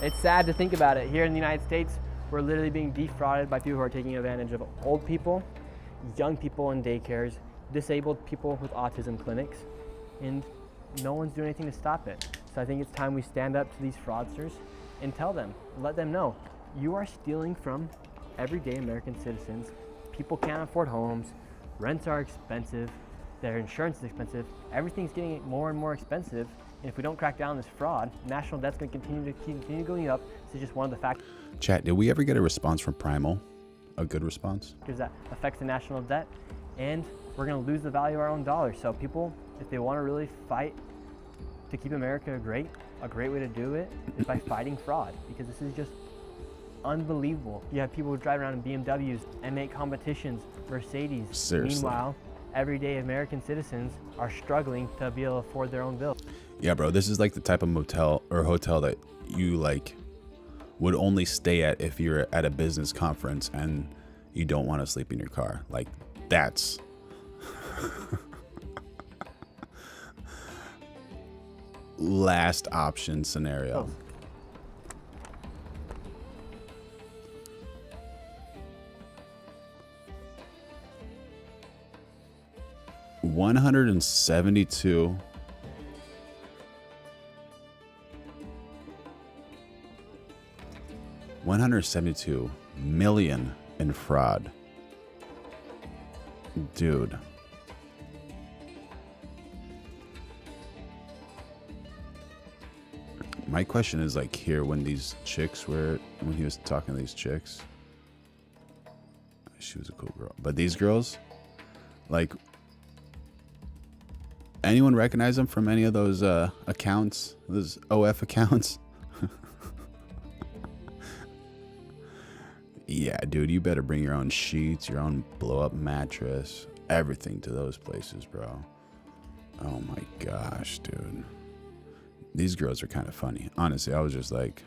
It's sad to think about it. Here in the United States, we're literally being defrauded by people who are taking advantage of old people, young people in daycares, disabled people with autism clinics, and no one's doing anything to stop it. So I think it's time we stand up to these fraudsters and tell them, let them know, you are stealing from everyday American citizens. People can't afford homes, rents are expensive, their insurance is expensive, everything's getting more and more expensive. And if we don't crack down on this fraud, national debt's going to continue going up. This is just one of the factors Chat, did we ever get a response from Primal? A good response? that affects the national debt, and we're going to lose the value of our own dollar. So people, if they want to really fight to keep America great, a great way to do it is by fighting fraud, because this is just unbelievable. You have people who drive around in BMWs, M8 competitions, Mercedes. Seriously. Meanwhile, everyday American citizens are struggling to be able to afford their own bills. Yeah, bro, this is like the type of motel or hotel that you like would only stay at if you're at a business conference and you don't want to sleep in your car. Like, that's last option scenario. Oh. 172 million in fraud. Dude. My question is, like, here, when these chicks were, when he was talking to these chicks, she was a cool girl, but these girls, like, anyone recognize them from any of those accounts, those OF accounts? Yeah, dude, you better bring your own sheets, your own blow-up mattress, everything to those places, bro. Oh my gosh, dude. These girls are kind of funny. Honestly, I was just like...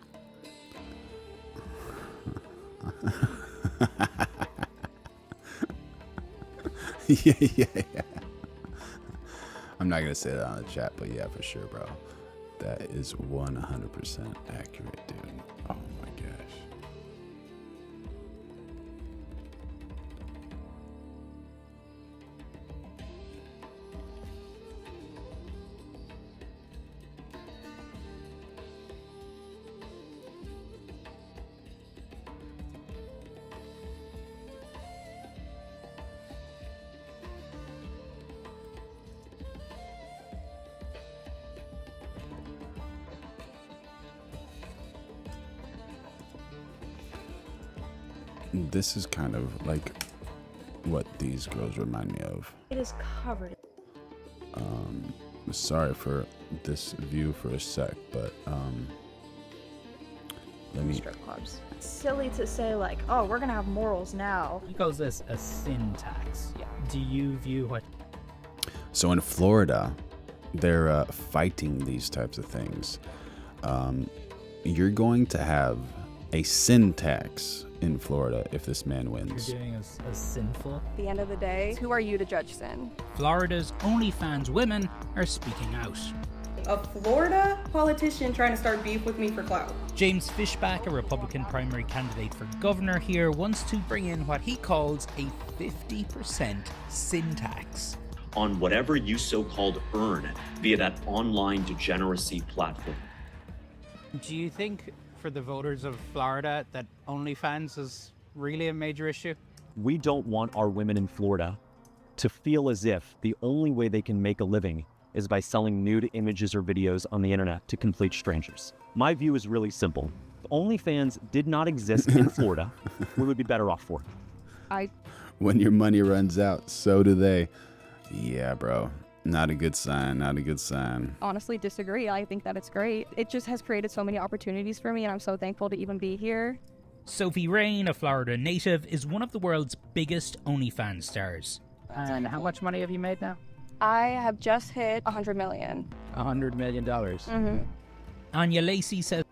yeah. I'm not going to say that on the chat, but yeah, for sure, bro. That is 100% accurate, dude. Oh my gosh. This is kind of like what these girls remind me of. It is covered. Sorry for this view for a sec, but let me... Strip clubs. It's silly to say like, oh, we're gonna have morals now. He calls this a sin tax. Yeah. Do you view what? So in Florida, they're fighting these types of things. You're going to have a sin tax in Florida if this man wins. You're doing a sinful. At the end of the day, who are you to judge sin? Florida's OnlyFans women are speaking out. A Florida politician trying to start beef with me for clout. James Fishback, a Republican primary candidate for governor here, wants to bring in what he calls a 50% sin tax on whatever you so-called earn via that online degeneracy platform. Do you think for the voters of Florida that OnlyFans is really a major issue? We don't want our women in Florida to feel as if the only way they can make a living is by selling nude images or videos on the internet to complete strangers. My view is really simple. If OnlyFans did not exist in Florida, we would be better off for it. When your money runs out, so do they. Yeah, bro. Not a good sign, not a good sign. Honestly disagree. I think that it's great. It just has created so many opportunities for me, and I'm so thankful to even be here. Sophie Rain, a Florida native, is one of the world's biggest OnlyFans stars. And how much money have you made now? I have just hit 100 million. $100 million. Mm-hmm. Anya Lacey says,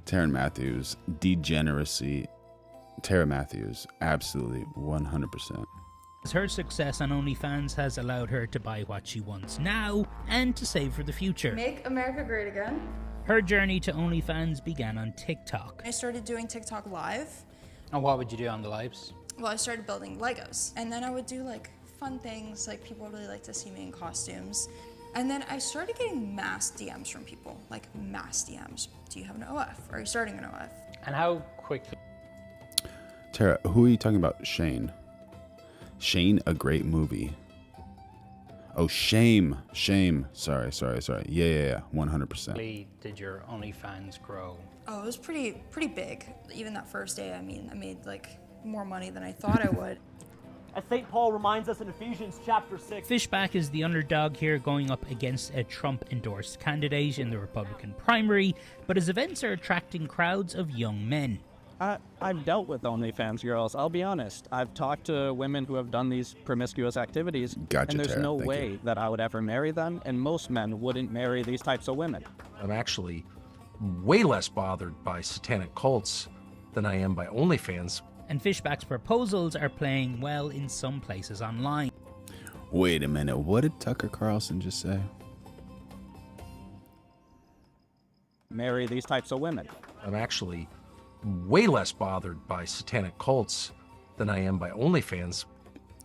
Taryn Matthews, degeneracy. Tara Matthews, absolutely 100%. Her success on OnlyFans has allowed her to buy what she wants now and to save for the future. Make America great again. Her journey to OnlyFans began on TikTok. I started doing TikTok live. And what would you do on the lives? Well, I started building Legos, and then I would do like fun things, like people really like to see me in costumes. And then I started getting mass DMs from people, like mass DMs. Do you have an OF? Are you starting an OF? And how quickly? Tara, who are you talking about? Shane. Shane, a great movie. Oh, Shame. Sorry. Yeah. 100%. Did your OnlyFans grow? Oh, it was pretty big. Even that first day, I mean, I made like more money than I thought I would. As St. Paul reminds us in Ephesians chapter 6. Fishback is the underdog here, going up against a Trump-endorsed candidate in the Republican primary, but his events are attracting crowds of young men. I've dealt with OnlyFans girls, I'll be honest. I've talked to women who have done these promiscuous activities, Gotcha, and there's Tara. no Thank way you. that I would ever marry them, and most men wouldn't marry these types of women. I'm actually way less bothered by satanic cults than I am by OnlyFans And Fishback's proposals are playing well in some places online. Wait a minute, what did Tucker Carlson just say? Marry these types of women. I'm actually way less bothered by satanic cults than I am by OnlyFans.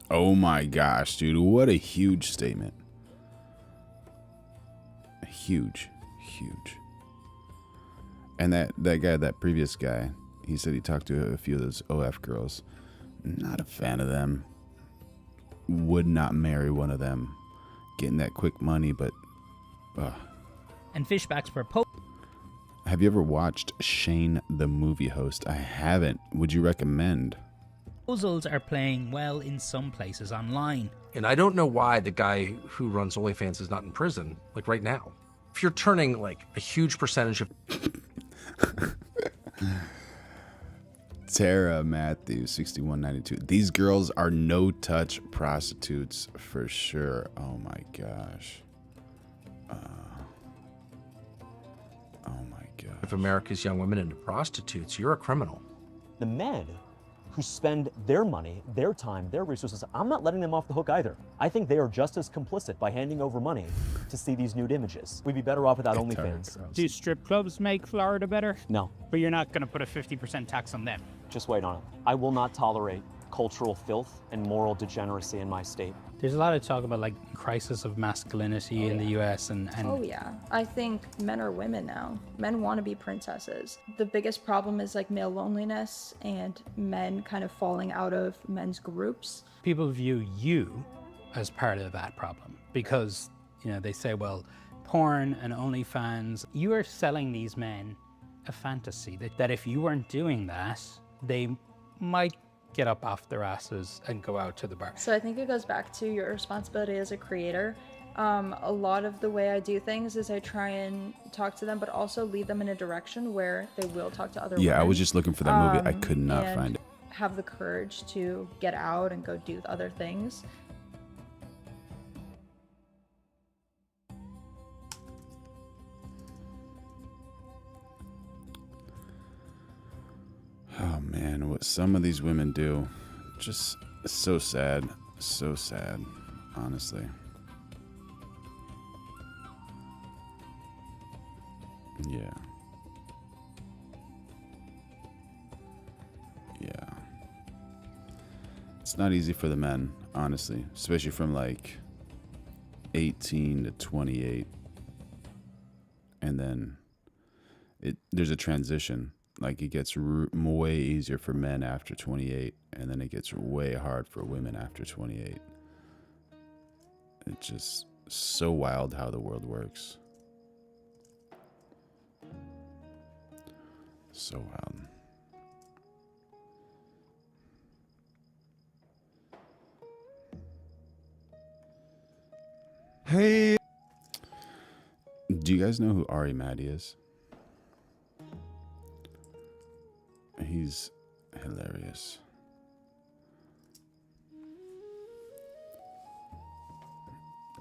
Oh my gosh, dude, what a huge statement. Huge. And that guy, that previous guy, he said he talked to a few of those OF girls. Not a fan of them. Would not marry one of them. Getting that quick money, but... And Fishback's proposal... Have you ever watched Shane the Movie Host? I haven't. Would you recommend? Proposals are playing well in some places online. And I don't know why the guy who runs OnlyFans is not in prison, like right now. If you're turning like a huge percentage of... Tara Matthews, 6192. These girls are no-touch prostitutes for sure. Oh my gosh. Oh my god. If America's young women into prostitutes, you're a criminal. The men who spend their money, their time, their resources, I'm not letting them off the hook either. I think they are just as complicit by handing over money to see these nude images. We'd be better off without OnlyFans. Do strip clubs make Florida better? No. But you're not going to put a 50% tax on them. Just wait on it. I will not tolerate cultural filth and moral degeneracy in my state. There's a lot of talk about like crisis of masculinity in the US and Oh yeah, I think men are women now. Men want to be princesses. The biggest problem is like male loneliness and men kind of falling out of men's groups. people view you as part of that problem because, you know, they say, well, porn and OnlyFans, you are selling these men a fantasy that if you weren't doing that, they might get up off their asses and go out to the bar. So I think it goes back to your responsibility as a creator. A lot of the way I do things is I try and talk to them, but also lead them in a direction where they will talk to other women. I was just looking for that movie. I could not find it. Have the courage to get out and go do other things. Oh man, what some of these women do, just so sad, honestly. Yeah. It's not easy for the men, honestly, especially from like 18 to 28. And then there's a transition. Like it gets way easier for men after 28, and then it gets way hard for women after 28. It's just so wild how the world works. So wild. Hey. Do you guys know who Ari Maddie is? He's hilarious.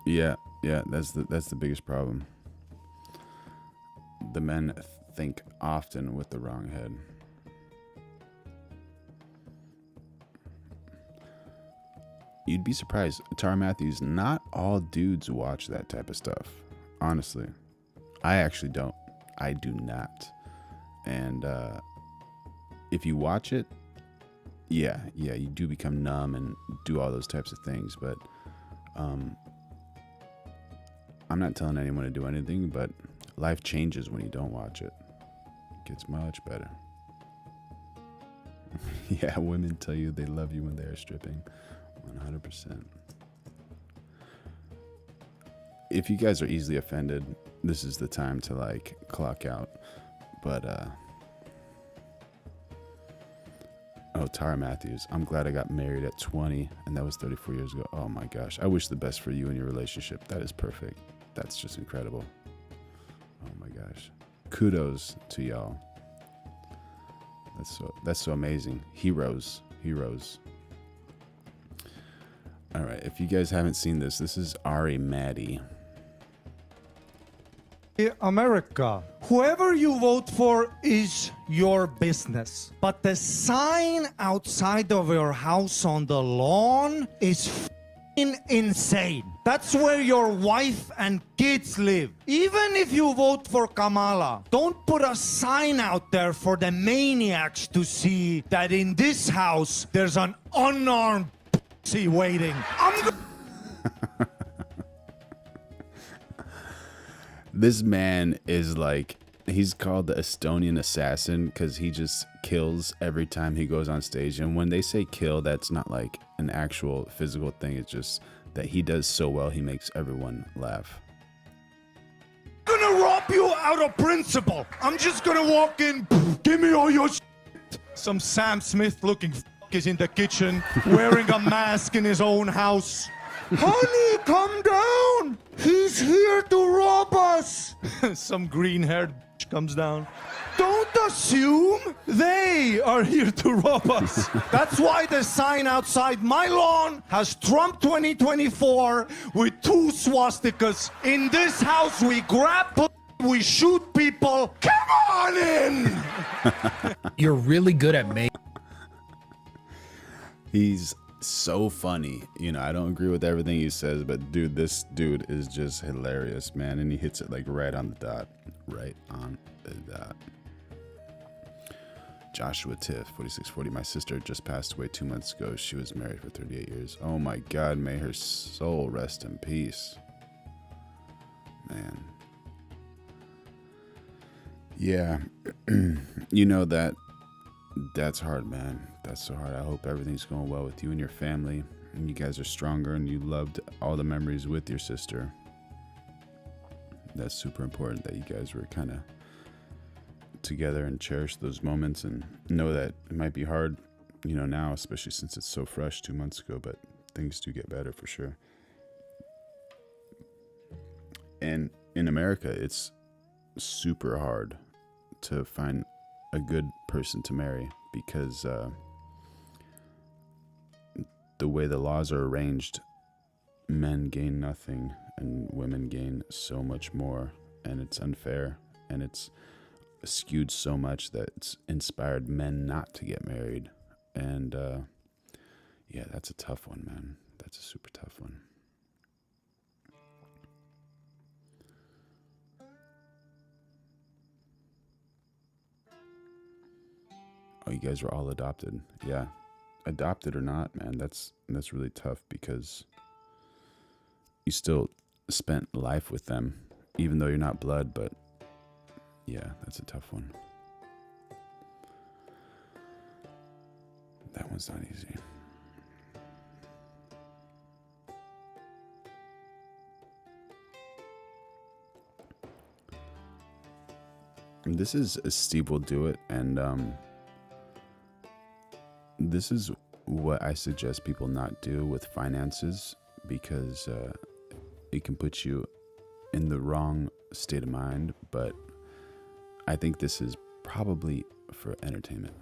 Yeah, that's the biggest problem. The men think often with the wrong head. You'd be surprised, Tara Matthews, not all dudes watch that type of stuff. Honestly. I actually don't. I do not. And if you watch it, yeah, you do become numb and do all those types of things, but I'm not telling anyone to do anything, but life changes when you don't watch it. It gets much better. Yeah, women tell you they love you when they are stripping. 100%. If you guys are easily offended, this is the time to like clock out. But oh, Tara Matthews, I'm glad I got married at 20 and that was 34 years ago. Oh my gosh, I wish the best for you and your relationship. That is perfect. That's just incredible. Oh my gosh, kudos to y'all. That's so amazing. Heroes. All right, if you guys haven't seen this is Ari Maddie. America. Whoever you vote for is your business. But the sign outside of your house on the lawn is f***ing insane. That's where your wife and kids live. Even if you vote for Kamala, don't put a sign out there for the maniacs to see that in this house there's an unarmed pussy waiting. This man is like, he's called the Estonian assassin because he just kills every time he goes on stage. And when they say kill, that's not like an actual physical thing. It's just that he does so well, he makes everyone laugh. I'm gonna rob you out of principle. I'm just gonna walk in, give me all your shit. Some Sam Smith looking f*** is in the kitchen, wearing a mask in his own house. Honey, come down! He's here to rob us! Some green-haired comes down. Don't assume they are here to rob us. That's why the sign outside my lawn has Trump 2024 with 2 swastikas. In this house, we grab, we shoot people. Come on in! You're really good at making. He's so funny. You know, I don't agree with everything he says, but dude, this dude is just hilarious, man. And he hits it like right on the dot. Right on the dot. Joshua Tiff, 4640. My sister just passed away 2 months ago. She was married for 38 years. Oh my God, may her soul rest in peace. Man. Yeah. You know that's hard, man. That's so hard. I hope everything's going well with you and your family, and you guys are stronger, and you loved all the memories with your sister. That's super important that you guys were kind of together and cherish those moments, and know that it might be hard, you know, now, especially since it's so fresh 2 months ago, but things do get better for sure. And in America, it's super hard to find a good person to marry because the way the laws are arranged, men gain nothing and women gain so much more, and it's unfair, and it's skewed so much that it's inspired men not to get married. And yeah, that's a tough one, man. That's a super tough one. Oh, you guys were all adopted. Yeah. Adopted or not, man, that's really tough because you still spent life with them, even though you're not blood, but yeah, that's a tough one. That one's not easy. And this is Steve Will Do It, and this is what I suggest people not do with finances, because it can put you in the wrong state of mind, but I think this is probably for entertainment.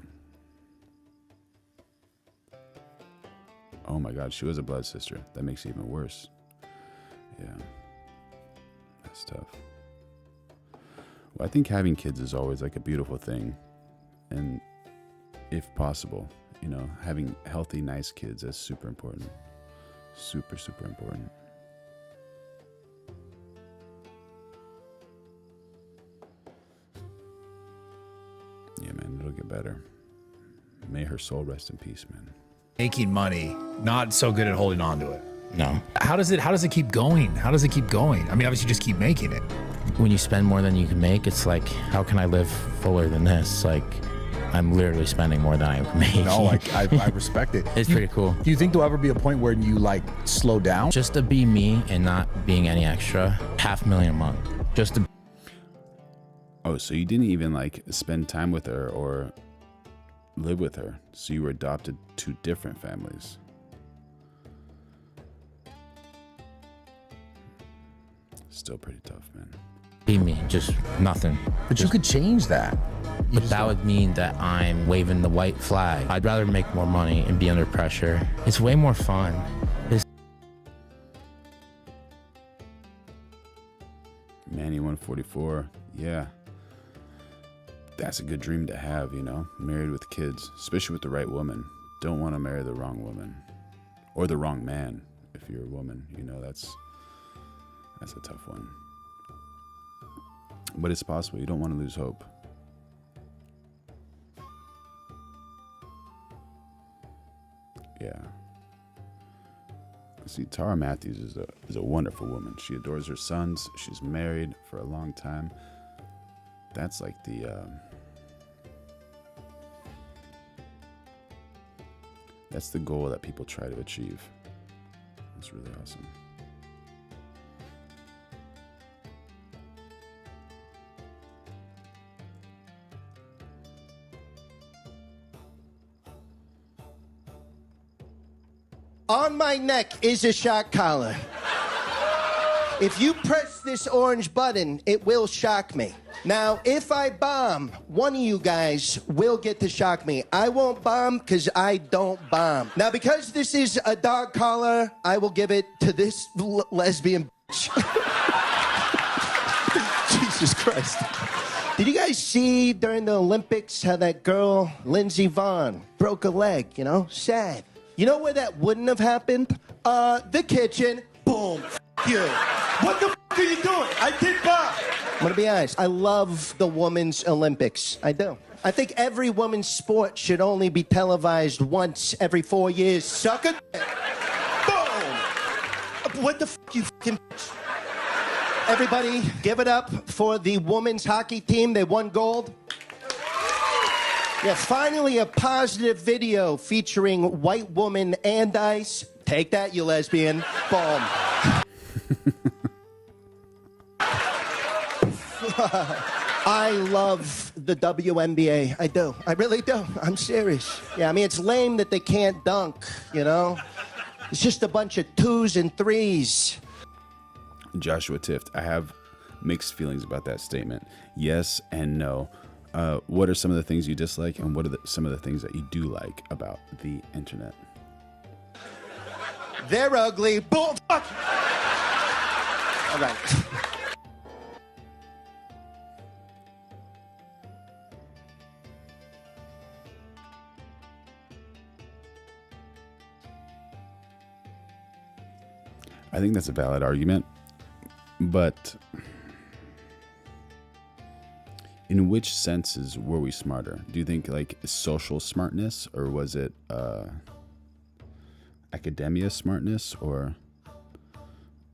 Oh my God, she was a blood sister. That makes it even worse. Yeah, that's tough. Well, I think having kids is always like a beautiful thing, and if possible, you know, having healthy, nice kids is super important. Super, super important. Yeah, man, it'll get better. May her soul rest in peace, man. Making money, not so good at holding on to it. No. How does it keep going? How does it keep going? I mean, obviously you just keep making it. When you spend more than you can make, it's like, how can I live fuller than this? Like, I'm literally spending more than I make. No, like I respect it. It's pretty cool. Do you think there'll ever be a point where you like slow down? Just to be me and not being any extra, $500,000 a month. Just to. Oh, so you didn't even like spend time with her or live with her. So you were adopted to different families. Still pretty tough, man. Be me, just nothing. But you could change that. But that would mean that I'm waving the white flag. I'd rather make more money and be under pressure. It's way more fun. Manny144, yeah. That's a good dream to have, you know, married with kids, especially with the right woman. Don't want to marry the wrong woman or the wrong man. If you're a woman, you know, that's a tough one. But it's possible. You don't want to lose hope. Yeah. See, Tara Matthews is a wonderful woman. She adores her sons. She's married for a long time. That's like that's the goal that people try to achieve. That's really awesome. On my neck is a shock collar. If you press this orange button, it will shock me. Now, if I bomb, one of you guys will get to shock me. I won't bomb because I don't bomb. Now, because this is a dog collar, I will give it to this lesbian bitch. Jesus Christ. Did you guys see during the Olympics how that girl, Lindsey Vonn, broke a leg, you know? Sad. You know where that wouldn't have happened? The kitchen. Boom. You. What the are you doing? I did bomb. I'm gonna be honest. I love the Women's Olympics. I do. I think every women's sport should only be televised once every 4 years. Sucker. Boom. What the you fucking bitch? Everybody, give it up for the women's hockey team. They won gold. Yeah, finally a positive video featuring white woman and ice. Take that, you lesbian. Boom. I love the WNBA. I do. I really do. I'm serious. Yeah, I mean, it's lame that they can't dunk, you know? It's just a bunch of 2s and 3s. Joshua Tift, I have mixed feelings about that statement. Yes and no. What are some of the things you dislike, and what are some of the things that you do like about the internet? They're ugly. Boom. Fuck. All right. I think that's a valid argument, but in which senses were we smarter? Do you think like social smartness, or was it academia smartness, or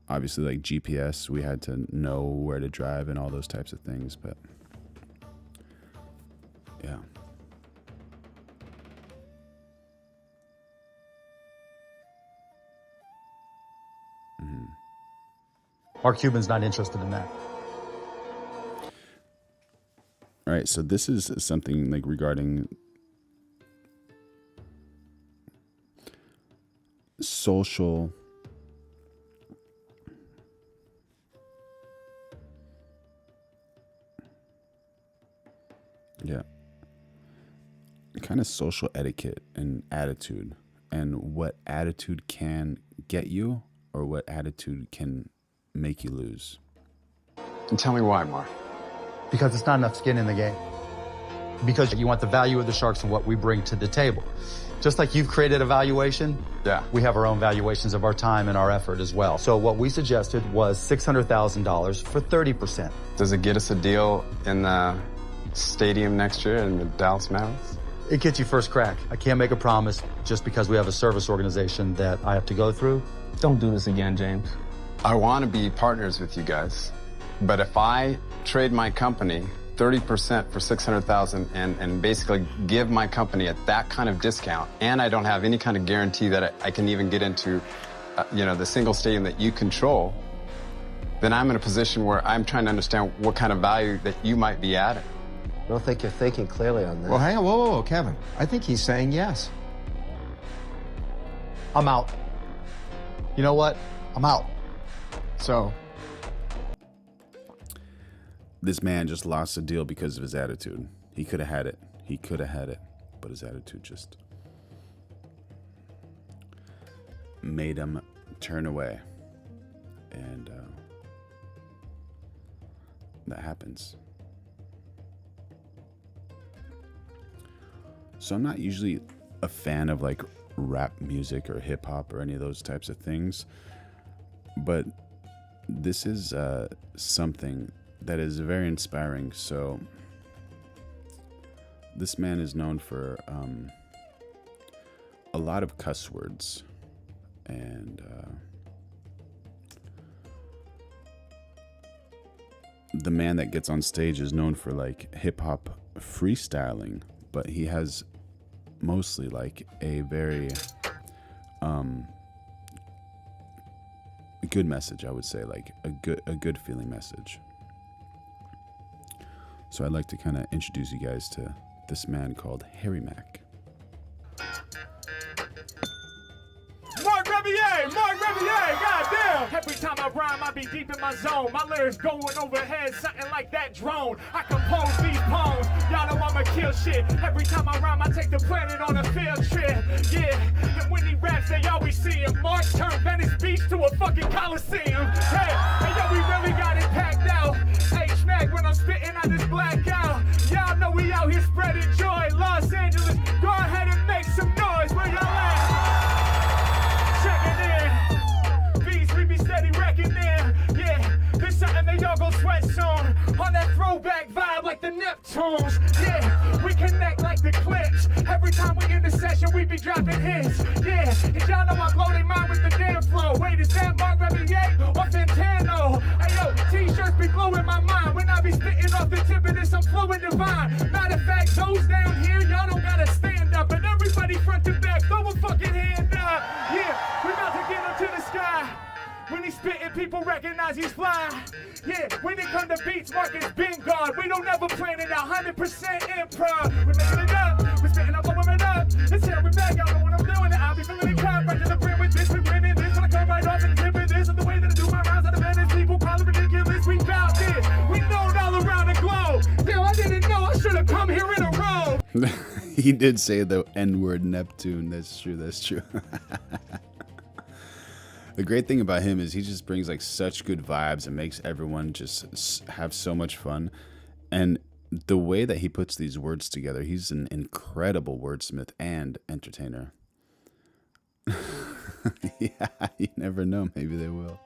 obviously like GPS, we had to know where to drive and all those types of things, but yeah. Mark Cuban's not interested in that. All right, so this is something like regarding social kind of social etiquette and attitude, and what attitude can get you or what attitude can make you lose. And tell me why, Mark. Because it's not enough skin in the game. Because you want the value of the sharks and what we bring to the table. Just like you've created a valuation, we have our own valuations of our time and our effort as well. So what we suggested was $600,000 for 30%. Does it get us a deal in the stadium next year in the Dallas Mavericks? It gets you first crack. I can't make a promise just because we have a service organization that I have to go through. Don't do this again, James. I want to be partners with you guys, but if I trade my company 30% for $600,000 and basically give my company at that kind of discount, and I don't have any kind of guarantee that I can even get into, the single stadium that you control, then I'm in a position where I'm trying to understand what kind of value that you might be adding. I don't think you're thinking clearly on that. Well, hang on, whoa, Kevin. I think he's saying yes. I'm out. You know what? I'm out. So this man just lost a deal because of his attitude. He could have had it. He could have had it, but his attitude just made him turn away. And that happens. So I'm not usually a fan of like rap music or hip hop or any of those types of things, but this is something that is very inspiring. So this man is known for a lot of cuss words, and the man that gets on stage is known for like hip hop freestyling, but he has mostly like a very good message, I would say, like a good feeling message. So I'd like to kind of introduce you guys to this man called Harry Mack. Mark Revier, goddamn! Every time I rhyme, I be deep in my zone. My lyrics going overhead, something like that drone. I compose these poems, y'all know I'ma kill shit. Every time I rhyme, I take the planet on a field trip. Yeah, and when he raps, they always see him. Mark turned Venice Beach to a fucking Coliseum. Hey, yo, we really got it packed out. H-Mac when I'm spitting on this blackout. Y'all know we out here spreading joy. Los Angeles, go ahead and make some noise. Where y'all at? Checking in, beats we be steady wrecking in. Yeah, this something they y'all go sweat soon. On that throwback vibe like the Neptunes. Yeah, we connect like the clips. Every time we in the session, we be dropping hits. Yeah, and y'all know I blow they mind with the damn flow. Wait, is that Mark Revier or Fantano? Hey yo, t-shirts be blowing my mind. When I be spitting off the tip of this, I'm flowing divine. Matter of fact, those down here, y'all don't gotta stand up. And everybody front to back, throw a fucking hand up. Yeah, we about to get up to the sky. When he's spitting, people recognize he's fly. Yeah, when it come to beats, Marcus been gone. We don't ever plan it out, 100% improv. We're making it up, we're spitting up, blowing it up. It's Harry Mack, y'all know what I'm doing. I'll be feeling it crowd, right to the brim with this. We winning this, when I come right off and tip of this. And the way that I do my rhymes, out of Venice, people call it ridiculous. We bout this, we know it all around the globe. Damn, I didn't know, I should have come here in a row. He did say the N-word Neptune. That's true, that's true. The great thing about him is he just brings like such good vibes and makes everyone just have so much fun. And the way that he puts these words together, he's an incredible wordsmith and entertainer. Yeah, you never know. Maybe they will.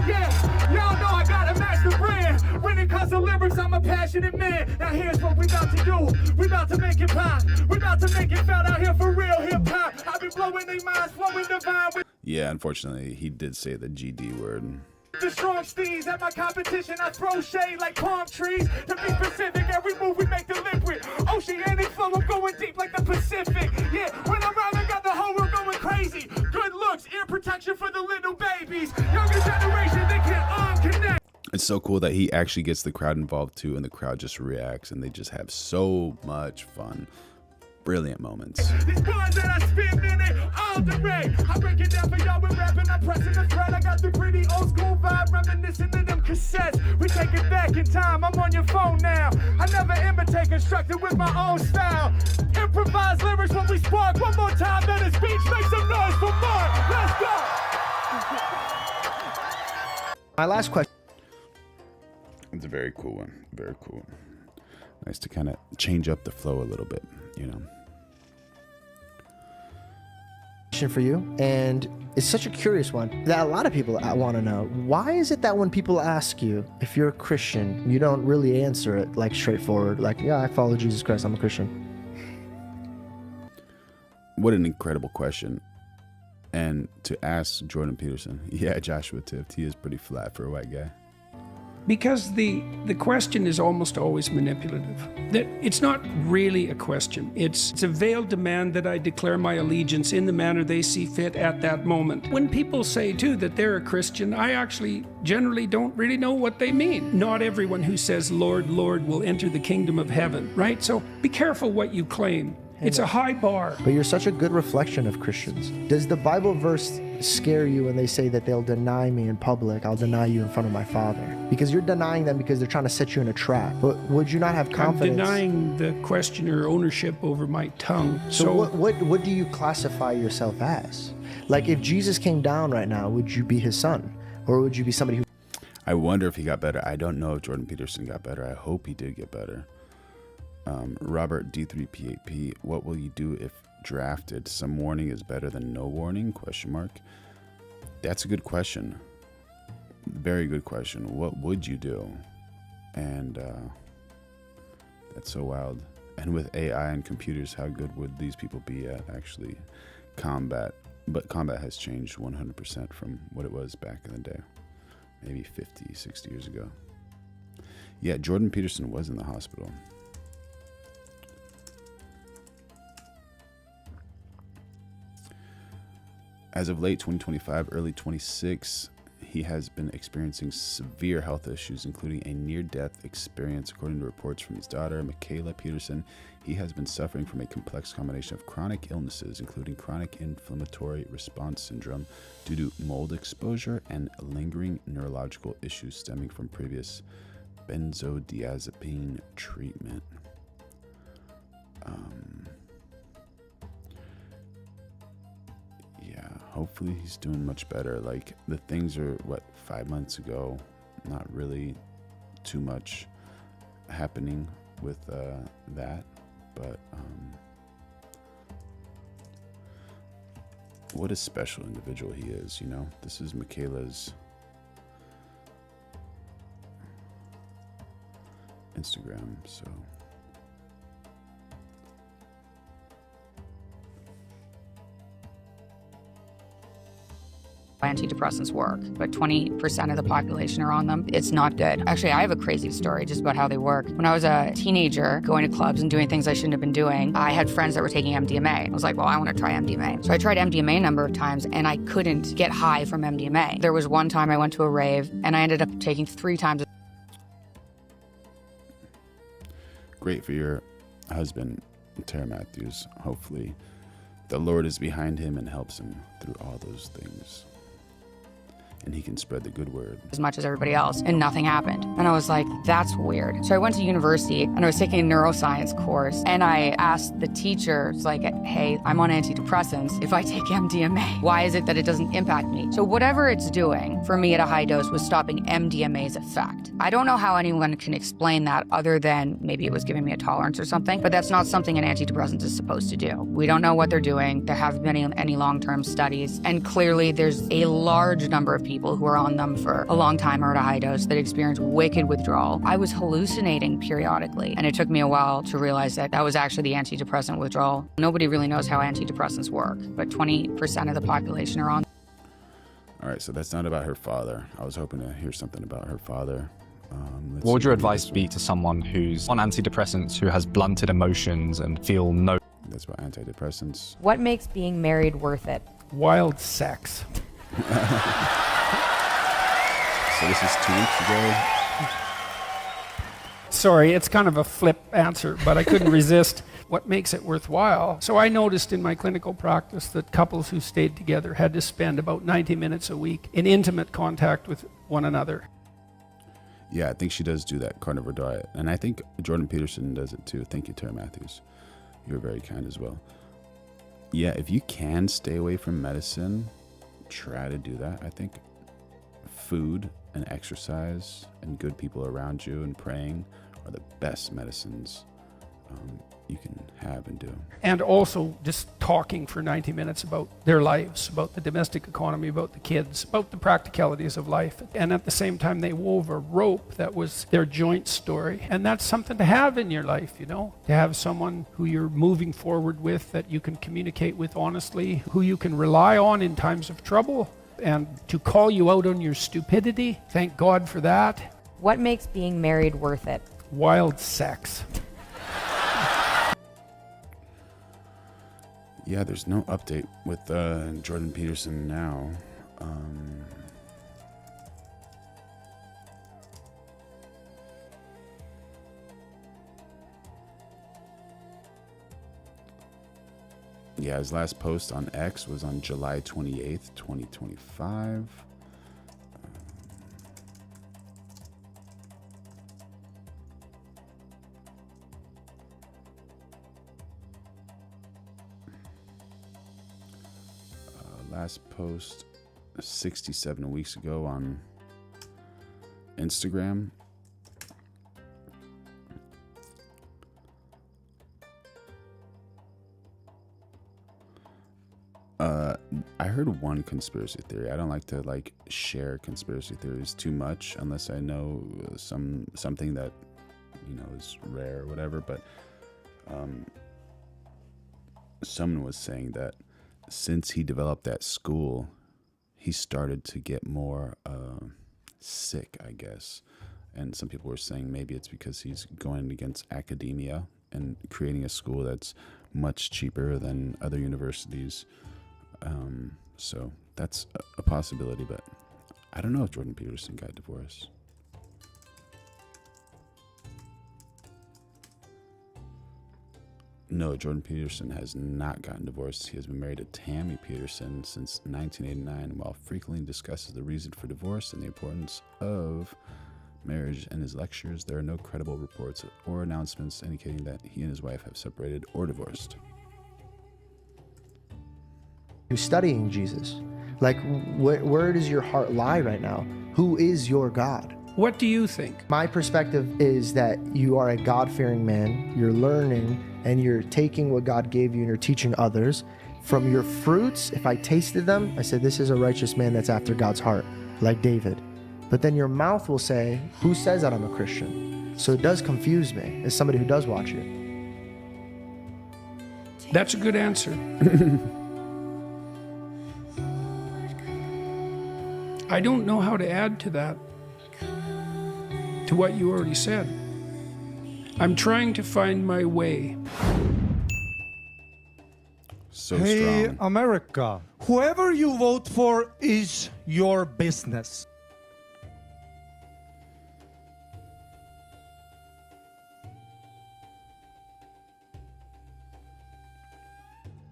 Yeah, y'all know I got a master brand. When it comes to lyrics, I'm a passionate man. Now here's what we about to do. We about to make it pop. We about to make it found out here for real hip hop. I be blowing their minds, flowing divine. Yeah, unfortunately, he did say the GD word. The strong steeds at my competition, I throw shade like palm trees. To be specific, every move we make deliberate. Oceanic flow, I'm going deep like the Pacific. Yeah, when I'm around, I got the whole world going crazy. Good looks, ear protection for the little babies. Younger generation, they can't connect. It's so cool that he actually gets the crowd involved too, and the crowd just reacts, and they just have so much fun. Brilliant moments. These bars that I spin in it all direct. I break it down for y'all with rapping, I'm pressing the thread. I got the gritty old school vibe, reminiscing of them cassettes. We take it back in time, I'm on your phone now. I never imitate, constructed with my own style. Improvise lyrics when we spark. One more time, then it's beach, make some noise for Mark. Let's go. My last question. It's a very cool one. Very cool. Nice to kind of change up the flow a little bit, you know. For you, and it's such a curious one that a lot of people want to know. Why is it that when people ask you if you're a Christian, you don't really answer it like straightforward, like, yeah, I follow Jesus Christ, I'm a Christian? What an incredible question. And to ask Jordan Peterson, yeah, Joshua Tift, he is pretty flat for a white guy. Because the question is almost always manipulative. That it's not really a question. It's a veiled demand that I declare my allegiance in the manner they see fit at that moment. When people say too that they're a Christian, I actually generally don't really know what they mean. Not everyone who says Lord, Lord will enter the kingdom of heaven, right? So be careful what you claim. It's a high bar. But you're such a good reflection of Christians. Does the Bible verse scare you when they say that they'll deny me in public, I'll deny you in front of my Father? Because you're denying them because they're trying to set you in a trap. But would you not have confidence? I'm denying the questioner ownership over my tongue. So what do you classify yourself as? Like if Jesus came down right now, would you be his son? Or would you be somebody who... I wonder if he got better. I don't know if Jordan Peterson got better. I hope he did get better. Robert D3P8P, what will you do if drafted? Some warning is better than no warning? ? That's a good question. Very good question. What would you do? And that's so wild. And with AI and computers, how good would these people be at actually combat? But combat has changed 100% from what it was back in the day. Maybe 50, 60 years ago. Yeah, Jordan Peterson was in the hospital. As of late 2025, early 26, he has been experiencing severe health issues, including a near-death experience. According to reports from his daughter, Michaela Peterson, he has been suffering from a complex combination of chronic illnesses, including chronic inflammatory response syndrome due to mold exposure and lingering neurological issues stemming from previous benzodiazepine treatment. Yeah, hopefully he's doing much better. Like, the things are, 5 months ago, not really too much happening with that, but what a special individual he is, you know? This is Michaela's Instagram, so... Antidepressants work, but 20% of the population are on them. It's not good. Actually, I have a crazy story just about how they work. When I was a teenager, going to clubs and doing things I shouldn't have been doing, I had friends that were taking MDMA. I was like, well, I want to try MDMA. So I tried MDMA a number of times, and I couldn't get high from MDMA. There was one time I went to a rave, and I ended up taking 3 times. Great for your husband, Tara Matthews. Hopefully the Lord is behind him and helps him through all those things, and he can spread the good word As much as everybody else, and nothing happened. And I was like, that's weird. So I went to university, and I was taking a neuroscience course, and I asked the teacher, it's like, hey, I'm on antidepressants. If I take MDMA, why is it that it doesn't impact me? So whatever it's doing for me at a high dose was stopping MDMA's effect. I don't know how anyone can explain that other than maybe it was giving me a tolerance or something, but that's not something an antidepressant is supposed to do. We don't know what they're doing. There haven't been any long-term studies, and clearly there's a large number of people who are on them for a long time or at a high dose that experience wicked withdrawal. I was hallucinating periodically, and it took me a while to realize that that was actually the antidepressant withdrawal. Nobody really knows how antidepressants work, but 20% of the population are on. All right, so that's not about her father. I was hoping to hear something about her father. What would your advice be to someone who's on antidepressants, who has blunted emotions and feel no... That's about antidepressants. What makes being married worth it? Wild sex. So this is 2 weeks ago. Sorry, it's kind of a flip answer, but I couldn't resist. What makes it worthwhile? So I noticed in my clinical practice that couples who stayed together had to spend about 90 minutes a week in intimate contact with one another. Yeah, I think she does do that carnivore diet. And I think Jordan Peterson does it too. Thank you, Tara Matthews. You're very kind as well. Yeah, if you can stay away from medicine, try to do that. I think food and exercise and good people around you and praying are the best medicines you can have and do. And also just talking for 90 minutes about their lives, about the domestic economy, about the kids, about the practicalities of life. And at the same time, they wove a rope that was their joint story. And that's something to have in your life, you know, to have someone who you're moving forward with, that you can communicate with honestly, who you can rely on in times of trouble, and to call you out on your stupidity. Thank God for that. What makes being married worth it? Wild sex. Yeah, there's no update with Jordan Peterson now. Yeah, his last post on X was on July 28th, 2025. Last post 67 weeks ago on Instagram. I heard one conspiracy theory. I don't like to like share conspiracy theories too much unless I know something that, you know, is rare or whatever. But someone was saying that since he developed that school, he started to get more sick, I guess. And some people were saying maybe it's because he's going against academia and creating a school that's much cheaper than other universities. So that's a possibility, but I don't know if Jordan Peterson got divorced. No, Jordan Peterson has not gotten divorced. He has been married to Tammy Peterson since 1989. While frequently discusses the reason for divorce and the importance of marriage in his lectures, there are no credible reports or announcements indicating that he and his wife have separated or divorced. You're studying Jesus. Like, where does your heart lie right now? Who is your God? What do you think? My perspective is that you are a God-fearing man. You're learning and you're taking what God gave you and you're teaching others. From your fruits, if I tasted them, I said, this is a righteous man that's after God's heart, like David. But then your mouth will say, who says that I'm a Christian? So it does confuse me as somebody who does watch you. That's a good answer. I don't know how to add to that, to what you already said. I'm trying to find my way. So hey, strong. America, whoever you vote for is your business.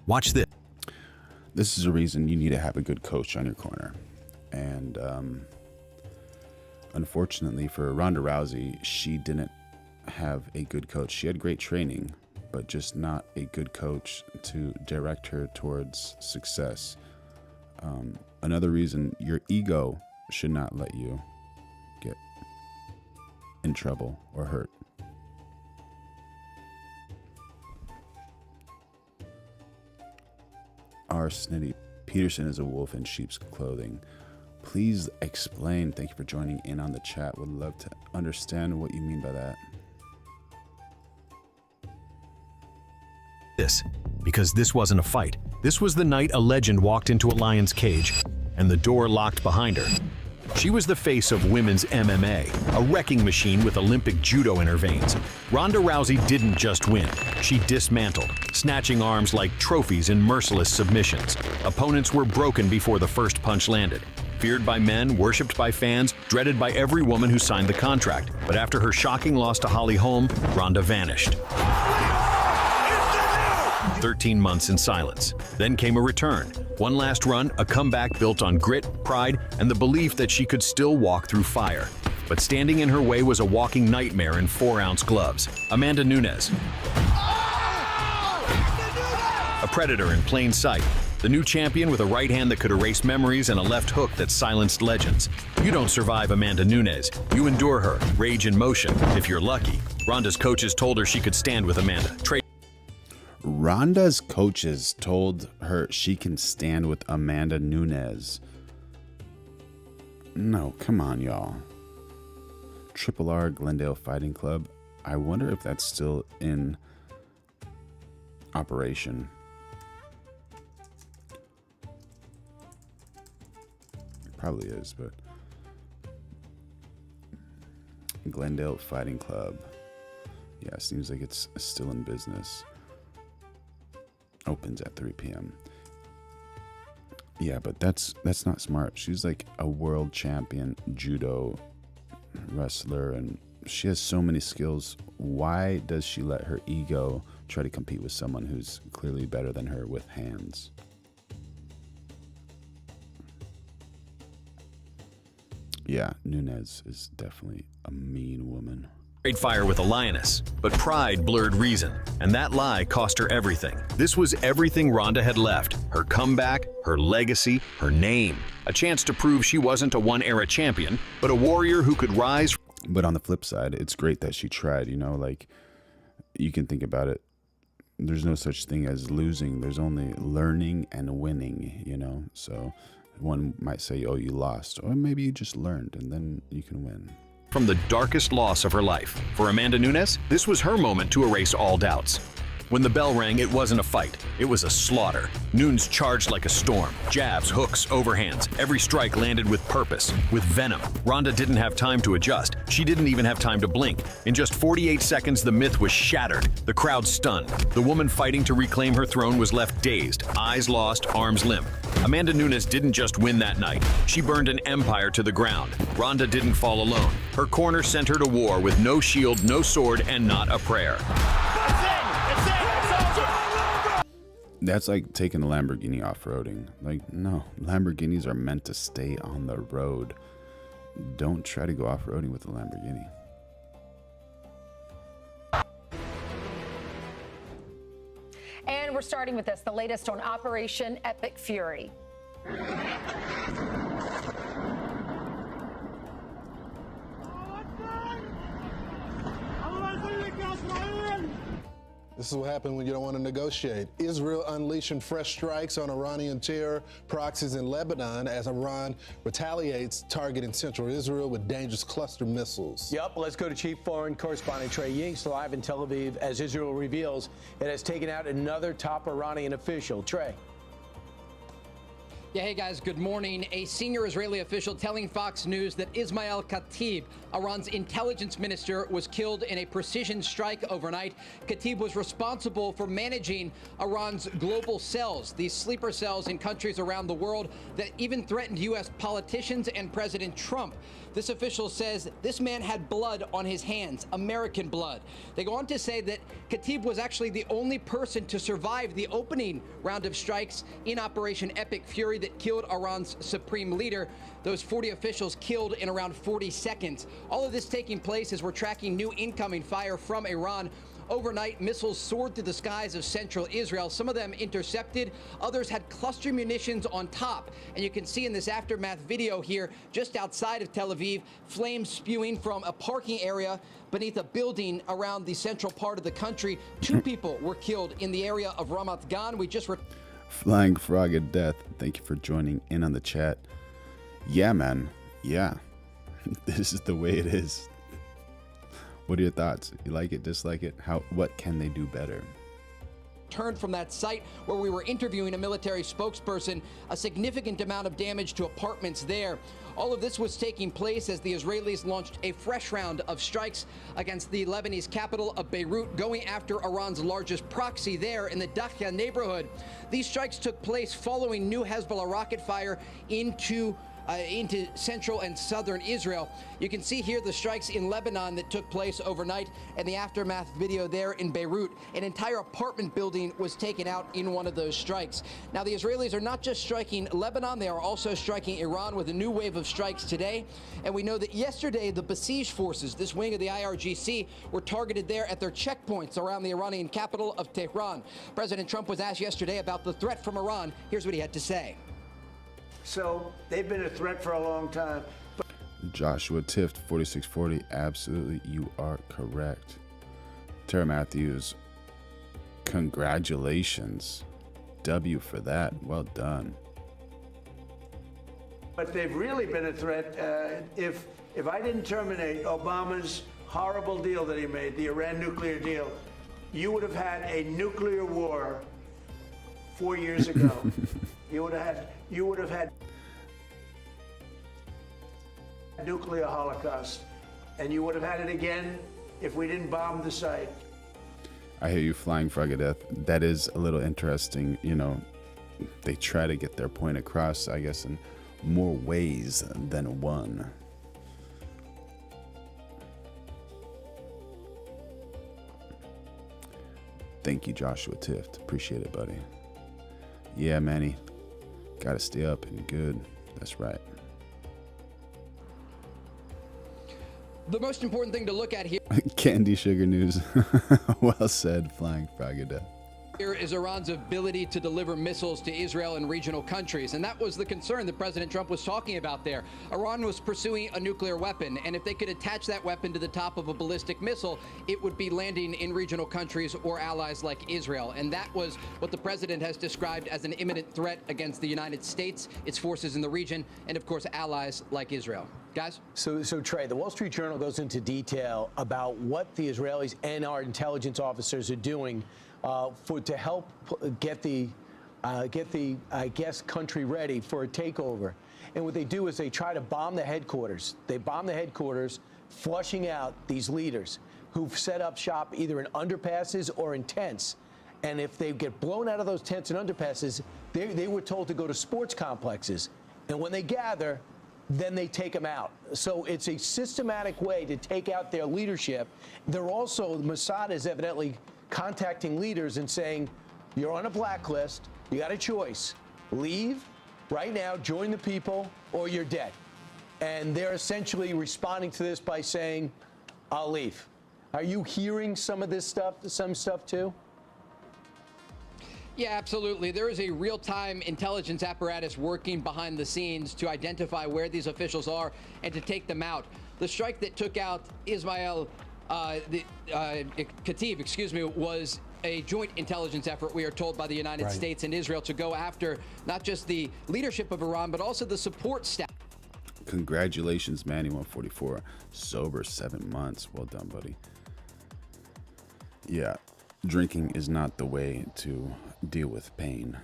Watch this. This is a reason you need to have a good coach on your corner. And unfortunately for Ronda Rousey, she didn't have a good coach. She had great training, but just not a good coach to direct her towards success. Another reason, your ego should not let you get in trouble or hurt. R. Snitty Peterson is a wolf in sheep's clothing. Please explain. Thank you for joining in on the chat. Would love to understand what you mean by that. Because this wasn't a fight. This was the night a legend walked into a lion's cage and the door locked behind her. She was the face of women's MMA, a wrecking machine with Olympic judo in her veins. Ronda Rousey didn't just win, she dismantled, snatching arms like trophies in merciless submissions. Opponents were broken before the first punch landed. Feared by men, worshipped by fans, dreaded by every woman who signed the contract. But after her shocking loss to Holly Holm, Ronda vanished. 13 months in silence. Then came a return. One last run, a comeback built on grit, pride, and the belief that she could still walk through fire. But standing in her way was a walking nightmare in 4-ounce gloves. Amanda Nunes. A predator in plain sight. The new champion with a right hand that could erase memories and a left hook that silenced legends. You don't survive Amanda Nunes. You endure her, rage in motion, if you're lucky. Ronda's coaches told her she could stand with Amanda. Ronda's coaches told her she can stand with Amanda Nunes. No, come on, y'all. Triple R Glendale Fighting Club. I wonder if that's still in operation. Probably is, but Glendale Fighting Club. Yeah, seems like it's still in business. Opens at 3 p.m. Yeah, but that's not smart. She's like a world champion judo wrestler, and she has so many skills. Why does she let her ego try to compete with someone who's clearly better than her with hands? Yeah, Nunes is definitely a mean woman. Great fire with a lioness, but pride blurred reason, and that lie cost her everything. This was everything Ronda had left: her comeback, her legacy, her name. A chance to prove she wasn't a one-era champion, but a warrior who could rise. But on the flip side, it's great that she tried, you know, like, you can think about it. There's no such thing as losing. There's only learning and winning, you know? So one might say, oh, you lost, or maybe you just learned, and then you can win. From the darkest loss of her life. For Amanda Nunes, this was her moment to erase all doubts. When the bell rang, it wasn't a fight. It was a slaughter. Nunes charged like a storm. Jabs, hooks, overhands. Every strike landed with purpose, with venom. Ronda didn't have time to adjust. She didn't even have time to blink. In just 48 seconds, the myth was shattered. The crowd stunned. The woman fighting to reclaim her throne was left dazed, eyes lost, arms limp. Amanda Nunes didn't just win that night. She burned an empire to the ground. Ronda didn't fall alone. Her corner sent her to war with no shield, no sword, and not a prayer. That's like taking a Lamborghini off-roading. Like, no, Lamborghinis are meant to stay on the road. Don't try to go off-roading with a Lamborghini. And we're starting with this, the latest on Operation Epic Fury. This is what happened when you don't want to negotiate. Israel unleashing fresh strikes on Iranian terror proxies in Lebanon as Iran retaliates, targeting central Israel with dangerous cluster missiles. Yep, let's go to Chief Foreign Correspondent Trey Yingst live in Tel Aviv as Israel reveals it has taken out another top Iranian official. Trey. Yeah, hey guys, good morning. A senior Israeli official telling Fox News that Ismail Khatib, Iran's intelligence minister, was killed in a precision strike overnight. Khatib was responsible for managing Iran's global cells, these sleeper cells in countries around the world that even threatened U.S. politicians and President Trump. This official says this man had blood on his hands, American blood. They go on to say that Khatib was actually the only person to survive the opening round of strikes in Operation Epic Fury that killed Iran's supreme leader. Those 40 officials killed in around 40 seconds. All of this taking place as we're tracking new incoming fire from Iran. Overnight, missiles soared through the skies of central Israel. Some of them intercepted, others had cluster munitions on top. And you can see in this aftermath video here, just outside of Tel Aviv, flames spewing from a parking area beneath a building around the central part of the country. 2 people were killed in the area of Ramat Gan. We just Flying Frog of Death, thank you for joining in on the chat. Yeah, man. Yeah. This is the way it is. What are your thoughts? You like it, dislike it? What can they do better? Turned from that site where we were interviewing a military spokesperson, a significant amount of damage to apartments there. All of this was taking place as the Israelis launched a fresh round of strikes against the Lebanese capital of Beirut, going after Iran's largest proxy there in the Dakhya neighborhood. These strikes took place following new Hezbollah rocket fire into central and southern Israel. You can see here the strikes in Lebanon that took place overnight and the aftermath video there in Beirut. An entire apartment building was taken out in one of those strikes. Now, the Israelis are not just striking Lebanon, they are also striking Iran with a new wave of strikes today. And we know that yesterday the besieged forces, this wing of the IRGC, were targeted there at their checkpoints around the Iranian capital of Tehran. President Trump was asked yesterday about the threat from Iran. Here's what he had to say. So they've been a threat for a long time. Joshua Tift, 4640. Absolutely, you are correct. Tara Matthews, congratulations. W for that. Well done. But they've really been a threat. If I didn't terminate Obama's horrible deal that he made, the Iran nuclear deal, you would have had a nuclear war 4 years ago. You would have had a nuclear holocaust, and you would have had it again if we didn't bomb the site. I hear you, Flying Frog of Death. That is a little interesting. You know, they try to get their point across, I guess, in more ways than one. Thank you, Joshua Tift. Appreciate it, buddy. Yeah, Manny. Gotta stay up and good. That's right. The most important thing to look at here Candy sugar news. Well said, flying fragada. Here is Iran's ability to deliver missiles to Israel and regional countries. And that was the concern that President Trump was talking about there. Iran was pursuing a nuclear weapon, and if they could attach that weapon to the top of a ballistic missile, it would be landing in regional countries or allies like Israel. And that was what the president has described as an imminent threat against the United States, its forces in the region, and of course, allies like Israel. Guys? So Trey, the Wall Street Journal goes into detail about what the Israelis and our intelligence officers are doing to help get the I guess country ready for a takeover. And what they do is they try to bomb the headquarters. They bomb the headquarters, flushing out these leaders who've set up shop either in underpasses or in tents. And if they get blown out of those tents and underpasses, they were told to go to sports complexes. And when they gather, then they take them out. So it's a systematic way to take out their leadership. They're also, Mossad is evidently contacting leaders and saying, you're on a blacklist, you got a choice. Leave right now, join the people, or you're dead. And they're essentially responding to this by saying, I'll leave. Are you hearing some of this stuff, some stuff too? Yeah, absolutely. There is a real-time intelligence apparatus working behind the scenes to identify where these officials are and to take them out. The strike that took out Khatib, was a joint intelligence effort, we are told, by the United States and Israel to go after not just the leadership of Iran, but also the support staff. Congratulations, Manny 144. Sober 7 months. Well done, buddy. Yeah, drinking is not the way to deal with pain.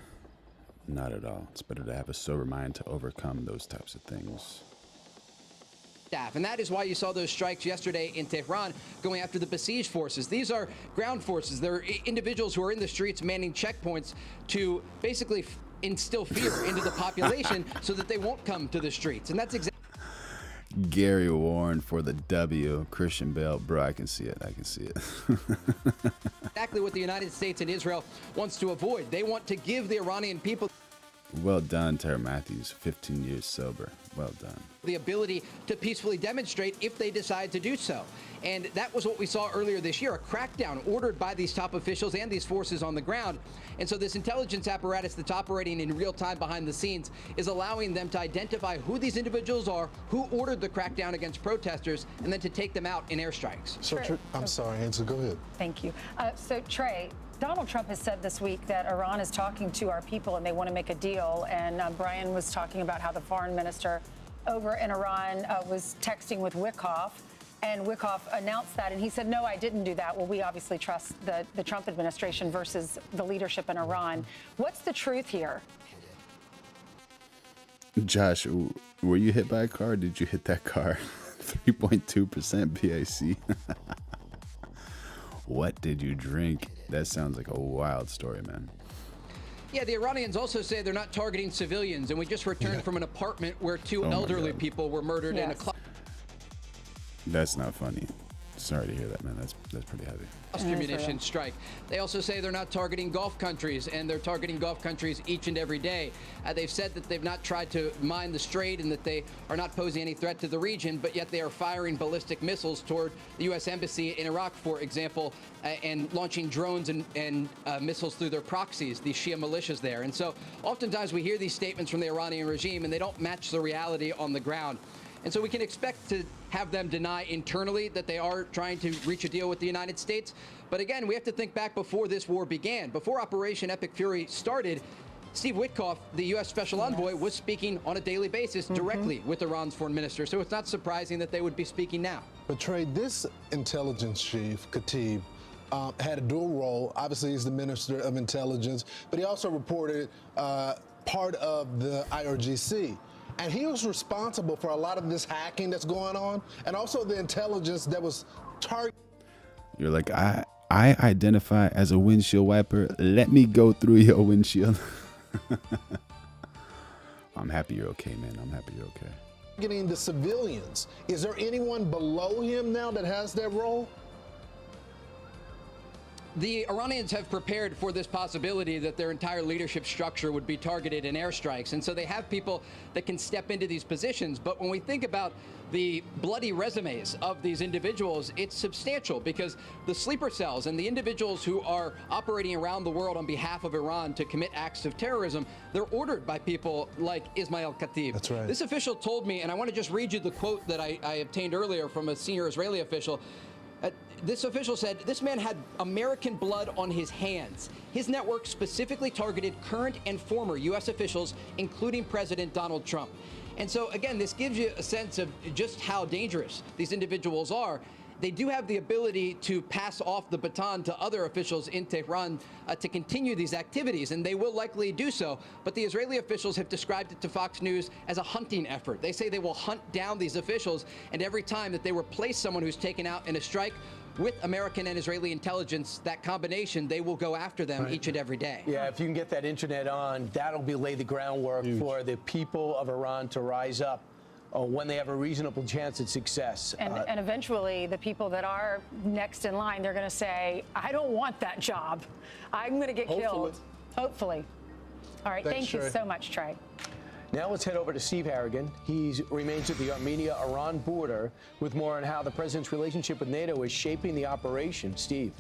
Not at all. It's better to have a sober mind to overcome those types of things. And that is why you saw those strikes yesterday in Tehran going after the besieged forces. These are ground forces. They're individuals who are in the streets manning checkpoints to basically instill fear into the population so that they won't come to the streets. And that's exactly Gary Warren for the W. Christian Bale. Bro, I can see it. I can see it. exactly what the United States and Israel wants to avoid. They want to give the Iranian people Well done, Tara Matthews. 15 years sober. Well done. The ability to peacefully demonstrate if they decide to do so. And that was what we saw earlier this year, a crackdown ordered by these top officials and these forces on the ground. And so this intelligence apparatus that's operating in real time behind the scenes is allowing them to identify who these individuals are, who ordered the crackdown against protesters, and then to take them out in airstrikes. So, I'm sorry, Ansel, go ahead. Thank you. So, Trey, Donald Trump has said this week that Iran is talking to our people and they want to make a deal. And Brian was talking about how the foreign minister over in Iran was texting with Wickoff. And Wickoff announced that, and he said, no, I didn't do that. Well, we obviously trust the Trump administration versus the leadership in Iran. What's the truth here? Josh, were you hit by a car or did you hit that car? 3.2% BAC. What did you drink? That sounds like a wild story, man. Yeah, the Iranians also say they're not targeting civilians, and we just returned from an apartment where two elderly people were murdered in a club. That's not funny. Sorry to hear that, man. That's pretty heavy. Cluster munition strike. They also say they're not targeting Gulf countries, and they're targeting Gulf countries each and every day. They've said that they've not tried to mine the strait and that they are not posing any threat to the region, but yet they are firing ballistic missiles toward the U.S. Embassy in Iraq, for example, and launching drones and missiles through their proxies, the Shia militias there. And so oftentimes we hear these statements from the Iranian regime, and they don't match the reality on the ground. And so we can expect to have them deny internally that they are trying to reach a deal with the United States. But again, we have to think back before this war began. Before Operation Epic Fury started, Steve Witkoff, the U.S. Special Envoy, was speaking on a daily basis directly with Iran's foreign minister. So it's not surprising that they would be speaking now. But Trey, this intelligence chief, Khatib, had a dual role. Obviously, he's the Minister of Intelligence, but he also reported part of the IRGC. And he was responsible for a lot of this hacking that's going on, and also the intelligence that was targeted. You're like, I identify as a windshield wiper. Let me go through your windshield. I'm happy you're okay, man. I'm happy you're okay. Getting the civilians. Is there anyone below him now that has that role? The Iranians have prepared for this possibility that their entire leadership structure would be targeted in airstrikes. And so they have people that can step into these positions. But when we think about the bloody resumes of these individuals, it's substantial because the sleeper cells and the individuals who are operating around the world on behalf of Iran to commit acts of terrorism, they're ordered by people like Ismail Khatib. That's right. This official told me, and I want to just read you the quote that I obtained earlier from a senior Israeli official. This official said, this man had American blood on his hands. His network specifically targeted current and former U.S. officials, including President Donald Trump. And so, again, this gives you a sense of just how dangerous these individuals are. They do have the ability to pass off the baton to other officials in Tehran to continue these activities, and they will likely do so. But the Israeli officials have described it to Fox News as a hunting effort. They say they will hunt down these officials, and every time that they replace someone who's taken out in a strike with American and Israeli intelligence, that combination, they will go after them each and every day. Yeah, if you can get that internet on, that'll lay the groundwork for the people of Iran to rise up when they have a reasonable chance at success. And eventually, the people that are next in line, they're going to say, I don't want that job. I'm going to get killed. Hopefully. All right. Thank you so much, Trey. Now let's head over to Steve Harrigan. He remains at the Armenia-Iran border with more on how the president's relationship with NATO is shaping the operation. Steve.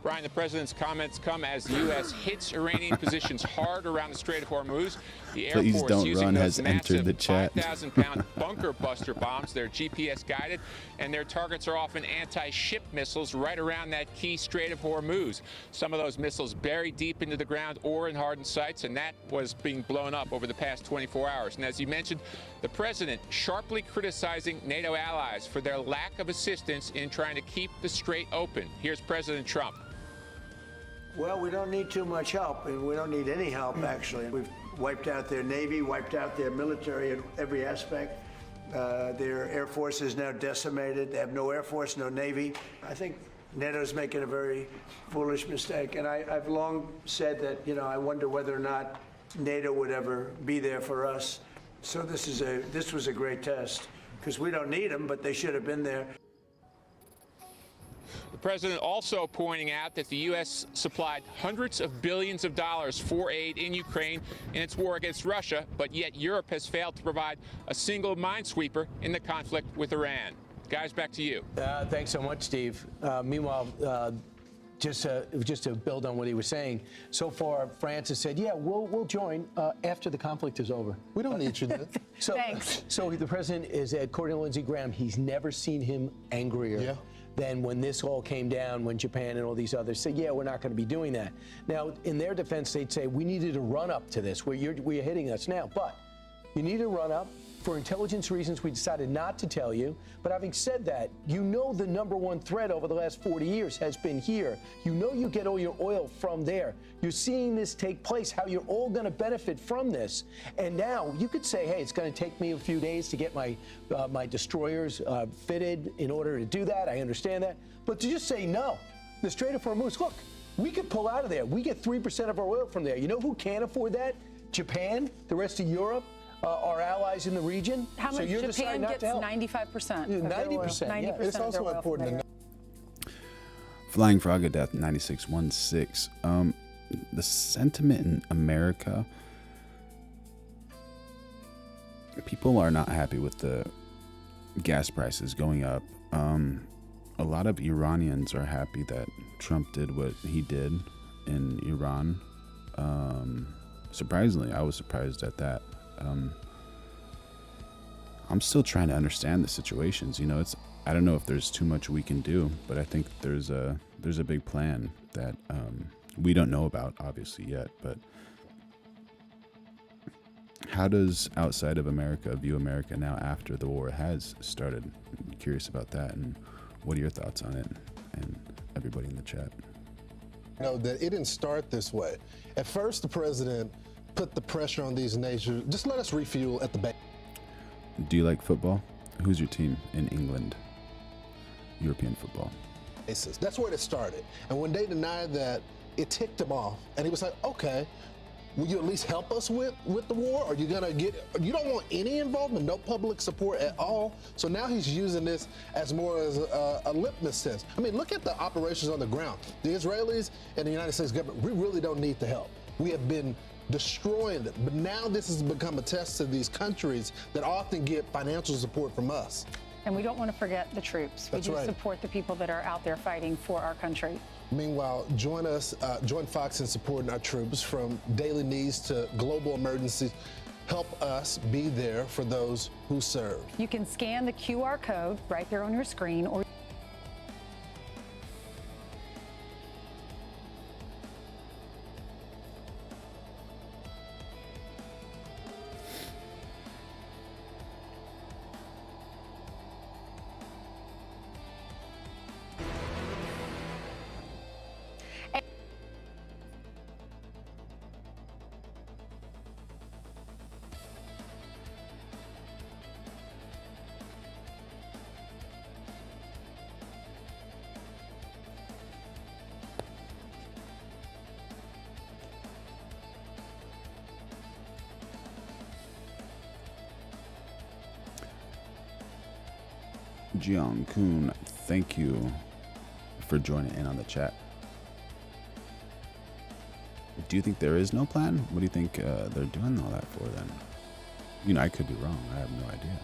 Brian, the president's comments come as the U.S. hits Iranian positions hard around the Strait of Hormuz. The Air Please Force don't using run those has entered the chat. 5,000-pound bunker buster bombs. They're GPS guided, and their targets are often anti-ship missiles right around that key Strait of Hormuz. Some of those missiles buried deep into the ground or in hardened sites, and that was being blown up over the past 24 hours. And as you mentioned, the president sharply criticizing NATO allies for their lack of assistance in trying to keep the strait open. Here's President Trump. Well, we don't need too much help, and we don't need any help, actually. We've wiped out their Navy, wiped out their military in every aspect. Their Air Force is now decimated. They have no Air Force, no Navy. I think NATO's making a very foolish mistake, and I've long said that, I wonder whether or not NATO would ever be there for us. So this was a great test, because we don't need them, but they should have been there. The president also pointing out that the U.S. supplied hundreds of billions of dollars for aid in Ukraine in its war against Russia, but yet Europe has failed to provide a single minesweeper in the conflict with Iran. Guys, back to you. Thanks so much, Steve. Meanwhile, just to build on what he was saying, so far France has said, yeah, we'll join after the conflict is over. We don't need you then. Thanks. So the president is, according to Lindsey Graham, he's never seen him angrier than when this all came down, when Japan and all these others said, yeah, we're not going to be doing that. Now, in their defense, they'd say, we needed to run up to this, where you're hitting us now. But you need to run up. For intelligence reasons, we decided not to tell you. But having said that, the number one threat over the last 40 years has been here. You get all your oil from there. You're seeing this take place, how you're all going to benefit from this. And now you could say, hey, it's going to take me a few days to get my destroyers fitted in order to do that. I understand that. But to just say no, the Strait of Hormuz, look, we could pull out of there. We get 3% of our oil from there. You know who can't afford that? Japan, the rest of Europe. Our allies in the region. How much? Japan gets 95%. 90%. Yeah. It's also important to know. Flying Frog of Death 9616. The sentiment in America, people are not happy with the gas prices going up. A lot of Iranians are happy that Trump did what he did in Iran. Surprisingly, I was surprised at that. I'm still trying to understand the situations. I don't know if there's too much we can do, but I think there's a big plan that we don't know about, obviously, yet. But how does outside of America view America now after the war has started? I'm curious about that, and what are your thoughts on it? And everybody in the chat. That it didn't start this way. At first, the president put the pressure on these nations. Just let us refuel at the back. Do you like football? Who's your team in England? European football. That's where it started. And when they denied that, it ticked him off. And he was like, okay, will you at least help us with the war? Are you gonna you don't want any involvement, no public support at all. So now he's using this as more as a litmus test. I mean, look at the operations on the ground. The Israelis and the United States government, we really don't need the help. We have been destroying them. But now this has become a test to these countries that often get financial support from us. And we don't want to forget the troops. That's we do right. support the people that are out there fighting for our country. Meanwhile, join Fox in supporting our troops from daily needs to global emergencies. Help us be there for those who serve. You can scan the QR code right there on your screen, or Jiang Kun, thank you for joining in on the chat. Do you think there is no plan? What do you think they're doing all that for then? You know, I could be wrong. I have no idea.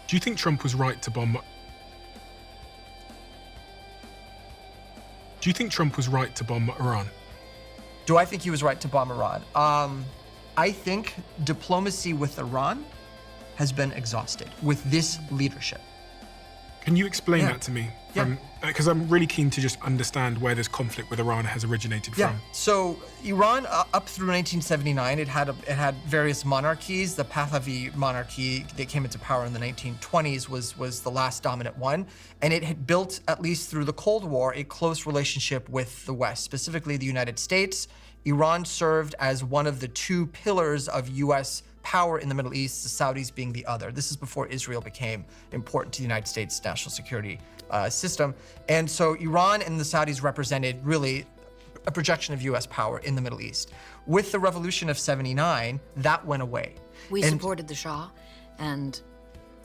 Do you think Trump was right to bomb? Do you think Trump was right to bomb Iran? Do I think he was right to bomb Iran? I think diplomacy with Iran has been exhausted with this leadership. Can you explain that to me? Because I'm really keen to just understand where this conflict with Iran has originated from. So Iran, up through 1979, it had various monarchies. The Pahlavi monarchy that came into power in the 1920s was the last dominant one, and it had built, at least through the Cold War, a close relationship with the West, specifically the United States. Iran served as one of the two pillars of U.S. power in the Middle East, the Saudis being the other. This is before Israel became important to the United States national security system. And so Iran and the Saudis represented really a projection of US power in the Middle East. With the revolution of '79, that went away. We supported the Shah and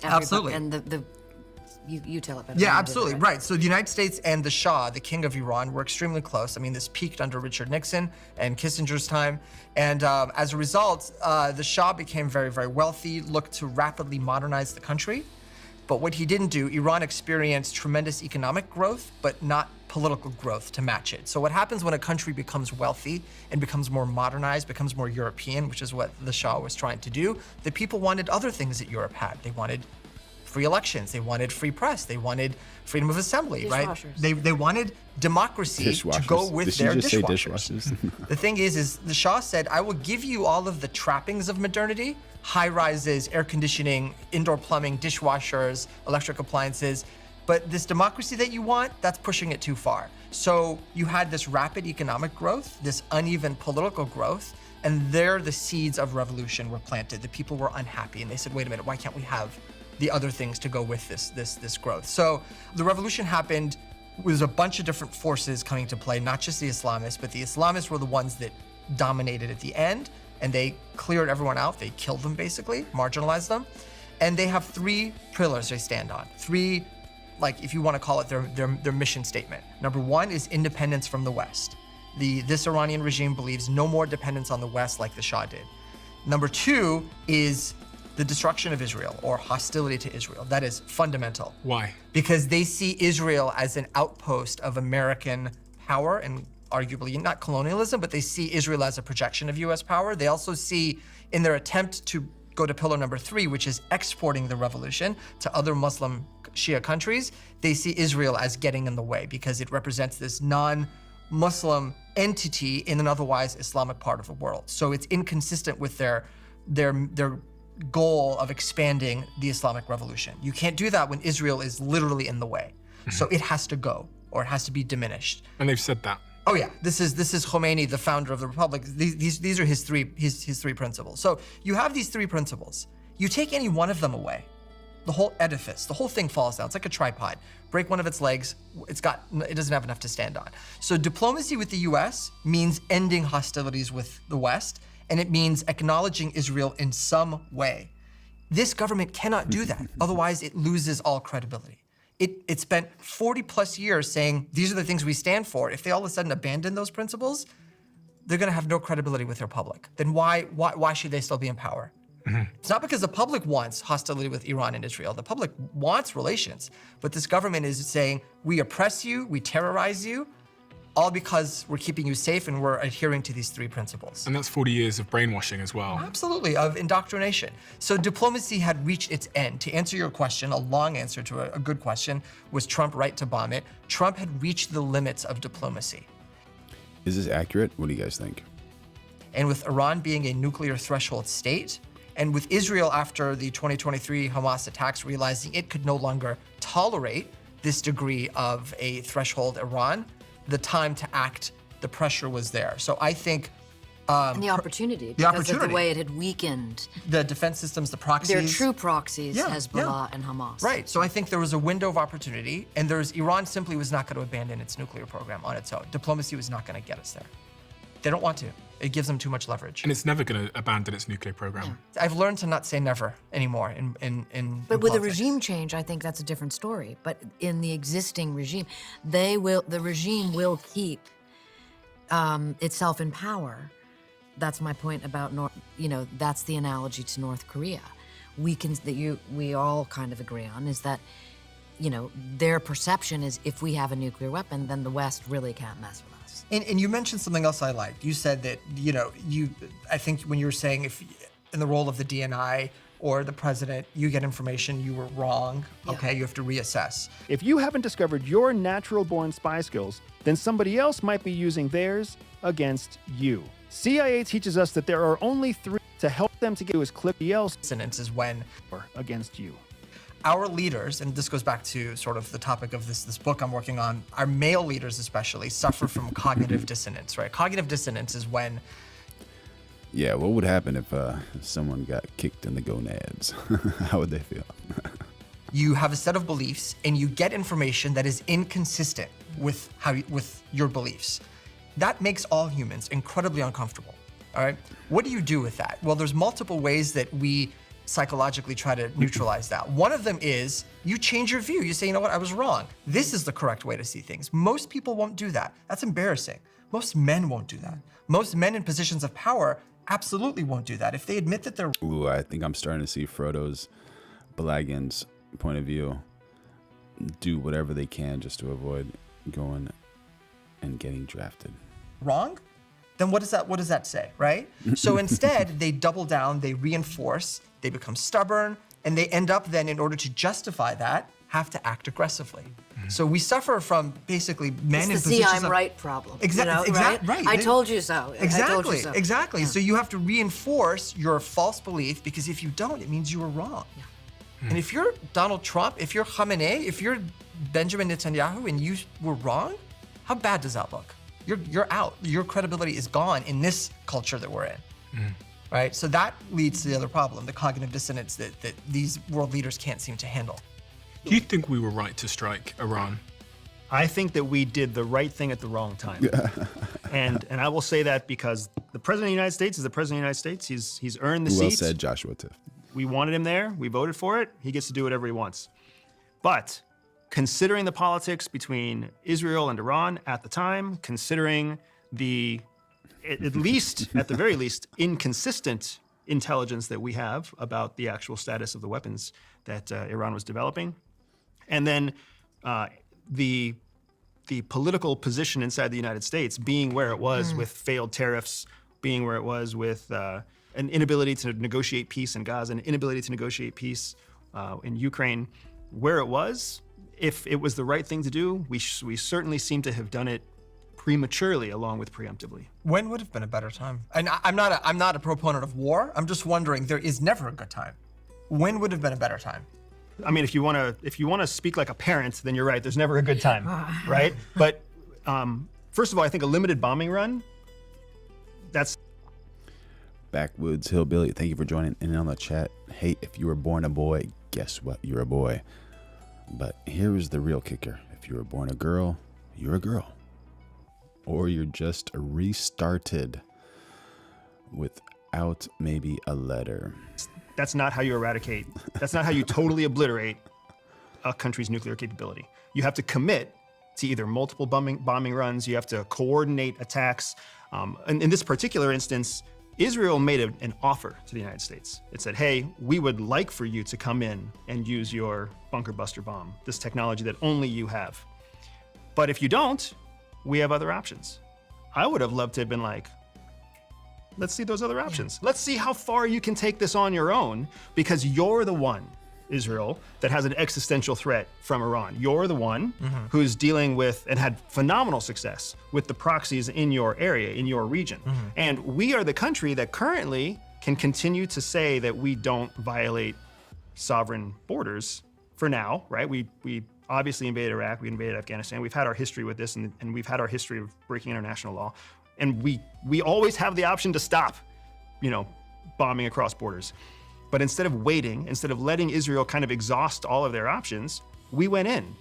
absolutely. And you tell it better. Yeah, absolutely, right. So the United States and the Shah, the king of Iran, were extremely close. I mean, this peaked under Richard Nixon and Kissinger's time. And as a result, the Shah became very, very wealthy, looked to rapidly modernize the country. But what he didn't do, Iran experienced tremendous economic growth, but not political growth to match it. So what happens when a country becomes wealthy and becomes more modernized, becomes more European, which is what the Shah was trying to do, the people wanted other things that Europe had. They wanted free elections, they wanted free press, they wanted freedom of assembly, right? They wanted democracy to go with their dishwashers. The thing is the Shah said, I will give you all of the trappings of modernity, high rises, air conditioning, indoor plumbing, dishwashers, electric appliances, but this democracy that you want, that's pushing it too far. So you had this rapid economic growth, this uneven political growth, and there the seeds of revolution were planted. The people were unhappy and they said, wait a minute, why can't we have the other things to go with this growth? So the revolution happened with a bunch of different forces coming to play, not just the Islamists, but the Islamists were the ones that dominated at the end, and they cleared everyone out. They killed them, basically, marginalized them. And they have three pillars they stand on. Three, like, if you want to call it their mission statement. Number one is independence from the West. This Iranian regime believes no more dependence on the West like the Shah did. Number two is the destruction of Israel, or hostility to Israel. That is fundamental. Why? Because they see Israel as an outpost of American power and arguably not colonialism, but they see Israel as a projection of US power. They also see, in their attempt to go to pillar number three, which is exporting the revolution to other Muslim Shia countries, they see Israel as getting in the way because it represents this non-Muslim entity in an otherwise Islamic part of the world. So it's inconsistent with their goal of expanding the Islamic revolution. You can't do that when Israel is literally in the way. So it has to go, or it has to be diminished. And they've said that. Oh yeah, this is Khomeini, the founder of the republic. These are his three principles. So you have these three principles. You take any one of them away, the whole edifice, the whole thing falls down. It's like a tripod. Break one of its legs, it doesn't have enough to stand on. So diplomacy with the US means ending hostilities with the West, and it means acknowledging Israel in some way. This government cannot do that, otherwise it loses all credibility. It spent 40 plus years saying, these are the things we stand for. If they all of a sudden abandon those principles, they're gonna have no credibility with their public. Then why should they still be in power? It's not because the public wants hostility with Iran and Israel. The public wants relations, but this government is saying, we oppress you, we terrorize you, all because we're keeping you safe and we're adhering to these three principles. And that's 40 years of brainwashing as well. Absolutely, of indoctrination. So diplomacy had reached its end. To answer your question, a long answer to a good question, was Trump right to bomb it? Trump had reached the limits of diplomacy. Is this accurate? What do you guys think? And with Iran being a nuclear threshold state, and with Israel after the 2023 Hamas attacks realizing it could no longer tolerate this degree of a threshold Iran, the time to act, the pressure was there. So I think and the opportunity, because of the way it had weakened the defense systems, the proxies. Their true proxies, Hezbollah and Hamas. Right, so I think there was a window of opportunity, and Iran simply was not going to abandon its nuclear program on its own. Diplomacy was not going to get us there. They don't want to. It gives them too much leverage. And it's never going to abandon its nuclear program. Yeah. I've learned to not say never anymore But with a regime change, I think that's a different story. But in the existing regime, the regime will keep itself in power. That's my point about that's the analogy to North Korea. We all kind of agree on is that, their perception is if we have a nuclear weapon, then the West really can't mess with us. And you mentioned something else I liked. You said that, I think when you were saying if in the role of the DNI or the president, you get information you were wrong, okay, you have to reassess. If you haven't discovered your natural-born spy skills, then somebody else might be using theirs against you. CIA teaches us that there are only three to help them to get to his clip dissonance is when against you. Our leaders, and this goes back to sort of the topic of this book I'm working on, our male leaders especially suffer from cognitive dissonance, right? Cognitive dissonance is when... Yeah, what would happen if someone got kicked in the gonads? How would they feel? You have a set of beliefs and you get information that is inconsistent with your beliefs. That makes all humans incredibly uncomfortable, all right? What do you do with that? Well, there's multiple ways that we psychologically try to neutralize that. One of them is you change your view. You say, you know what, I was wrong. This is the correct way to see things. Most people won't do that. That's embarrassing. Most men won't do that. Most men in positions of power absolutely won't do that. If they admit that they're... Ooh, I think I'm starting to see Frodo's Balagan's point of view do whatever they can just to avoid going and getting drafted. Wrong? Then what does that say, right? So instead, they double down, they reinforce, they become stubborn, and they end up then, in order to justify that, have to act aggressively. So we suffer from basically men in positions I'm right problem. Exactly, right? I told you so. Exactly, I told you so. Exactly. Yeah. So you have to reinforce your false belief, because if you don't, it means you were wrong. Yeah. And if you're Donald Trump, if you're Khamenei, if you're Benjamin Netanyahu and you were wrong, how bad does that look? You're out. Your credibility is gone in this culture that we're in, right? So that leads to the other problem, the cognitive dissonance that these world leaders can't seem to handle. Do you think we were right to strike Iran? I think that we did the right thing at the wrong time. and I will say that because the President of the United States is the President of the United States. He's earned the seat. Well said, Joshua Tiff. We wanted him there. We voted for it. He gets to do whatever he wants. But considering the politics between Israel and Iran at the time, considering the, at the very least, inconsistent intelligence that we have about the actual status of the weapons that Iran was developing, and then the political position inside the United States being where it was with failed tariffs, being where it was with an inability to negotiate peace in Gaza, an inability to negotiate peace in Ukraine, where it was, if it was the right thing to do, we certainly seem to have done it prematurely along with preemptively. When would have been a better time? And I'm not a proponent of war. I'm just wondering, there is never a good time. When would have been a better time? I mean, if you want to speak like a parent, then you're right. There's never a good time, right? But first of all, I think a limited bombing run, that's... Backwoods Hillbilly, thank you for joining in on the chat. Hey, if you were born a boy, guess what? You're a boy. But here is the real kicker. If you were born a girl, you're a girl. Or you're just restarted without maybe a letter. That's not how you eradicate. That's not how you totally obliterate a country's nuclear capability. You have to commit to either multiple bombing runs, you have to coordinate attacks. And in this particular instance, Israel made an offer to the United States. It said, hey, we would like for you to come in and use your bunker buster bomb, this technology that only you have. But if you don't, we have other options. I would have loved to have been like, let's see those other options. Let's see how far you can take this on your own, because you're the one, Israel, that has an existential threat from Iran. You're the one who's dealing with and had phenomenal success with the proxies in your area, in your region. And we are the country that currently can continue to say that we don't violate sovereign borders for now, right? We obviously invaded Iraq, we invaded Afghanistan. We've had our history with this, and we've had our history of breaking international law. And we always have the option to stop, bombing across borders. But instead of waiting, instead of letting Israel kind of exhaust all of their options, we went in.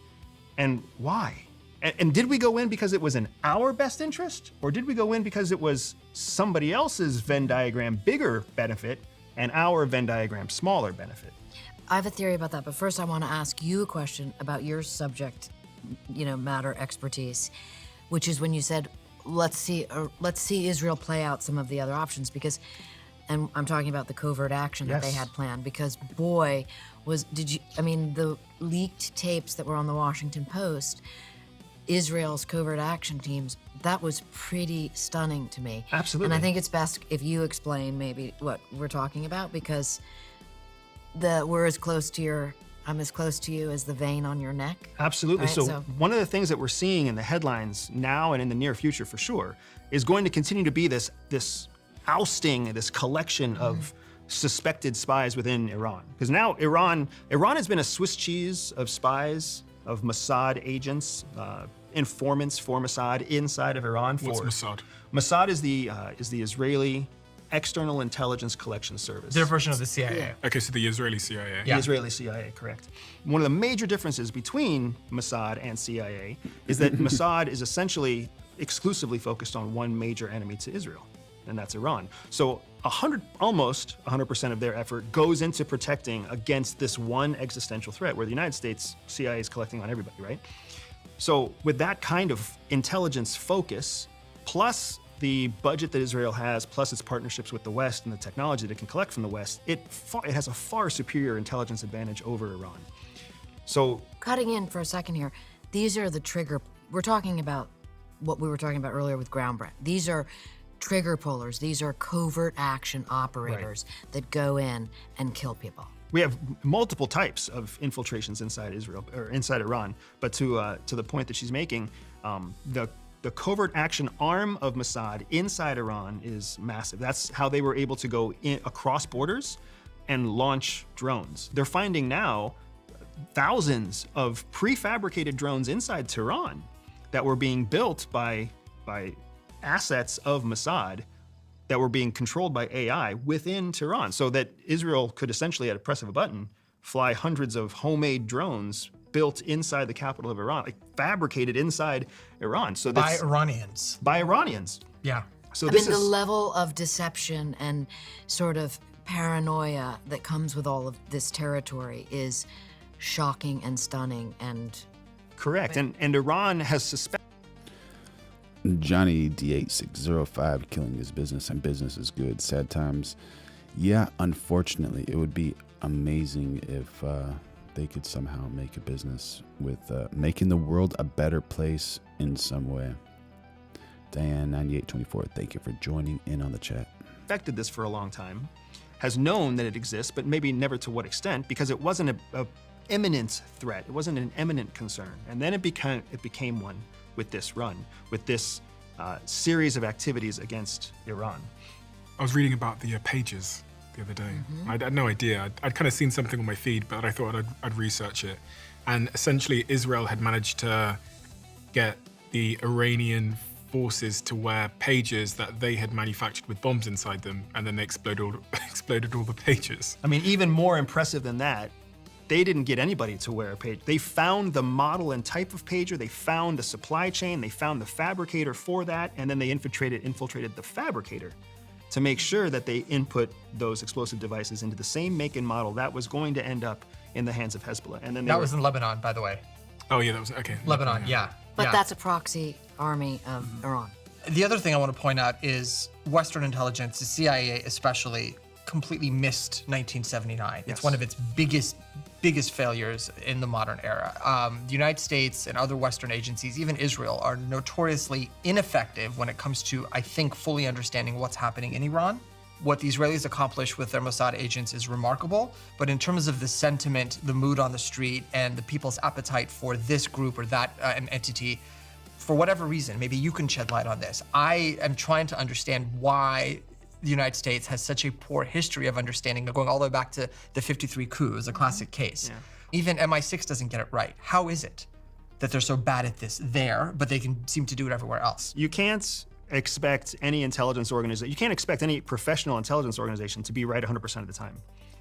And why? And did we go in because it was in our best interest? Or did we go in because it was somebody else's Venn diagram bigger benefit and our Venn diagram smaller benefit? I have a theory about that, but first I want to ask you a question about your subject, matter expertise, which is when you said, let's see Israel play out some of the other options, because, and I'm talking about the covert action that they had planned, because boy, the leaked tapes that were on the Washington Post, Israel's covert action teams, that was pretty stunning to me. Absolutely. And I think it's best if you explain maybe what we're talking about, because I'm as close to you as the vein on your neck. Absolutely. Right? So one of the things that we're seeing in the headlines now and in the near future for sure is going to continue to be this ousting, this collection of suspected spies within Iran. Because now Iran has been a Swiss cheese of spies, of Mossad agents, informants for Mossad inside of Iran. What's Mossad? Mossad is the Israeli External Intelligence Collection Service. Their version of the CIA. Okay, so the Israeli CIA. The Israeli CIA, correct. One of the major differences between Mossad and CIA is that Mossad is essentially exclusively focused on one major enemy to Israel, and that's Iran. So almost 100% of their effort goes into protecting against this one existential threat, where the United States CIA is collecting on everybody, right? So with that kind of intelligence focus, plus the budget that Israel has, plus its partnerships with the West and the technology that it can collect from the West, it has a far superior intelligence advantage over Iran. So, cutting in for a second here, these are the trigger. We're talking about what we were talking about earlier with ground bread. These are trigger pullers. These are covert action operators that go in and kill people. We have multiple types of infiltrations inside Israel or inside Iran, but to the point that she's making, the covert action arm of Mossad inside Iran is massive. That's how they were able to go across borders and launch drones. They're finding now thousands of prefabricated drones inside Tehran that were being built by assets of Mossad that were being controlled by AI within Tehran, so that Israel could essentially, at a press of a button, fly hundreds of homemade drones built inside the capital of Iran, like fabricated inside Iran. So by Iranians. By Iranians. Yeah. So the level of deception and sort of paranoia that comes with all of this territory is shocking and stunning and... Correct. And Iran has suspected... Johnny D8605 killing his business, and business is good. Sad times. Yeah, unfortunately, it would be amazing if they could somehow make a business with making the world a better place in some way. Diane9824, thank you for joining in on the chat. Suspected this for a long time, has known that it exists, but maybe never to what extent, because it wasn't a imminent threat. It wasn't an imminent concern. And then it became one with this run, with this series of activities against Iran. I was reading about the pages the other day. I had no idea. I'd kind of seen something on my feed, but I thought I'd research it. And essentially, Israel had managed to get the Iranian forces to wear pages that they had manufactured with bombs inside them, and then they exploded all the pages. I mean, even more impressive than that, they didn't get anybody to wear a page. They found the model and type of pager, they found the supply chain, they found the fabricator for that, and then they infiltrated the fabricator to make sure that they input those explosive devices into the same make and model that was going to end up in the hands of Hezbollah. And then that was in Lebanon, by the way. Oh yeah, that was, okay. Lebanon, yeah. But yeah. that's a proxy army of Iran. The other thing I want to point out is Western intelligence, the CIA especially, completely missed 1979. It's one of its biggest failures in the modern era. The United States and other Western agencies, even Israel, are notoriously ineffective when it comes to, I think, fully understanding what's happening in Iran. What the Israelis accomplished with their Mossad agents is remarkable, but in terms of the sentiment, the mood on the street, and the people's appetite for this group or that entity, for whatever reason, maybe you can shed light on this. I am trying to understand why the United States has such a poor history of understanding, going all the way back to the 53 coup is a classic case. Yeah. Even MI6 doesn't get it right. How is it that they're so bad at this there, but they can seem to do it everywhere else? You can't expect any intelligence organization, you can't expect any professional intelligence organization to be right 100% of the time.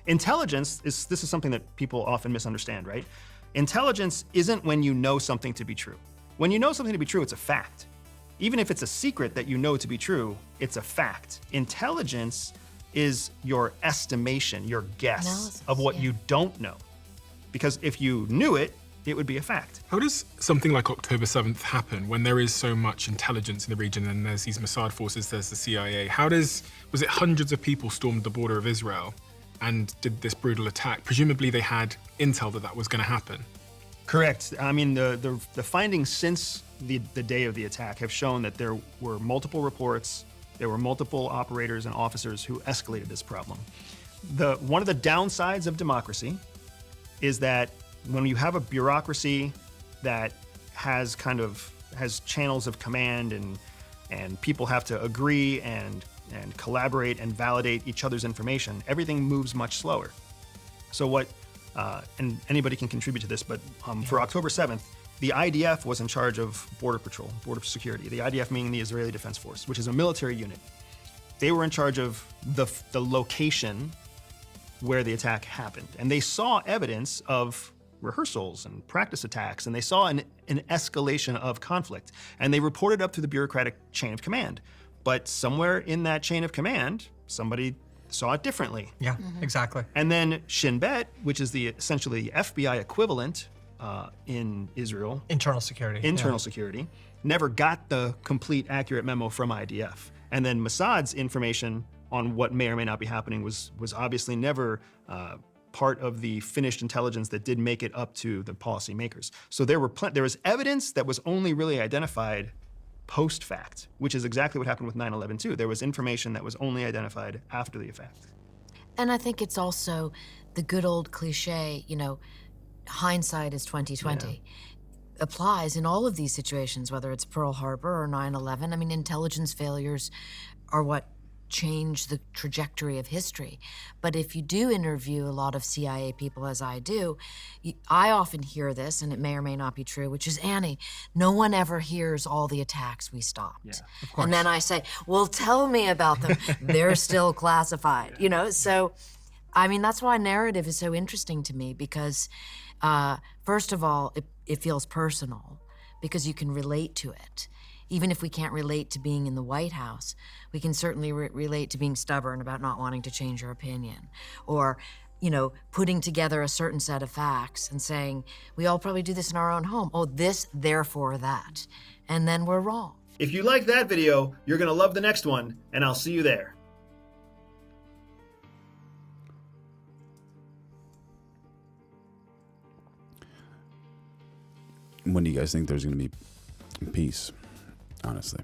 Intelligence this is something that people often misunderstand, right? Intelligence isn't when you know something to be true. When you know something to be true, it's a fact. Even if it's a secret that you know to be true, it's a fact. Intelligence is your estimation, your guess of what you don't know. Because if you knew it, it would be a fact. How does something like October 7th happen when there is so much intelligence in the region and there's these Mossad forces, there's the CIA? Was it hundreds of people stormed the border of Israel and did this brutal attack? Presumably they had intel that was going to happen. Correct. I mean, the findings since the day of the attack have shown that there were multiple reports, there were multiple operators and officers who escalated this problem. One of the downsides of democracy is that when you have a bureaucracy that has channels of command and people have to agree and collaborate and validate each other's information, everything moves much slower. So and anybody can contribute to this, but for October 7th, the IDF was in charge of border patrol, border security. The IDF meaning the Israeli Defense Force, which is a military unit. They were in charge of the location where the attack happened. And they saw evidence of rehearsals and practice attacks, and they saw an escalation of conflict. And they reported up to the bureaucratic chain of command. But somewhere in that chain of command, somebody saw it differently. Yeah, exactly. And then Shin Bet, which is essentially the FBI equivalent in Israel. Internal security. Security, never got the complete accurate memo from IDF. And then Mossad's information on what may or may not be happening was obviously never part of the finished intelligence that did make it up to the policymakers. So there was evidence that was only really identified post-fact, which is exactly what happened with 9/11 too. There was information that was only identified after the fact. And I think it's also the good old cliche, hindsight is 20/20. Applies in all of these situations, whether it's Pearl Harbor or 9/11. I mean, intelligence failures are what change the trajectory of history. But if you do interview a lot of CIA people, as I do, I often hear this, and it may or may not be true, which is, Annie, no one ever hears all the attacks we stopped. Yeah, of course. And then I say, well, tell me about them. They're still classified, So, I mean, that's why narrative is so interesting to me, because first of all, it feels personal because you can relate to it. Even if we can't relate to being in the White House, we can certainly relate to being stubborn about not wanting to change your opinion, or, putting together a certain set of facts and saying, we all probably do this in our own home. Oh, this, therefore that. And then we're wrong. If you like that video, you're gonna love the next one, and I'll see you there. When do you guys think there's gonna be peace? Honestly.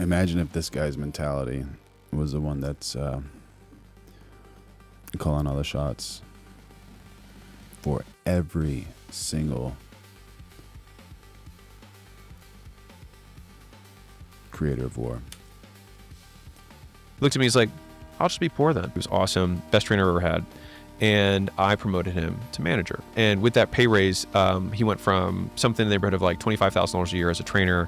Imagine if this guy's mentality was the one that's calling all the shots for every single creator of war. He looked at me, he's like, I'll just be poor then. He was awesome, best trainer I've ever had. And I promoted him to manager. And with that pay raise, he went from something in the neighborhood of like $25,000 a year as a trainer,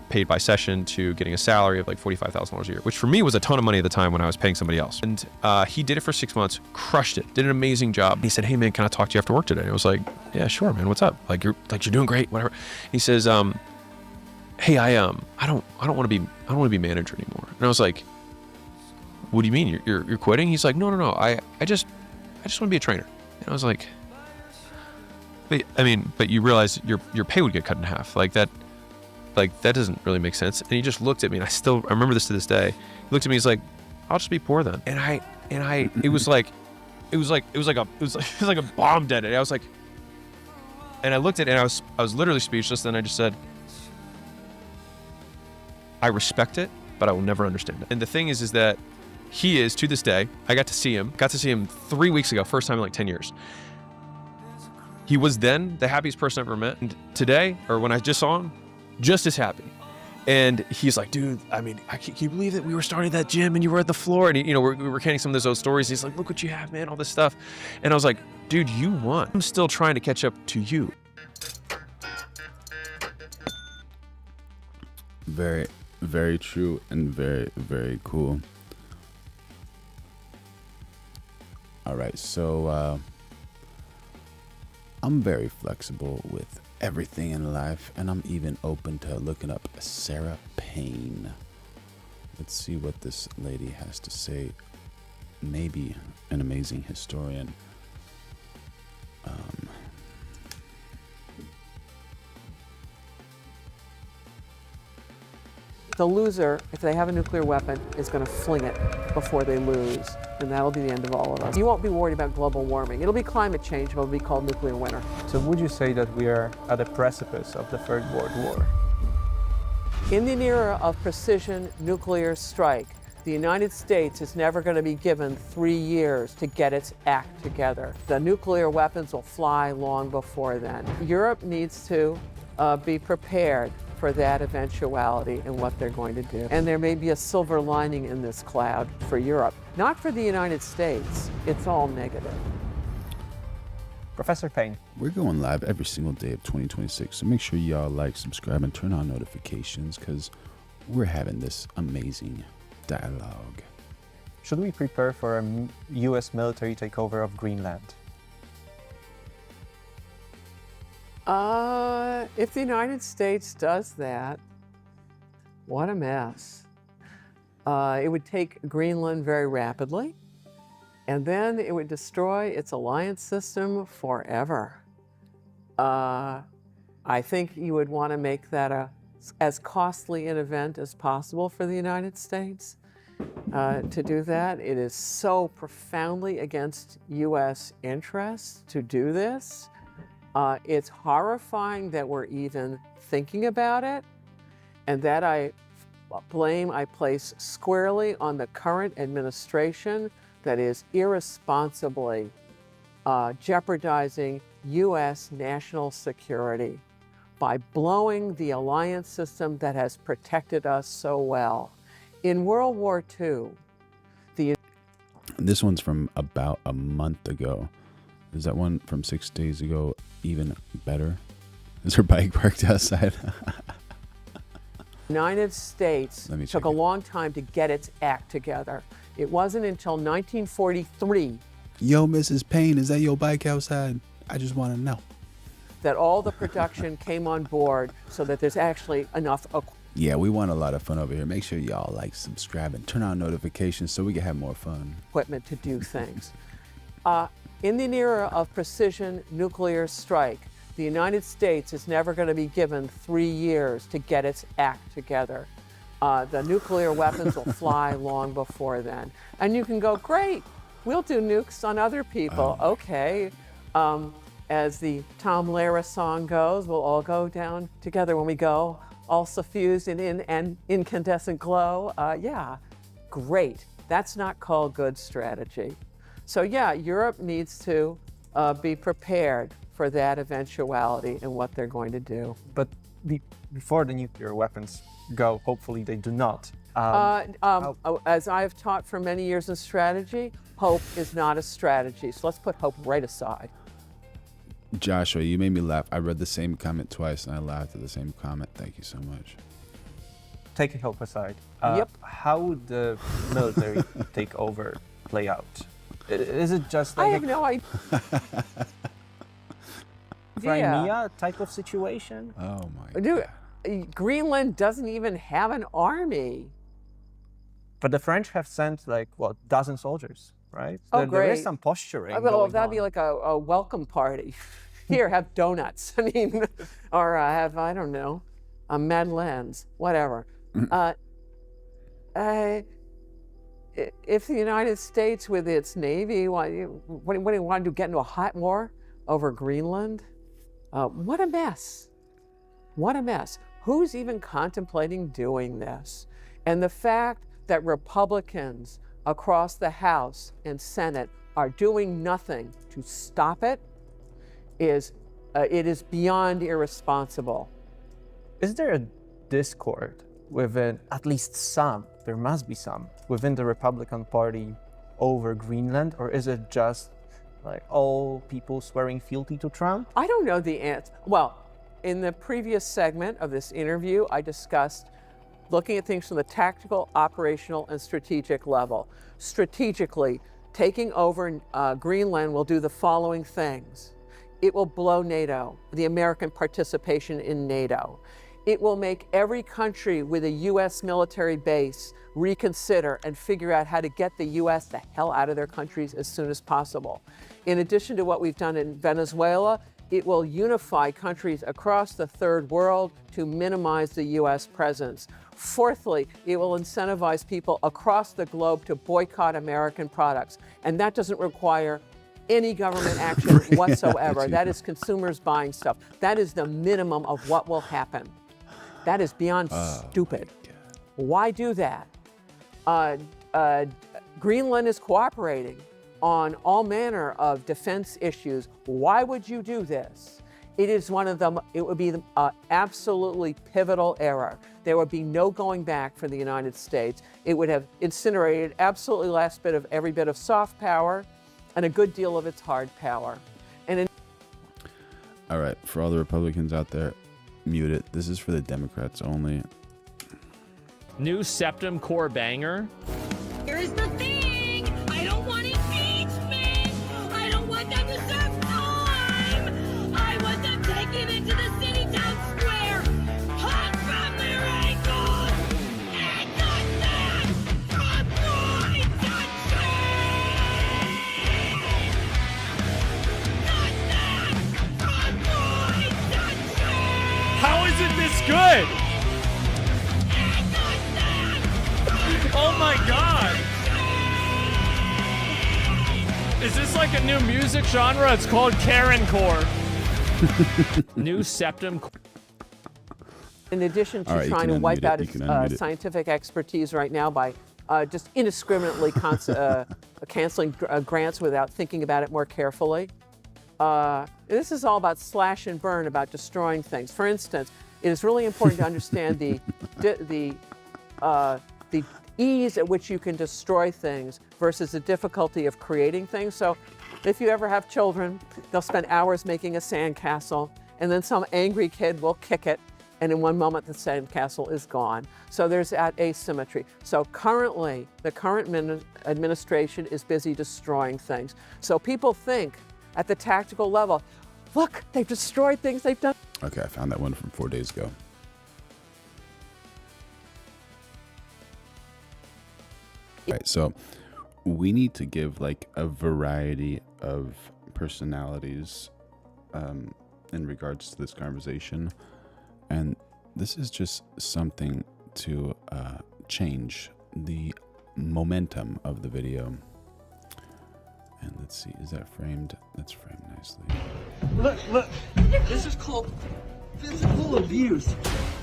paid by session, to getting a salary of like $45,000 a year, which for me was a ton of money at the time when I was paying somebody else. And he did it for 6 months, crushed it, did an amazing job. He said, hey man, can I talk to you after work today? And I was like, yeah, sure, man, what's up? Like you're doing great, whatever. He says, hey, I don't want to be manager anymore. And I was like, what do you mean? You're quitting? He's like, no, I just want to be a trainer. And I was like, but you realize your pay would get cut in half. Like that doesn't really make sense. And he just looked at me, and I remember this to this day. He looked at me, he's like, I'll just be poor then. And it was like a bomb dead. And I was like, and I looked at it, and I was literally speechless. Then I just said, I respect it, but I will never understand it. And the thing is that he is, to this day, I got to see him 3 weeks ago, first time in like 10 years. He was then the happiest person I've ever met. And today, or when I just saw him, just as happy. And he's like, dude, I mean, can you believe that we were starting that gym and you were at the floor? And we were recounting some of those old stories. He's like, look what you have, man, all this stuff. And I was like, dude, you won. I'm still trying to catch up to you. Very, very true and very, very cool. All right, so I'm very flexible with everything in life, and I'm even open to looking up Sarah Payne. Let's see what this lady has to say. Maybe an amazing historian. The loser, if they have a nuclear weapon, is going to fling it before they lose, and that'll be the end of all of us. You won't be worried about global warming. It'll be climate change, but it'll be called nuclear winter. So would you say that we are at the precipice of the Third World War? In the era of precision nuclear strike, the United States is never going to be given 3 years to get its act together. The nuclear weapons will fly long before then. Europe needs to be prepared for that eventuality and what they're going to do. And there may be a silver lining in this cloud for Europe. Not for the United States. It's all negative. Professor Payne. We're going live every single day of 2026, so make sure y'all like, subscribe, and turn on notifications, because we're having this amazing dialogue. Should we prepare for a U.S. military takeover of Greenland? If the United States does that, what a mess. It would take Greenland very rapidly, and then it would destroy its alliance system forever. I think you would want to make that as costly an event as possible for the United States to do that. It is so profoundly against U.S. interests to do this. It's horrifying that we're even thinking about it, and that I place squarely on the current administration that is irresponsibly jeopardizing U.S. national security by blowing the alliance system that has protected us so well. In World War II, this one's from about a month ago. Is that one from 6 days ago even better? Is her bike parked outside? The United States took a long time to get its act together. It wasn't until 1943. Yo, Mrs. Payne, is that your bike outside? I just want to know. That all the production came on board so that there's actually enough. Yeah, we want a lot of fun over here. Make sure y'all like, subscribe, and turn on notifications so we can have more fun. Equipment to do things. In the era of precision nuclear strike, the United States is never going to be given 3 years to get its act together. The nuclear weapons will fly long before then. And you can go, great, we'll do nukes on other people. Okay. As the Tom Lehrer song goes, we'll all go down together when we go all suffused in an incandescent glow. Yeah, great. That's not called good strategy. So yeah, Europe needs to be prepared for that eventuality and what they're going to do. But before the nuclear weapons go, hopefully they do not. As I've taught for many years in strategy, hope is not a strategy. So let's put hope right aside. Joshua, you made me laugh. I read the same comment twice and I laughed at the same comment. Thank you so much. Taking hope aside, Yep. how would the military takeover play out? Is it just I like have no idea. Crimea type of situation? Oh my Dude, Greenland doesn't even have an army. But the French have sent like, what, dozen soldiers, right? Oh, There great. is some posturing Well, going that'd on. be like a welcome party. Here, have donuts. I mean, or have, I don't know, madeleines, whatever. If the United States with its Navy, what do you want to do, get into a hot war over Greenland? What a mess. What a mess. Who's even contemplating doing this? And the fact that Republicans across the House and Senate are doing nothing to stop it is beyond irresponsible. Is there a discord within, at least some, there must be some, within the Republican Party over Greenland, or is it just like all people swearing fealty to Trump? I don't know the answer. Well, in the previous segment of this interview, I discussed looking at things from the tactical, operational, and strategic level. Strategically, taking over Greenland will do the following things. It will blow NATO, the American participation in NATO. It will make every country with a U.S. military base reconsider and figure out how to get the U.S. the hell out of their countries as soon as possible. In addition to what we've done in Venezuela, it will unify countries across the third world to minimize the U.S. presence. Fourthly, it will incentivize people across the globe to boycott American products. And that doesn't require any government action whatsoever. That is consumers buying stuff. That is the minimum of what will happen. That is beyond stupid. Why do that? Greenland is cooperating on all manner of defense issues. Why would you do this? It is one of them. It would be an absolutely pivotal error. There would be no going back for the United States. It would have incinerated absolutely last bit of every bit of soft power and a good deal of its hard power. And All right, for all the Republicans out there, mute it. This is for the Democrats only. New septum core banger. Here's the thing. I don't want impeachment. I don't want them to serve time. I want them taken into the city town square, hung from their ankles, and not that from my country. Not that from my country. How is it this good? Oh my God! Is this like a new music genre? It's called Karen Core. New septum. in addition to All right, you trying can to wipe unmute out it. You its can unmute it. scientific expertise right now by just indiscriminately canceling grants without thinking about it more carefully. This is all about slash and burn, about destroying things. For instance, it is really important to understand the ease at which you can destroy things versus the difficulty of creating things. So if you ever have children, they'll spend hours making a sandcastle, and then some angry kid will kick it, and in one moment the sandcastle is gone. So there's that asymmetry. So currently, the current administration is busy destroying things. So people think at the tactical level, look, they've destroyed things, they've done. Okay, I found that one from 4 days ago. Right, so we need to give like a variety of personalities in regards to this conversation, and this is just something to change the momentum of the video. And let's see, is that framed? That's framed nicely. Look, this is called physical abuse.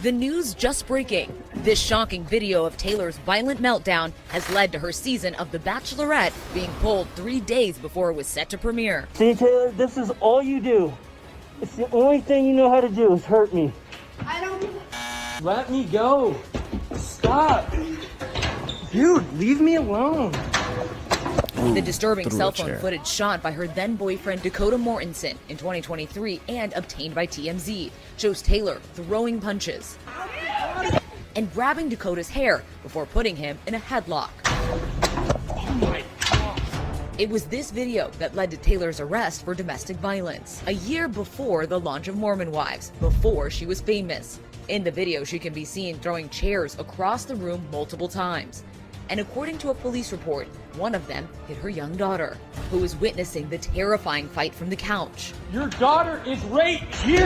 The news just breaking. This shocking video of Taylor's violent meltdown has led to her season of The Bachelorette being pulled 3 days before it was set to premiere. See, Taylor, this is all you do. It's the only thing you know how to do is hurt me. I don't... Let me go. Stop. Dude, leave me alone. The disturbing threw a cell phone chair. footage shot by her then-boyfriend Dakota Mortensen in 2023 and obtained by TMZ shows Taylor throwing punches and grabbing Dakota's hair before putting him in a headlock. It was this video that led to Taylor's arrest for domestic violence, a year before the launch of Mormon Wives, before she was famous. In the video, she can be seen throwing chairs across the room multiple times. And according to a police report, one of them hit her young daughter, who was witnessing the terrifying fight from the couch. Your daughter is right here.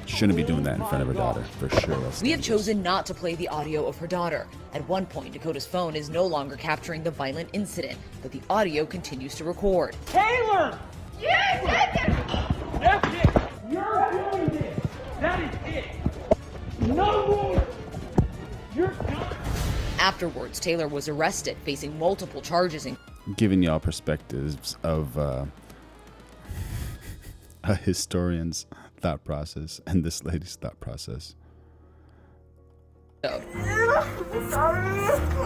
Shouldn't be doing that in front of her daughter, for sure. We have chosen not to play the audio of her daughter. At one point, Dakota's phone is no longer capturing the violent incident, but the audio continues to record. Taylor! You did it! That's it! You're doing this! That is it! No more! You're done! Afterwards, Taylor was arrested, facing multiple charges. Giving y'all perspectives of a historian's thought process and this lady's thought process.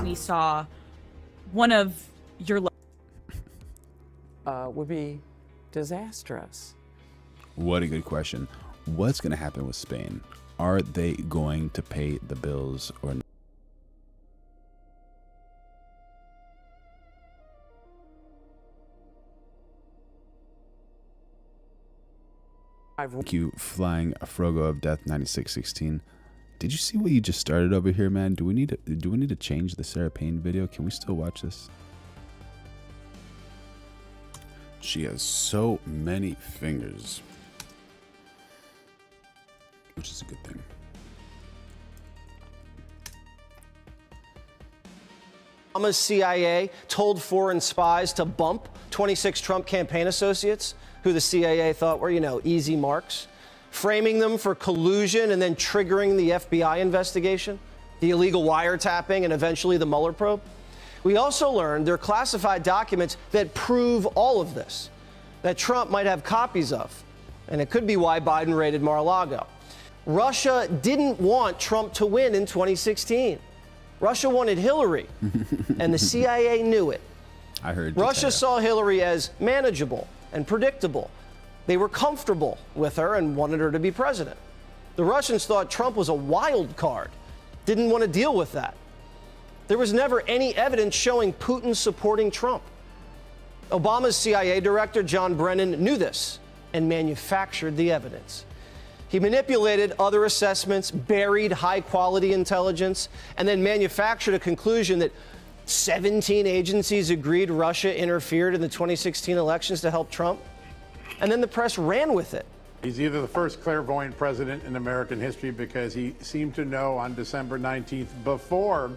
We saw one of your would be disastrous. What a good question. What's going to happen with Spain? Are they going to pay the bills or not? Thank you, Flying Frogo of Death 9616. Did you see what you just started over here, man? Do we need to change the Sarah Payne video? Can we still watch this? She has so many fingers, which is a good thing. Obama's CIA told foreign spies to bump 26 Trump campaign associates who the CIA thought were, easy marks, framing them for collusion and then triggering the FBI investigation, the illegal wiretapping, and eventually the Mueller probe. We also learned there are classified documents that prove all of this, that Trump might have copies of, and it could be why Biden raided Mar-a-Lago. Russia didn't want Trump to win in 2016. Russia wanted Hillary, and the CIA knew it. I heard. Russia saw Hillary as manageable and predictable. They were comfortable with her and wanted her to be president. The Russians thought Trump was a wild card, didn't want to deal with that. There was never any evidence showing Putin supporting Trump. Obama's CIA director, John Brennan, knew this and manufactured the evidence. He manipulated other assessments, buried high-quality intelligence, and then manufactured a conclusion that 17 agencies agreed Russia interfered in the 2016 elections to help Trump. And then the press ran with it. He's either the first clairvoyant president in American history because he seemed to know on December 19th, before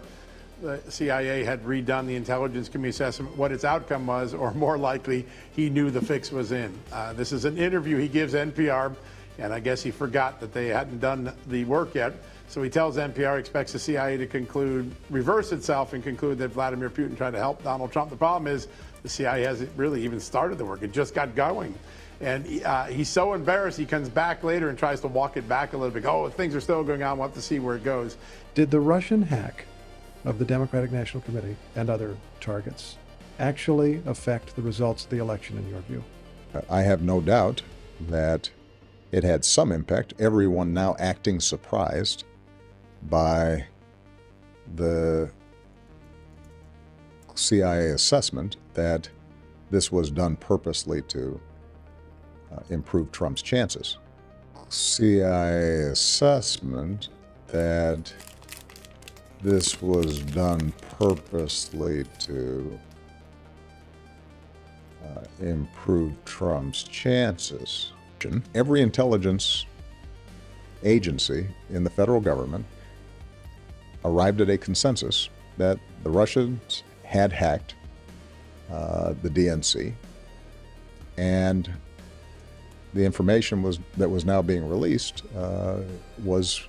the CIA had redone the intelligence committee assessment, what its outcome was, or more likely, he knew the fix was in. This is an interview he gives NPR, and I guess he forgot that they hadn't done the work yet. So he tells NPR he expects the CIA to reverse itself and conclude that Vladimir Putin tried to help Donald Trump. The problem is the CIA hasn't really even started the work. It just got going. And he's so embarrassed, he comes back later and tries to walk it back a little bit. Oh, things are still going on. We'll have to see where it goes. Did the Russian hack of the Democratic National Committee and other targets actually affect the results of the election in your view? I have no doubt that it had some impact. Everyone now acting surprised by the CIA assessment that this was done purposely to improve Trump's chances. CIA assessment that this was done purposely to improve Trump's chances. Every intelligence agency in the federal government arrived at a consensus that the Russians had hacked the DNC, and the information that was now being released was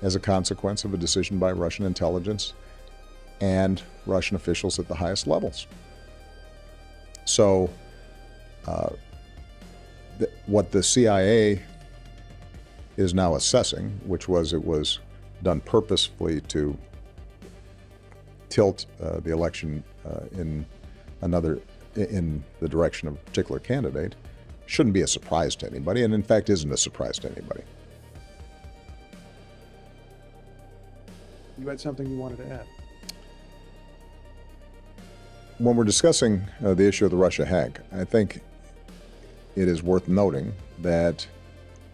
as a consequence of a decision by Russian intelligence and Russian officials at the highest levels. So what the CIA is now assessing, which was it was done purposefully to tilt the election in the direction of a particular candidate, shouldn't be a surprise to anybody, and in fact isn't a surprise to anybody. You had something you wanted to add? When we're discussing the issue of the Russia hack, I think it is worth noting that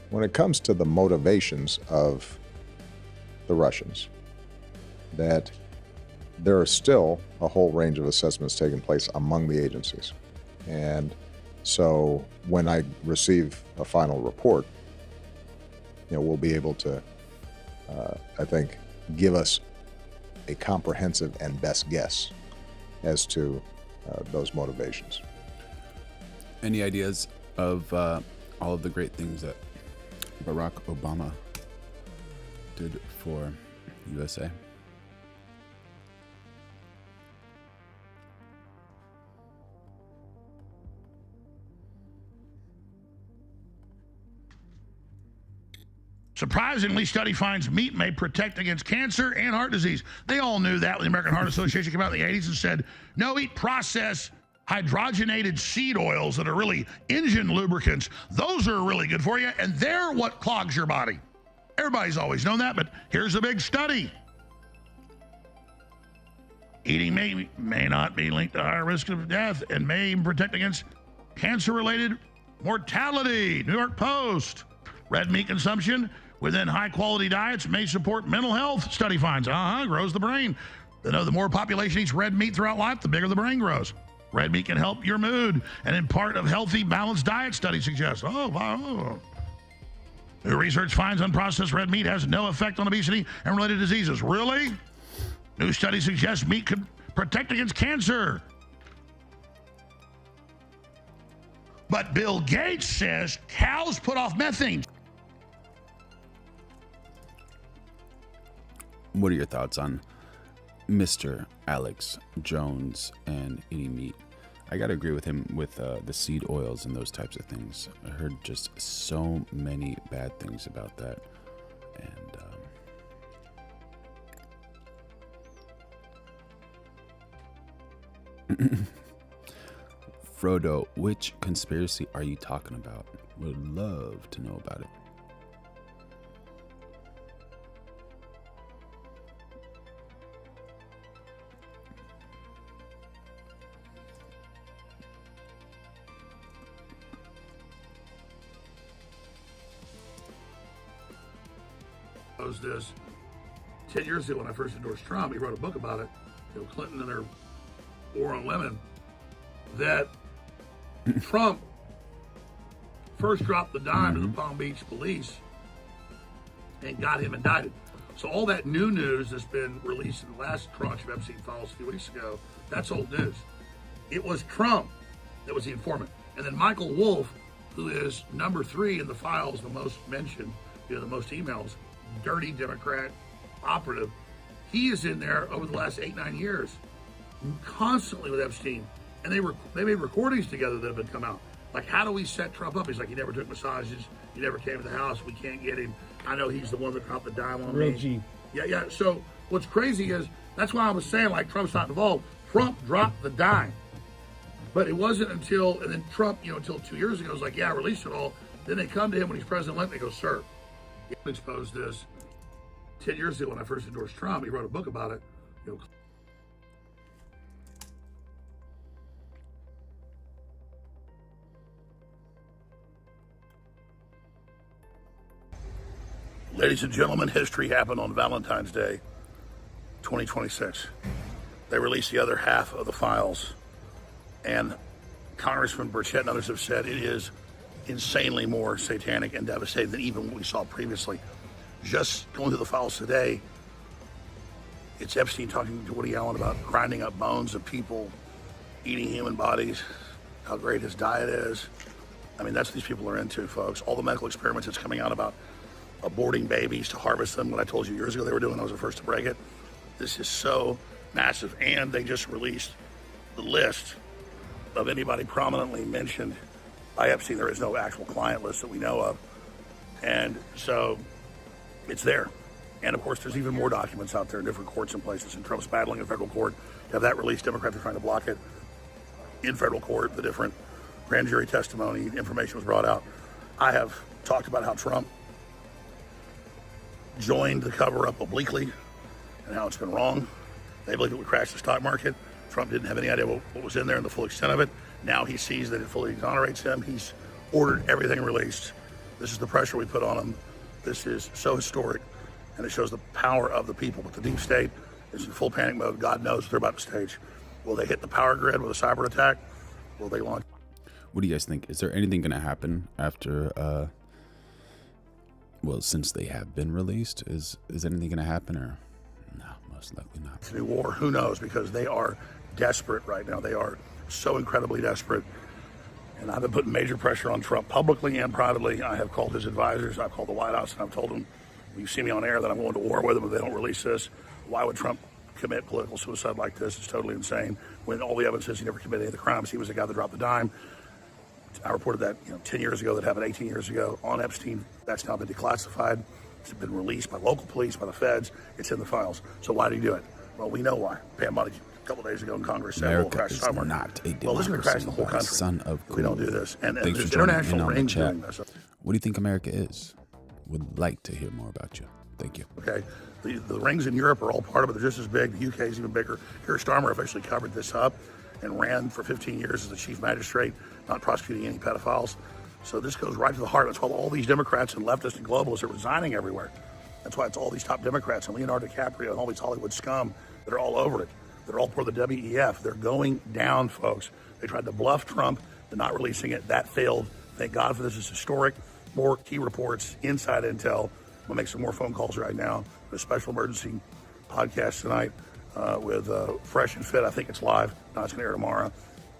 when it comes to the motivations of the Russians, that there are still a whole range of assessments taking place among the agencies. And so when I receive a final report, we'll be able to, I think, give us a comprehensive and best guess as to those motivations. Any ideas of all of the great things that Barack Obama did for USA? Surprisingly, study finds meat may protect against cancer and heart disease. They all knew that when the American Heart Association came out in the 80s and said, no, eat processed hydrogenated seed oils that are really engine lubricants. Those are really good for you, and they're what clogs your body. Everybody's always known that, but here's a big study. Eating meat may not be linked to higher risk of death and may even protect against cancer-related mortality. New York Post. Red meat consumption within high-quality diets may support mental health, study finds. Grows the brain. The more population eats red meat throughout life, the bigger the brain grows. Red meat can help your mood and in part of healthy, balanced diet, study suggests. New research finds unprocessed red meat has no effect on obesity and related diseases. Really? New study suggests meat could protect against cancer. But Bill Gates says cows put off methane. What are your thoughts on Mr. Alex Jones and eating meat? I gotta agree with him with the seed oils and those types of things. I heard just so many bad things about that. And Frodo, which conspiracy are you talking about? Would love to know about it. This 10 years ago when I first endorsed Trump, he wrote a book about it, Clinton and their war on women, that Trump first dropped the dime to the Palm Beach police and got him indicted. So all that new news that's been released in the last tranche of Epstein files a few weeks ago, that's old news. It was Trump that was the informant. And then Michael Wolff, who is number 3 in the files, the most mentioned, the most emails, dirty Democrat operative, he is in there over the last 8-9 years, constantly with Epstein. And they made recordings together that have come out. Like, how do we set Trump up? He's like, he never took massages, he never came to the house, we can't get him. I know he's the one that dropped the dime on me. G. Yeah. So what's crazy is, that's why I was saying, like, Trump's not involved. Trump dropped the dime. But it wasn't until, and then Trump, until 2 years ago, was like, yeah, release it all. Then they come to him when he's president-elect, they go, sir, he exposed this 10 years ago when I first endorsed Trump. He wrote a book about it. Ladies and gentlemen, history happened on Valentine's Day, 2026. They released the other half of the files, and Congressman Burchett and others have said it is insanely more satanic and devastating than even what we saw previously. Just going through the files today, it's Epstein talking to Woody Allen about grinding up bones of people, eating human bodies, how great his diet is. I mean, that's what these people are into, folks. All the medical experiments that's coming out about aborting babies to harvest them, what I told you years ago they were doing, I was the first to break it. This is so massive, and they just released the list of anybody prominently mentioned by Epstein. There is no actual client list that we know of, and so it's there. And of course, there's even more documents out there in different courts and places, and Trump's battling in federal court to have that released. Democrats are trying to block it in federal court. The different grand jury testimony information was brought out. I have talked about how Trump joined the cover-up obliquely and how it's been wrong. They believe it would crash the stock market. Trump didn't have any idea what was in there and the full extent of it. Now he sees that it fully exonerates him. He's ordered everything released. This is the pressure we put on him. This is so historic, and it shows the power of the people. But the deep state is in full panic mode. God knows what they're about to stage. Will they hit the power grid with a cyber attack? Will they launch? What do you guys think? Is there anything going to happen after, well, since they have been released? Is anything going to happen, or no, most likely not? It's a new war. Who knows? Because they are desperate right now. They are so incredibly desperate. And I've been putting major pressure on Trump publicly and privately. I have called his advisors. I've called the White House, and I've told them, you see me on air, that I'm going to war with them if they don't release this. Why would Trump commit political suicide like this? It's totally insane. When all the evidence says he never committed any of the crimes, he was the guy that dropped the dime. I reported that 10 years ago, that happened 18 years ago on Epstein. That's now been declassified. It's been released by local police, by the feds. It's in the files. So why did he do it? Well, we know why. Pam Buttigieg a couple days ago in Congress said, America crash is the stock market. not a democracy. Well, this is going to crash the whole country. Son of if we don't do this. And Thanks there's for joining in international on the rings chat. doing this. What do you think America is? Would like to hear more about you. Thank you. Okay, the rings in Europe are all part of it. They're just as big. The UK is even bigger. Keir Starmer officially covered this up and ran for 15 years as the chief magistrate, not prosecuting any pedophiles. So this goes right to the heart. That's why all these Democrats and leftists and globalists are resigning everywhere. That's why it's all these top Democrats and Leonardo DiCaprio and all these Hollywood scum that are all over it. They're all for the WEF. They're going down, folks. They tried to bluff Trump to not releasing it. That failed. Thank God for this. It's historic. More key reports, inside intel. We'll make some more phone calls right now. A special emergency podcast tonight with Fresh and Fit. I think it's live. No, it's going to air tomorrow.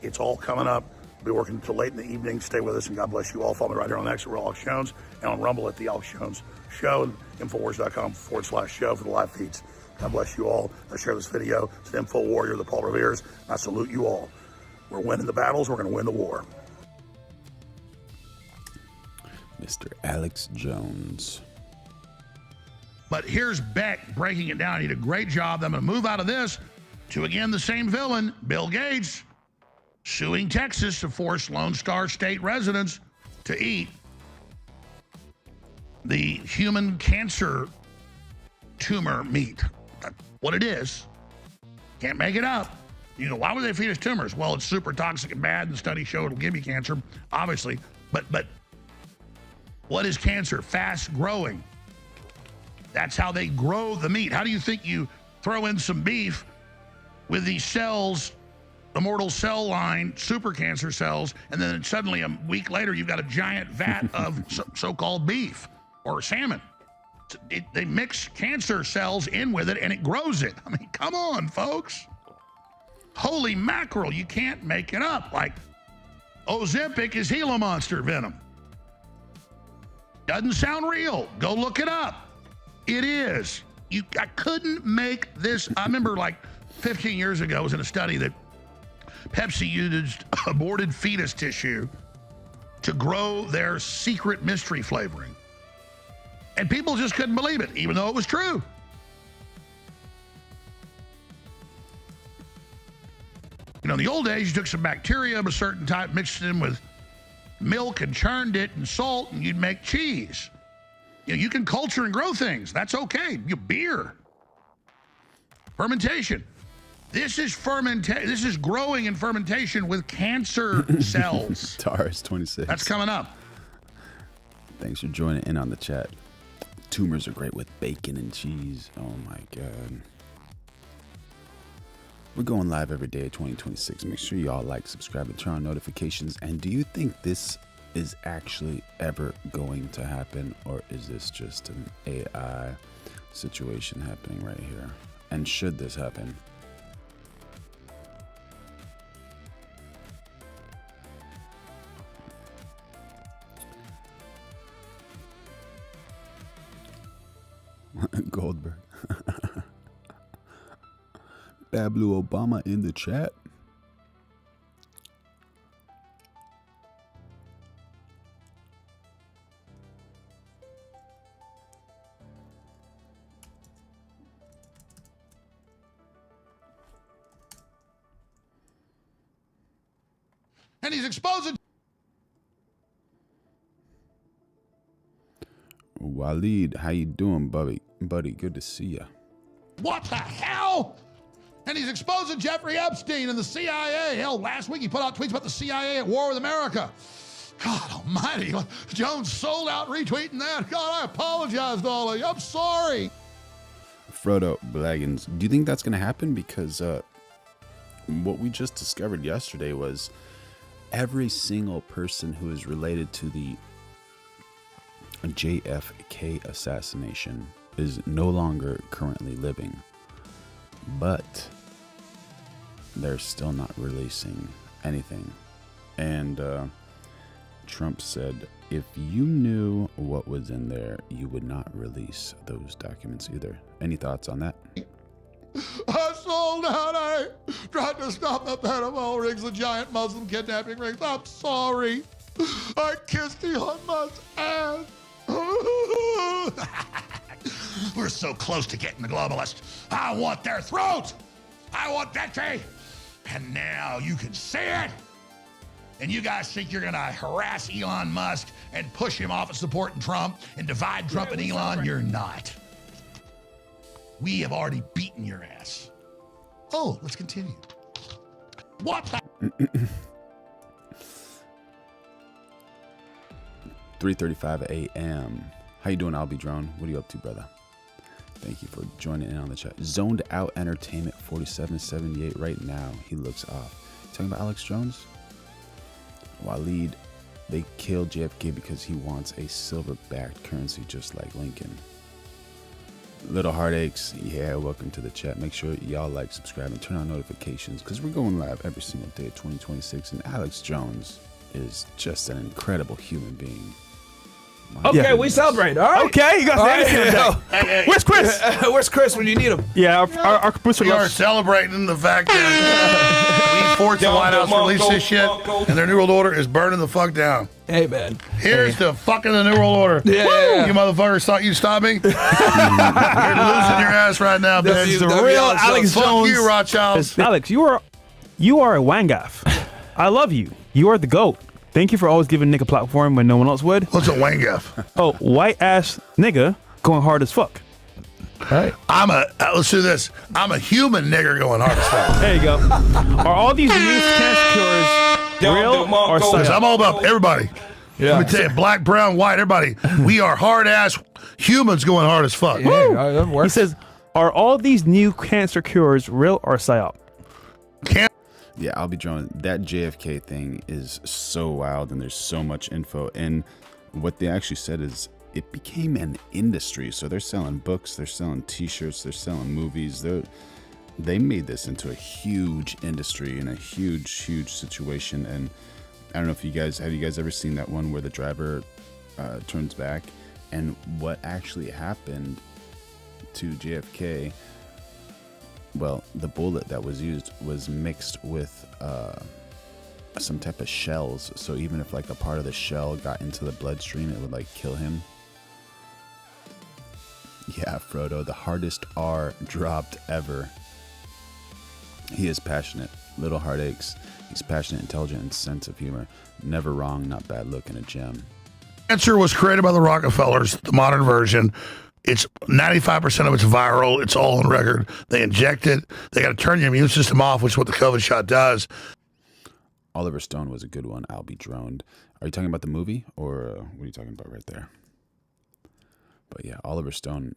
It's all coming up. We'll be working until late in the evening. Stay with us, and God bless you all. Follow me right here on X at reactshunz and on Rumble at the reactshunz show and infowars.com/show for the live feeds. God bless you all. I share this video. It's the Info Warrior, the Paul Revere's. I salute you all. We're winning the battles. We're going to win the war. Mr. Alex Jones. But here's Beck breaking it down. He did a great job. I'm going to move out of this to, again, the same villain, Bill Gates, suing Texas to force Lone Star State residents to eat the human cancer tumor meat. That's what it is. Can't make it up. You know, why would they feed us tumors? Well, it's super toxic and bad, and studies show it'll give you cancer, obviously. But what is cancer? Fast growing. That's how they grow the meat. How do you think you throw in some beef with these cells, immortal cell line, super cancer cells, and then suddenly a week later you've got a giant vat of so-called beef or salmon? They mix cancer cells in with it and it grows it. I mean, come on, folks. Holy mackerel, you can't make it up. Like, Ozempic is Gila monster venom. Doesn't sound real. Go look it up. It is. I couldn't make this. I remember like 15 years ago, I was in a study that Pepsi used aborted fetus tissue to grow their secret mystery flavoring. And people just couldn't believe it, even though it was true. You know, in the old days, you took some bacteria of a certain type, mixed it in with milk and churned it and salt, and you'd make cheese. You know, you can culture and grow things. That's okay. Beer. Fermentation. This is This is growing in fermentation with cancer cells. Tars 26. That's coming up. Thanks for joining in on the chat. Tumors are great with bacon and cheese. Oh my God. We're going live every day of 2026. Make sure y'all like, subscribe, and turn on notifications. And do you think this is actually ever going to happen, or is this just an AI situation happening right here? And should this happen? Goldberg. Bad Blue Obama in the chat. And he's exposing. Waleed, how you doing, buddy? Good to see ya. What the hell? And he's exposing Jeffrey Epstein and the CIA. Hell, last week he put out tweets about the CIA at war with America. God almighty. Jones sold out retweeting that. God, I apologize to all of you. I'm sorry. Frodo Blaggins, do you think that's going to happen? Because what we just discovered yesterday was every single person who is related to the JFK assassination is no longer currently living, but they're still not releasing anything. And Trump said, if you knew what was in there, you would not release those documents either. Any thoughts on that? I sold out. I tried to stop the pedophile rings, the giant Muslim kidnapping rings. I'm sorry. I kissed Elon Musk's ass. We're so close to getting the globalists. I want their throat. I want victory. And now you can see it. And you guys think you're going to harass Elon Musk and push him off of supporting Trump and divide Trump and Elon? You're not. We have already beaten your ass. Oh, let's continue. What the? 3:35 a.m. How you doing, I'll be Drone? What are you up to, brother? Thank you for joining in on the chat. Zoned Out Entertainment 4778 right now. He looks off. Talking about Alex Jones? Waleed, they killed JFK because he wants a silver-backed currency just like Lincoln. Little Heartaches, yeah, welcome to the chat. Make sure y'all like, subscribe, and turn on notifications because we're going live every single day of 2026, and Alex Jones is just an incredible human being. Okay, we celebrate. All right. Okay, you got Hey, where's Chris? Where's Chris when you need him? Yeah, our producer We are loves. celebrating the fact that we forced the White House to release this shit, and their New World Order is burning the fuck down. Hey, man. Here's the fucking the New World Order. Yeah. You motherfuckers thought you'd stop me? You're losing your ass right now, bitch. This is the real Alex Fuck Jones. you, Rothschild. Alex, you are a Wangaf. I love you. You are the GOAT. Thank you for always giving Nick a platform when no one else would. What's a Wangaf? Oh, white ass nigga going hard as fuck. Right. Let's do this. I'm a human nigger going hard as fuck. There you go. Are all these new cancer cures real or Because I'm all about everybody. Yeah. Let me tell you, black, brown, white, everybody. We are hard ass humans going hard as fuck. Yeah, that works. He says, are all these new cancer cures real or psyop? Yeah, I'll be drawn. That JFK thing is so wild, and there's so much info. And what they actually said is it became an industry. So they're selling books, they're selling T-shirts, they're selling movies. They made this into a huge industry and a huge situation. And I don't know if you guys have ever seen that one where the driver turns back, and what actually happened to JFK. Well, the bullet that was used was mixed with some type of shells. So even if like a part of the shell got into the bloodstream, it would like kill him. Yeah, Frodo, the hardest R dropped ever. He is passionate. Little Heartaches. He's passionate, intelligent, and sense of humor. Never wrong, not bad look, and a gem. Cancer was created by the Rockefellers, the modern version. It's 95% of it's viral. It's all on record. They inject it. They got to turn your immune system off, which is what the COVID shot does. Oliver Stone was a good one. I'll be droned. Are you talking about the movie, or what are you talking about right there? But yeah, Oliver Stone,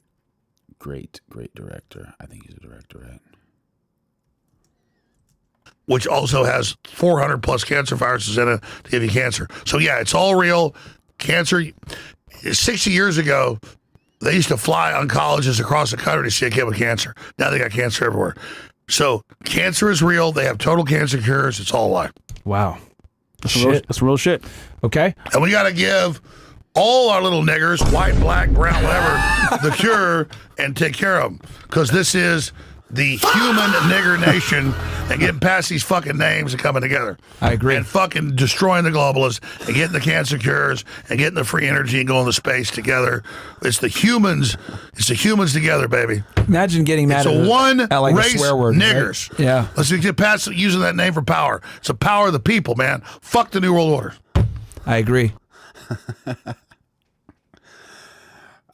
great director. I think he's a director, right? Which also has 400 plus cancer viruses in it to give you cancer. So yeah, it's all real. Cancer, 60 years ago, they used to fly oncologists across the country to see a kid with cancer. Now they got cancer everywhere. So cancer is real. They have total cancer cures. It's all a lie. Wow. That's real shit. Okay. And we got to give all our little niggers, white, black, brown, whatever, the cure, and take care of them. Because this is the human nigger nation, and getting past these fucking names and coming together. I agree. And fucking destroying the globalists and getting the cancer cures and getting the free energy and going to space together. It's the humans. It's the humans together, baby. Imagine getting mad It's at a one like race a swear word, niggers. Right? Yeah. Let's get past using that name for power. It's the power of the people, man. Fuck the New World Order. I agree.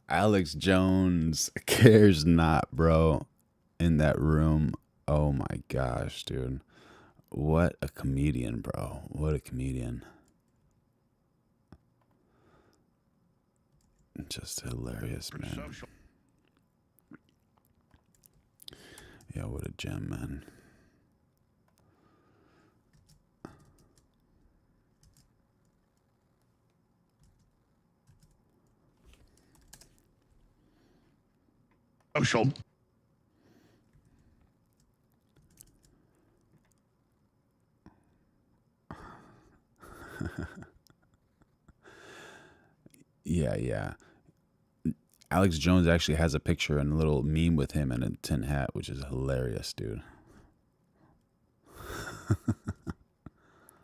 Alex Jones cares not, bro. In that room. Oh my gosh, dude. What a comedian, bro. What a comedian. Just hilarious, man. Yeah, what a gem, man. Social. Yeah. Alex Jones actually has a picture and a little meme with him in a tin hat, which is hilarious, dude.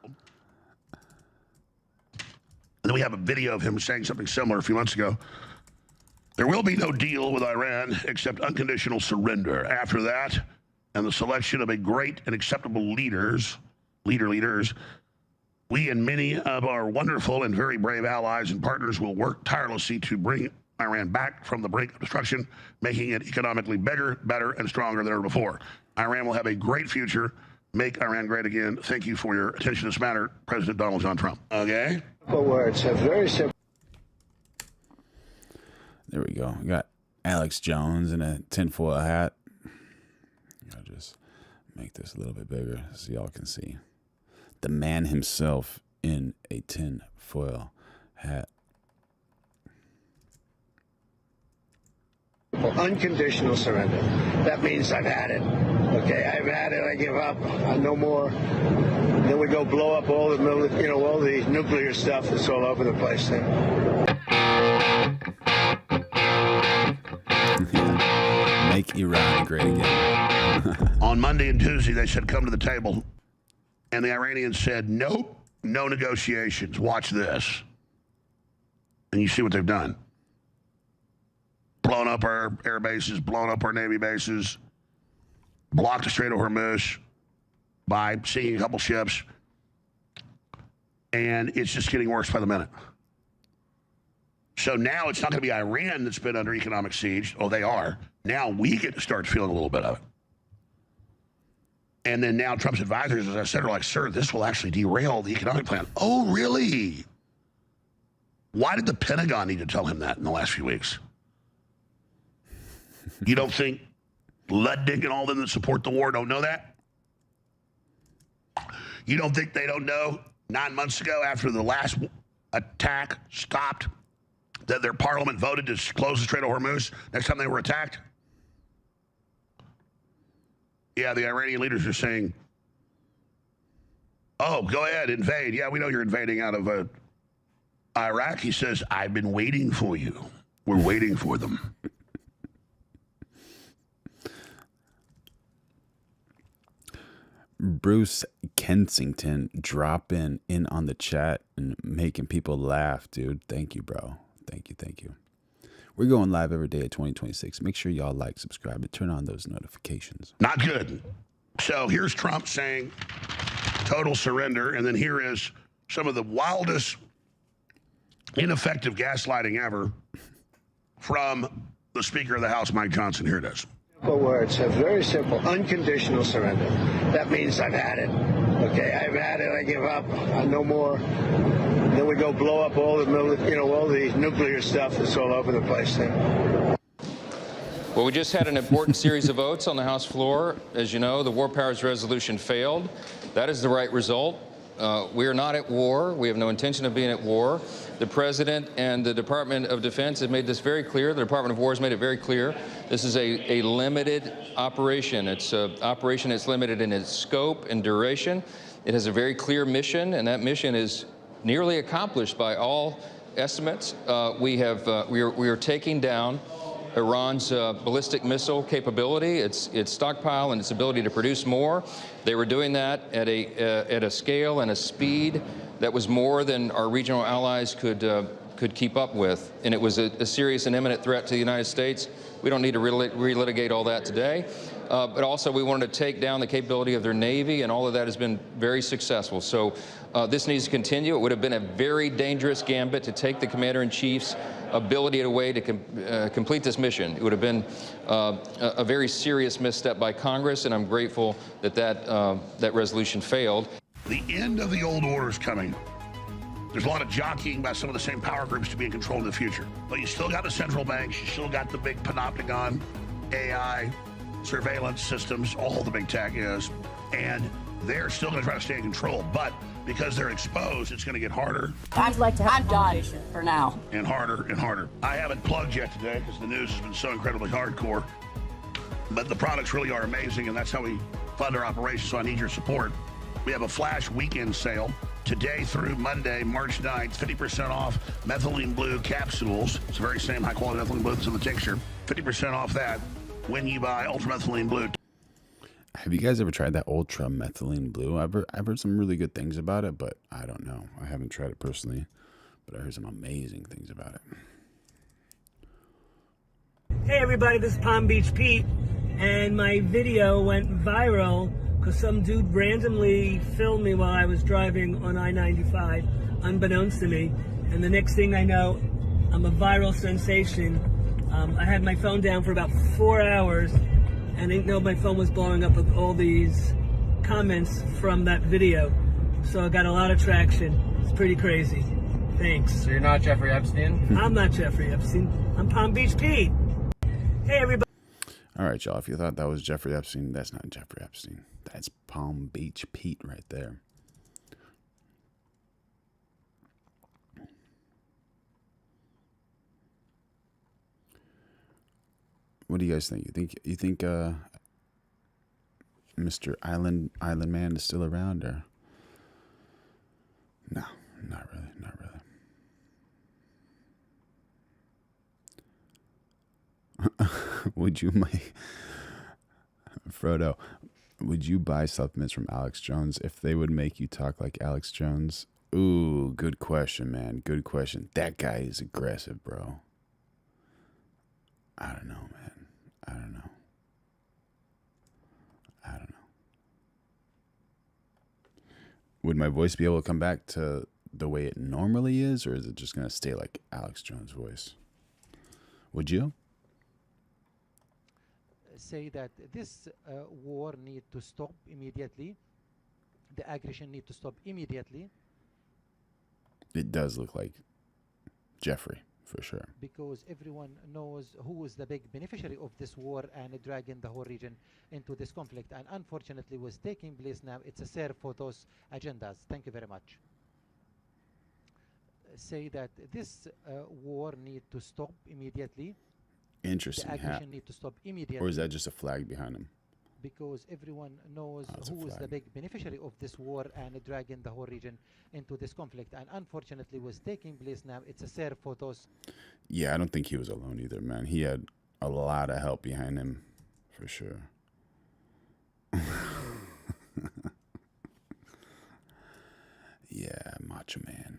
And then we have a video of him saying something similar a few months ago. There will be no deal with Iran except unconditional surrender. After that, and the selection of a great and acceptable leaders, we and many of our wonderful and very brave allies and partners will work tirelessly to bring Iran back from the brink of destruction, making it economically bigger, better, and stronger than ever before. Iran will have a great future. Make Iran great again. Thank you for your attention to this matter, President Donald John Trump. Okay? Words are very simple. There we go. We got Alex Jones in a tinfoil hat. I'll just make this a little bit bigger so y'all can see. The man himself in a tinfoil hat. Unconditional surrender. That means I've had it. Okay, I've had it. I give up. No more. Then we go blow up all the all the nuclear stuff that's all over the place. Make Iran great again. On Monday and Tuesday, they said, come to the table. And the Iranians said, nope, no negotiations. Watch this. And you see what they've done. Blown up our air bases, blown up our Navy bases, blocked the Strait of Hormuz by sinking a couple ships. And it's just getting worse by the minute. So now it's not going to be Iran that's been under economic siege. Oh, they are. Now we get to start feeling a little bit of it. And then now Trump's advisors, as I said, are like, sir, this will actually derail the economic plan. Oh, really? Why did the Pentagon need to tell him that in the last few weeks? You don't think Ludwig and all them that support the war don't know that? You don't think they don't know 9 months ago after the last attack stopped that their parliament voted to close the Strait of Hormuz next time they were attacked? Yeah, the Iranian leaders are saying, oh, go ahead, invade. Yeah, we know you're invading out of Iraq. He says, I've been waiting for you. We're waiting for them. Bruce Kensington dropping in on the chat and making people laugh, dude. Thank you, bro. Thank you. We're going live every day at 2026. Make sure y'all like, subscribe, and turn on those notifications. Not good. So here's Trump saying total surrender, and then here is some of the wildest, ineffective gaslighting ever from the Speaker of the House, Mike Johnson. Here it is. Words are very simple. Unconditional surrender. That means I've had it. Okay, I've had it. I give up. No more. Then we go blow up all the all the nuclear stuff that's all over the place. Well, we just had an important series of votes on the House floor. As you know, the War Powers Resolution failed. That is the right result. We are not at war. We have no intention of being at war. The President and the Department of Defense have made this very clear. The Department of War has made it very clear. This is a limited operation. It's an operation that's limited in its scope and duration. It has a very clear mission, and that mission is nearly accomplished by all estimates. We are taking down Iran's ballistic missile capability, its stockpile, and its ability to produce more. They were doing that at a scale and a speed that was more than our regional allies could keep up with, and it was a serious and imminent threat to the United States. We don't need to relitigate all that today, but also we wanted to take down the capability of their Navy, and all of that has been very successful. So this needs to continue. It would have been a very dangerous gambit to take the Commander-in-Chief's ability away to complete this mission. It would have been a very serious misstep by Congress, and I'm grateful that that resolution failed. The end of the old order is coming. There's a lot of jockeying by some of the same power groups to be in control in the future. But you still got the central banks, you still got the big panopticon, AI, surveillance systems, all the big tech is, and they're still going to try to stay in control. But because they're exposed, it's going to get harder. I'd like to have a conversation for now. And harder and harder. I haven't plugged yet today because the news has been so incredibly hardcore. But the products really are amazing, and that's how we fund our operations, so I need your support. We have a flash weekend sale today through Monday, March 9th, 50% off methylene blue capsules. It's the very same high-quality methylene blue that's in the tincture. 50% off that when you buy ultramethylene blue. Have you guys ever tried that ultra methylene blue? I've heard some really good things about it, but I don't know. I haven't tried it personally, but I heard some amazing things about it. Hey everybody, this is Palm Beach Pete, and my video went viral because some dude randomly filmed me while I was driving on I-95, unbeknownst to me, and the next thing I know, I'm a viral sensation. I had my phone down for about 4 hours, and I didn't know my phone was blowing up with all these comments from that video, so I got a lot of traction. It's pretty crazy. Thanks. So you're not Jeffrey Epstein? I'm not Jeffrey Epstein. I'm Palm Beach Pete. Hey everybody. All right, y'all. If you thought that was Jeffrey Epstein, that's not Jeffrey Epstein. That's Palm Beach Pete right there. What do you guys think? You think Mr. Island Man is still around, or no? Not really. Would you, Frodo, would you buy supplements from Alex Jones if they would make you talk like Alex Jones? Ooh, good question, man. Good question. That guy is aggressive, bro. I don't know, man. I don't know. Would my voice be able to come back to the way it normally is, or is it just going to stay like Alex Jones' voice? Would you? Say that this war need to stop immediately. The aggression need to stop immediately. It does look like Jeffrey, for sure. Because everyone knows who is the big beneficiary of this war and dragging the whole region into this conflict. And unfortunately, what's taking place now, it's a serve for those agendas. Thank you very much. Say that this war need to stop immediately. Interesting. The aggression need to stop immediately. Or is that just a flag behind him? Because everyone knows who is the big beneficiary of this war and dragging the whole region into this conflict. And unfortunately, what's taking place now, it's a serve for those. Yeah, I don't think he was alone either, man. He had a lot of help behind him, for sure. Yeah, Macho Man.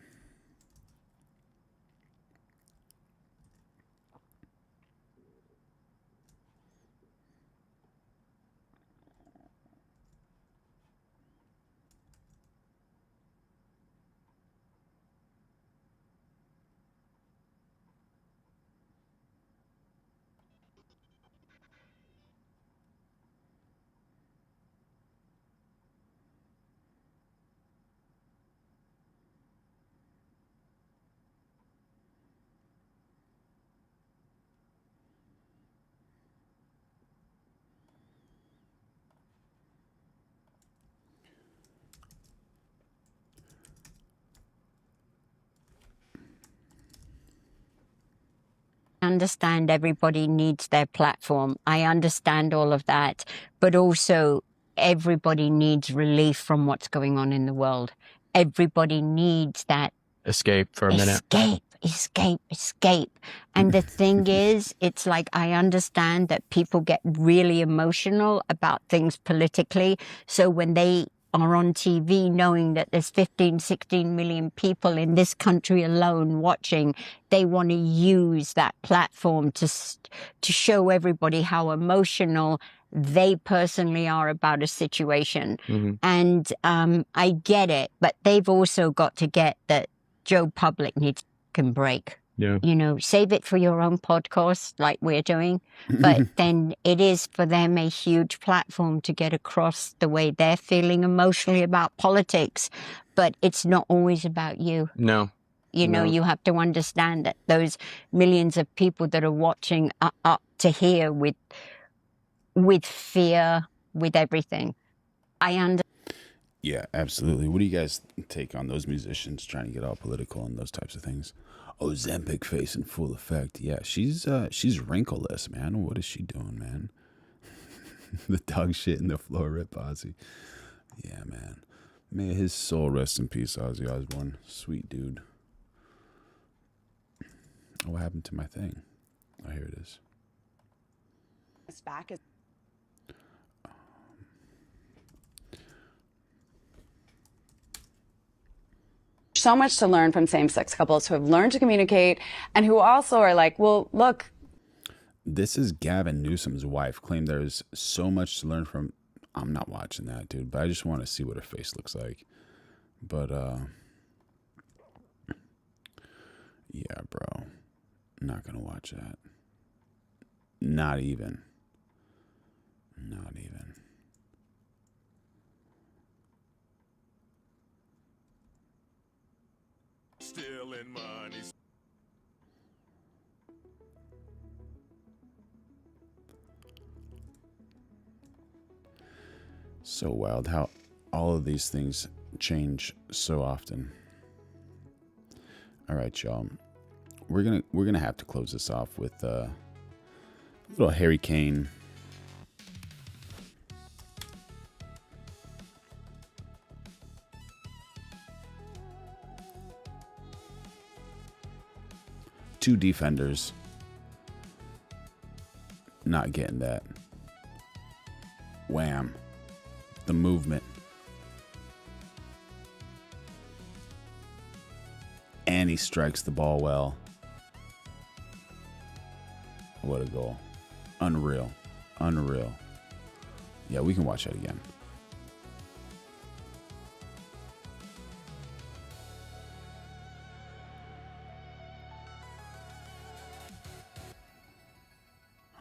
Understand everybody needs their platform. I understand all of that, but also everybody needs relief from what's going on in the world. Everybody needs that Escape for a minute. Escape. escape, escape. And the thing is, it's like, I understand that people get really emotional about things politically. So when they are on TV knowing that there's 15, 16 million people in this country alone watching, they want to use that platform to show everybody how emotional they personally are about a situation. And I get it, but they've also got to get that Joe Public needs a break. Yeah. You know, save it for your own podcast like we're doing. But then it is for them a huge platform to get across the way they're feeling emotionally about politics. But it's not always about you. No. You know, you have to understand that those millions of people that are watching are up to here with fear, with everything. I understand. Yeah, absolutely. What do you guys take on those musicians trying to get all political and those types of things? Ozempic face in full effect. Yeah, she's wrinkleless, man. What is she doing, man? The dog shit in the floor, Rip Ozzy. Yeah, man. May his soul rest in peace, Ozzy Osbourne. Sweet dude. Oh, what happened to my thing? Oh, here it is. It's back. So much to learn from same-sex couples who have learned to communicate and who also are like, well, look. This is Gavin Newsom's wife. Claimed there's so much to learn from. I'm not watching that, dude, but I just want to see what her face looks like. But, yeah, bro. I'm not going to watch that. Not even. Not even. Stealing money. So wild how all of these things change so often. All right, y'all. We're gonna have to close this off with a little Harry Kane. Two defenders not getting that. Wham. The movement. And he strikes the ball well. What a goal. Unreal. Unreal. Yeah, we can watch that again.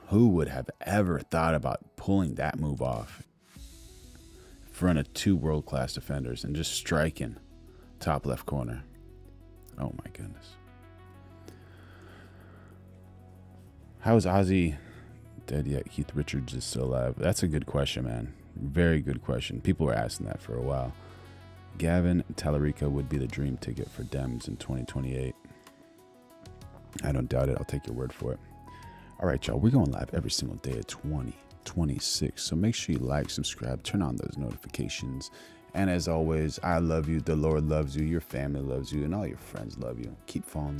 Who would have ever thought about pulling that move off in front of two world-class defenders and just striking top left corner? Oh my goodness. How is Ozzy dead yet Keith Richards is still alive? That's a good question, man. Very good question. People were asking that for a while. Gavin Tallarico would be the dream ticket for Dems in 2028. I don't doubt it. I'll take your word for it. All right, y'all, we're going live every single day at 20:26. So make sure you like, subscribe, turn on those notifications. And as always, I love you. The Lord loves you. Your family loves you. And all your friends love you. Keep following me